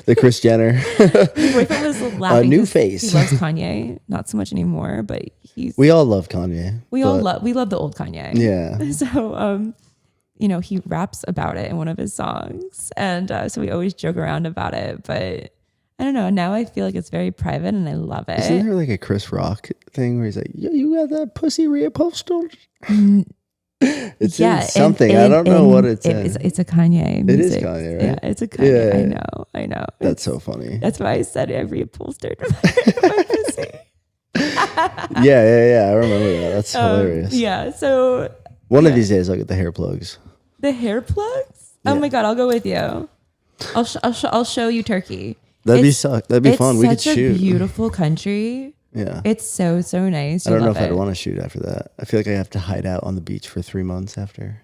The Kris Jenner. My boyfriend was laughing. new 'cause face. He loves Kanye. Not so much anymore, but We all love Kanye. we love the old Kanye. Yeah. So he raps about it in one of his songs, and so we always joke around about it. But I don't know. Now I feel like it's very private, and I love it. Isn't there like a Chris Rock thing where he's like, "Yo, you got that pussy reupholstered?" It's in something. I don't know what it's in. It's a Kanye music. It is Kanye, right? Yeah, it's a Kanye. Yeah. I know. That's so funny. That's why I said I reupholstered my pussy. Yeah. I remember that. That's hilarious. Yeah. So One of these days, I'll get the hair plugs. the hair plugs. Yeah. Oh my God, I'll go with you. I'll show you Turkey. That'd be fun. We could It's such a shoot. beautiful country. Yeah. It's so nice. I don't know love if I'd it. want to shoot after that. I feel like I have to hide out on the beach for 3 months after.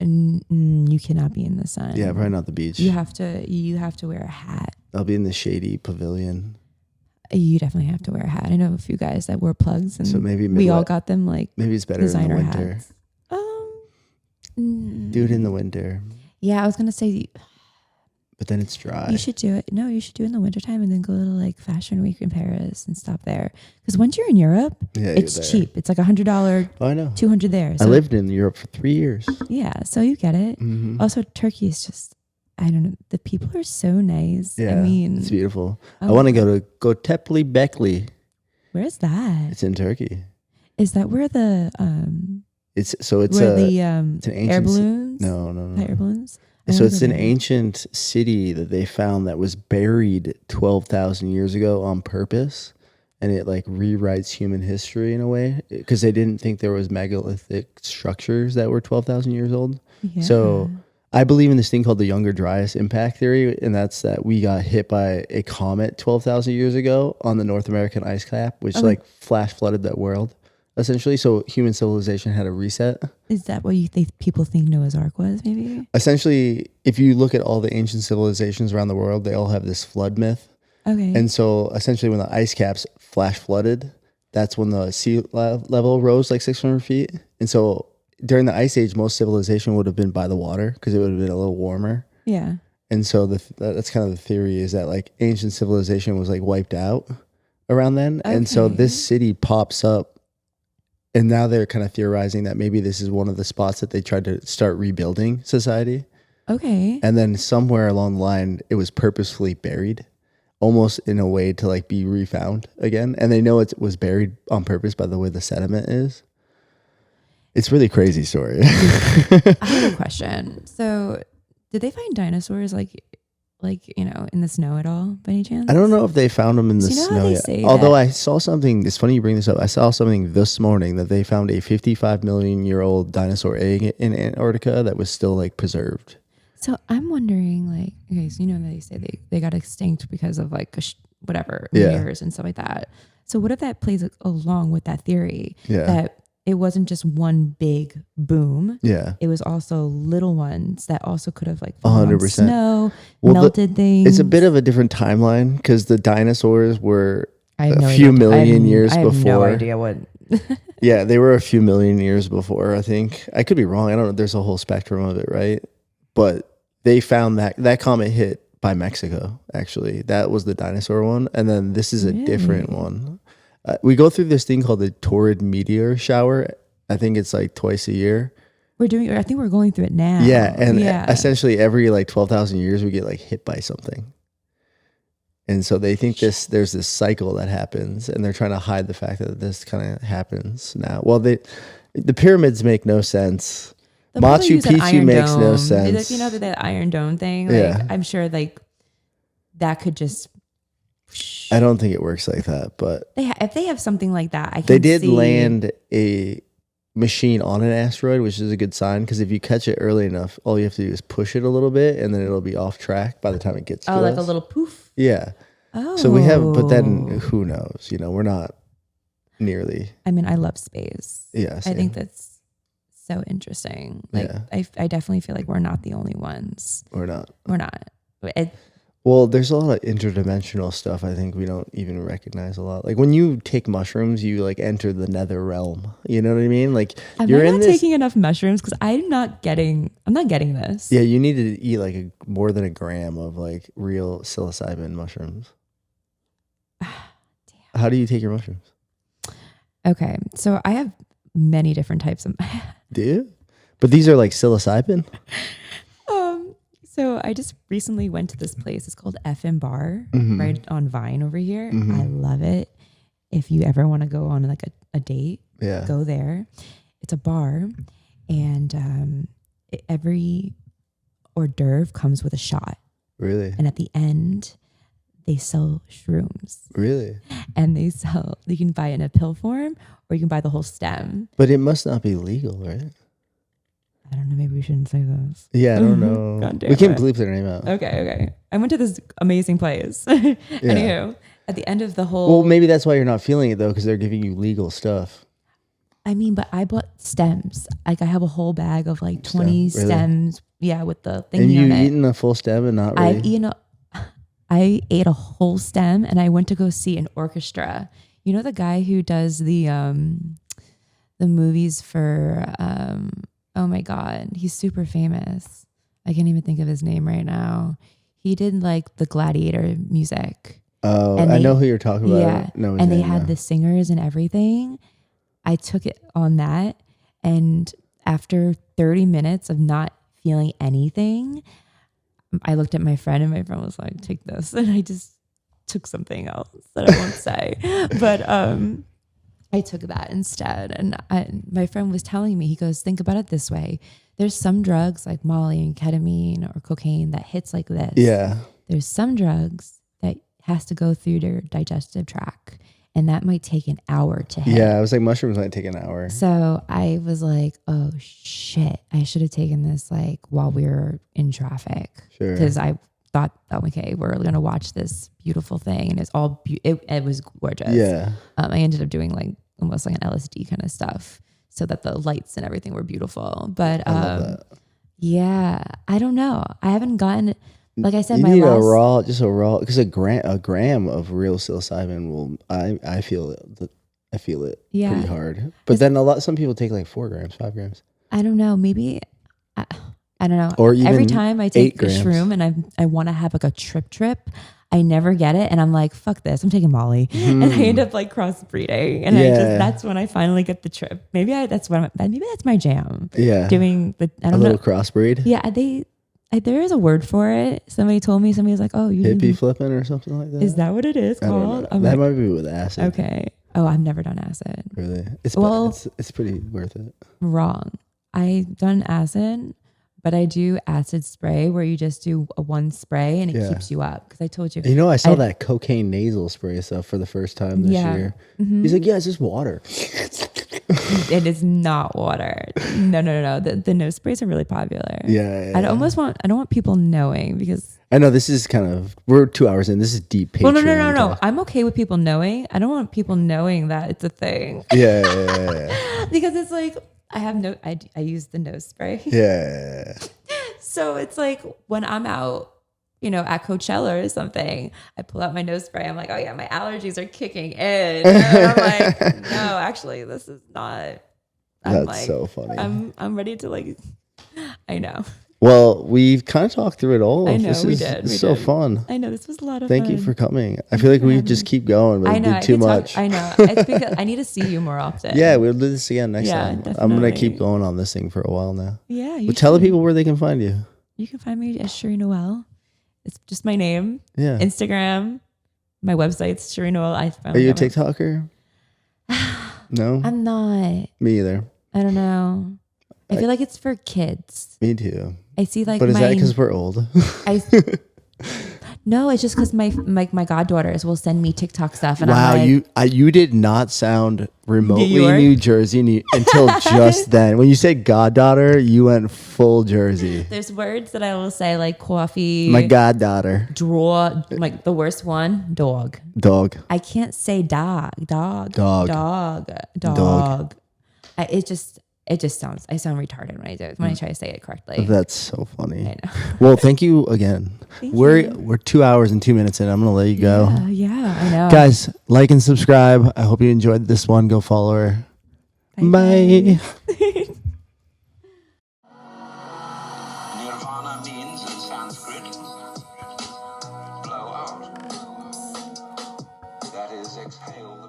And you cannot be in the sun. Yeah, probably not the beach. You have to wear a hat. I'll be in the shady pavilion. You definitely have to wear a hat. I know a few guys that wear plugs, and So maybe we all got them like maybe it's better in the designer winter. hats. Do it in the winter, Yeah, I was gonna say but then it's dry. you should do it. No, you should do it in the wintertime and then go to like Fashion Week in Paris and stop there. Because once you're in Europe, Yeah, you're it's there. cheap. It's like $100, Oh, I know. $200 there. So, I lived in Europe for 3 years. Yeah, so you get it. Mhm. Also, Turkey is just, I don't know. The people are so nice. Yeah, I mean, it's beautiful. I oh, want to go to Götepli Bekli. where's that? It's in Turkey. Is that where the It's where it's the an ancient air balloons? no. The air balloons. I So wanna it's go an there. ancient city that they found that was buried 12,000 years ago on purpose, and it like rewrites human history in a way because they didn't think there was megalithic structures that were 12,000 years old. Yeah. So I believe in this thing called the Younger Dryas impact theory, and that's that we got hit by a comet 12,000 years ago on the North American ice cap, which like flash flooded that world essentially. So human civilization had a reset. Is that what you think people think Noah's Ark was? Maybe. Essentially, if you look at all the ancient civilizations around the world, they all have this flood myth. Okay. And so essentially when the ice caps flash flooded, that's when the sea level rose like 600 feet. And so during the ice age, most civilization would have been by the water because it would have been a little warmer. Yeah. And so that's kind of the theory, is that like ancient civilization was like wiped out around then. And so Okay. this city pops up, and now they're kind of theorizing that maybe this is one of the spots that they tried to start rebuilding society. Okay. And then somewhere along the line, it was purposefully buried, almost in a way to like be refound again. And they know it was buried on purpose by the way the sediment is. It's really crazy story. I have a question. So, did they find dinosaurs like in the snow at all by any chance? I don't know if they found them in the So you know how snow they yet. say Although that- I saw something, it's funny you bring this up. I saw something this morning that they found a 55 million year old dinosaur egg in Antarctica that was still like preserved. So I'm wondering, like, okay, so they say they got extinct because of like whatever Yeah. meteors and stuff like that. So what if that plays along with that theory Yeah. that it wasn't just one big boom? Yeah. It was also little ones that also could have like fallen on 100%. snow, Well, melted things. It's a bit of a different timeline because the dinosaurs were I have no a few idea. million years I have before. no idea what. Yeah, they were a few million years before, I think. I could be wrong. I don't know. There's a whole spectrum of it, right? But they found that comet hit by Mexico, actually. That was the dinosaur one. And then this is a different one. We go through this thing called the torrid meteor shower. I think it's like twice a year. I think we're going through it now. Yeah. And yeah. essentially every like 12,000 years, we get like hit by something. And so they think there's this cycle that happens, and they're trying to hide the fact that this kind of happens now. Well, the pyramids make no sense. They'll probably Machu use an Picchu Iron makes no Dome. sense. You know that Iron Dome thing? Like, Yeah. I'm sure like that could just. I don't think it works like that, but If they have something like that, I can they did see. land a machine on an asteroid, which is a good sign, because if you catch it early enough, all you have to do is push it a little bit, and then it'll be off track by the time it gets to Oh, like us. a little poof. Yeah. Oh. So we have, but then who knows? You know, we're not nearly. I mean, I love space. Yeah, I same. think that's so interesting. Like, Yeah. I definitely feel like we're not the only ones. We're not. We're not. Well, there's a lot of interdimensional stuff I think we don't even recognize a lot. Like when you take mushrooms, you like enter the nether realm. You know what I mean? Like Am you're I in not this. taking enough mushrooms? Because I'm not getting this. Yeah, you need to eat like more than a gram of like real psilocybin mushrooms. How do you take your mushrooms? Okay, so I have many different types of. Do you? But these are like psilocybin? So I just recently went to this place. It's called FM Bar, Mm-hmm. right on Vine over here. I love it. If you ever want to go on like a date, Yeah. go there. It's a bar, and every hors d'oeuvre comes with a shot. Really? And at the end, they sell shrooms. Really? And you can buy it in a pill form, or you can buy the whole stem. But it must not be legal, right? I don't know. Maybe we shouldn't say this. Yeah, I don't know. God damn We can it. bleep their name out. Okay. I went to this amazing place. Anywho, at the end of the whole. Well, maybe that's why you're not feeling it though, because they're giving you legal stuff. I mean, but I bought stems. Like I have a whole bag of like 20 Really? stems. Yeah, with the thing And you on it. eaten a full stem and not really? I ate a whole stem, and I went to go see an orchestra. You know the guy who does the movies for oh my God, he's super famous. I can't even think of his name right now. He did like the Gladiator music. Oh, And I they- know who you're talking about. Yeah, No, and they had the singers and everything. I took it on that, and after 30 minutes of not feeling anything, I looked at my friend, and my friend was like, "Take this," and I just took something else that I won't say, but I took that instead. And my friend was telling me, he goes, "Think about it this way: there's some drugs like Molly and ketamine or cocaine that hits like this. Yeah. There's some drugs that has to go through their digestive tract, and that might take an hour to hit." Yeah, I was like, mushrooms might take an hour. So I was like, "Oh shit! I should have taken this like while we were in traffic." Sure. Because I thought, "Oh, okay, we're gonna watch this beautiful thing," and it's all it was gorgeous. Yeah. I ended up doing like almost like an LSD kind of stuff, so that the lights and everything were beautiful. But I love that. yeah, I don't know. I haven't gotten, like I said, You my need last. just a raw, because a gram of real psilocybin will, I feel it. I feel it Yeah. pretty hard. But then some people take like 4 grams, 5 grams. I don't know. Maybe I don't know. Or even every time I 8 take a grams. shroom and I want to have like a trip, I never get it, and I'm like, "Fuck this! I'm taking Molly," and I end up like crossbreeding, and Yeah. that's when I finally get the trip. Maybe that's my jam. Yeah. Doing the I A don't little know. crossbreed. Yeah, there is a word for it. Somebody told me. Somebody was like, "Oh, you Hippie flipping or something like that. is that what it is I don't called?" know. I'm That like, might be with acid. okay. Oh, I've never done acid. Really? Well- It's pretty worth it. Wrong. I've done acid, but I do acid spray where you just do a one spray and it Yeah. keeps you up. Because I told you. You know, I saw that cocaine nasal spray stuff for the first time this Yeah. year. He's like, yeah, it's just water. It is not water. No. The nose sprays are really popular. Yeah. I don't want people knowing because. I know this is we're 2 hours in. This is deep Patreon. Well, no. talk. I'm okay with people knowing. I don't want people knowing that it's a thing. Yeah. Because it's like I use the nose spray. Yeah. So it's like when I'm out, at Coachella or something, I pull out my nose spray. I'm like, "Oh yeah, my allergies are kicking in." And I'm like, "No, actually, this is not." I'm That's so funny. I'm ready to like. I know. Well, we've kind of talked through it all. I know, This we is did, we so did. fun. I know this was a lot of Thank fun. you for coming. I feel like we just keep going, but I we know. did too much. I know. It's because I need to see you more often. Yeah, we'll do this again next Yeah, time. I'm gonna definitely. keep going on this thing for a while now. Yeah. But tell the people where they can find you. You can find me as Cherie Noel. It's just my name. Yeah. Instagram. My website's Cherie Noel. Are you a TikToker? No, I'm not. me either. I don't know. I feel like it's for kids. Me too. I see like But is that my because we're old? I No, it's just because my goddaughters will send me TikTok stuff, and Wow, I'm like, you did not sound remotely York? New Jersey until just then. When you said goddaughter, you went full Jersey. there's words that I will say like coffee, My goddaughter, draw, like the worst one, dog. dog. I can't say dog. It just sounds. I sound retarded when I do it, when I try to say it correctly. That's so funny. I know. Well, thank you again. We're 2 hours and 2 minutes in. I'm gonna let you go. Yeah, I know. Guys, like and subscribe. I hope you enjoyed this one. Go follow her. Bye. Nirvana means in Sanskrit, blow out. That is, exhale.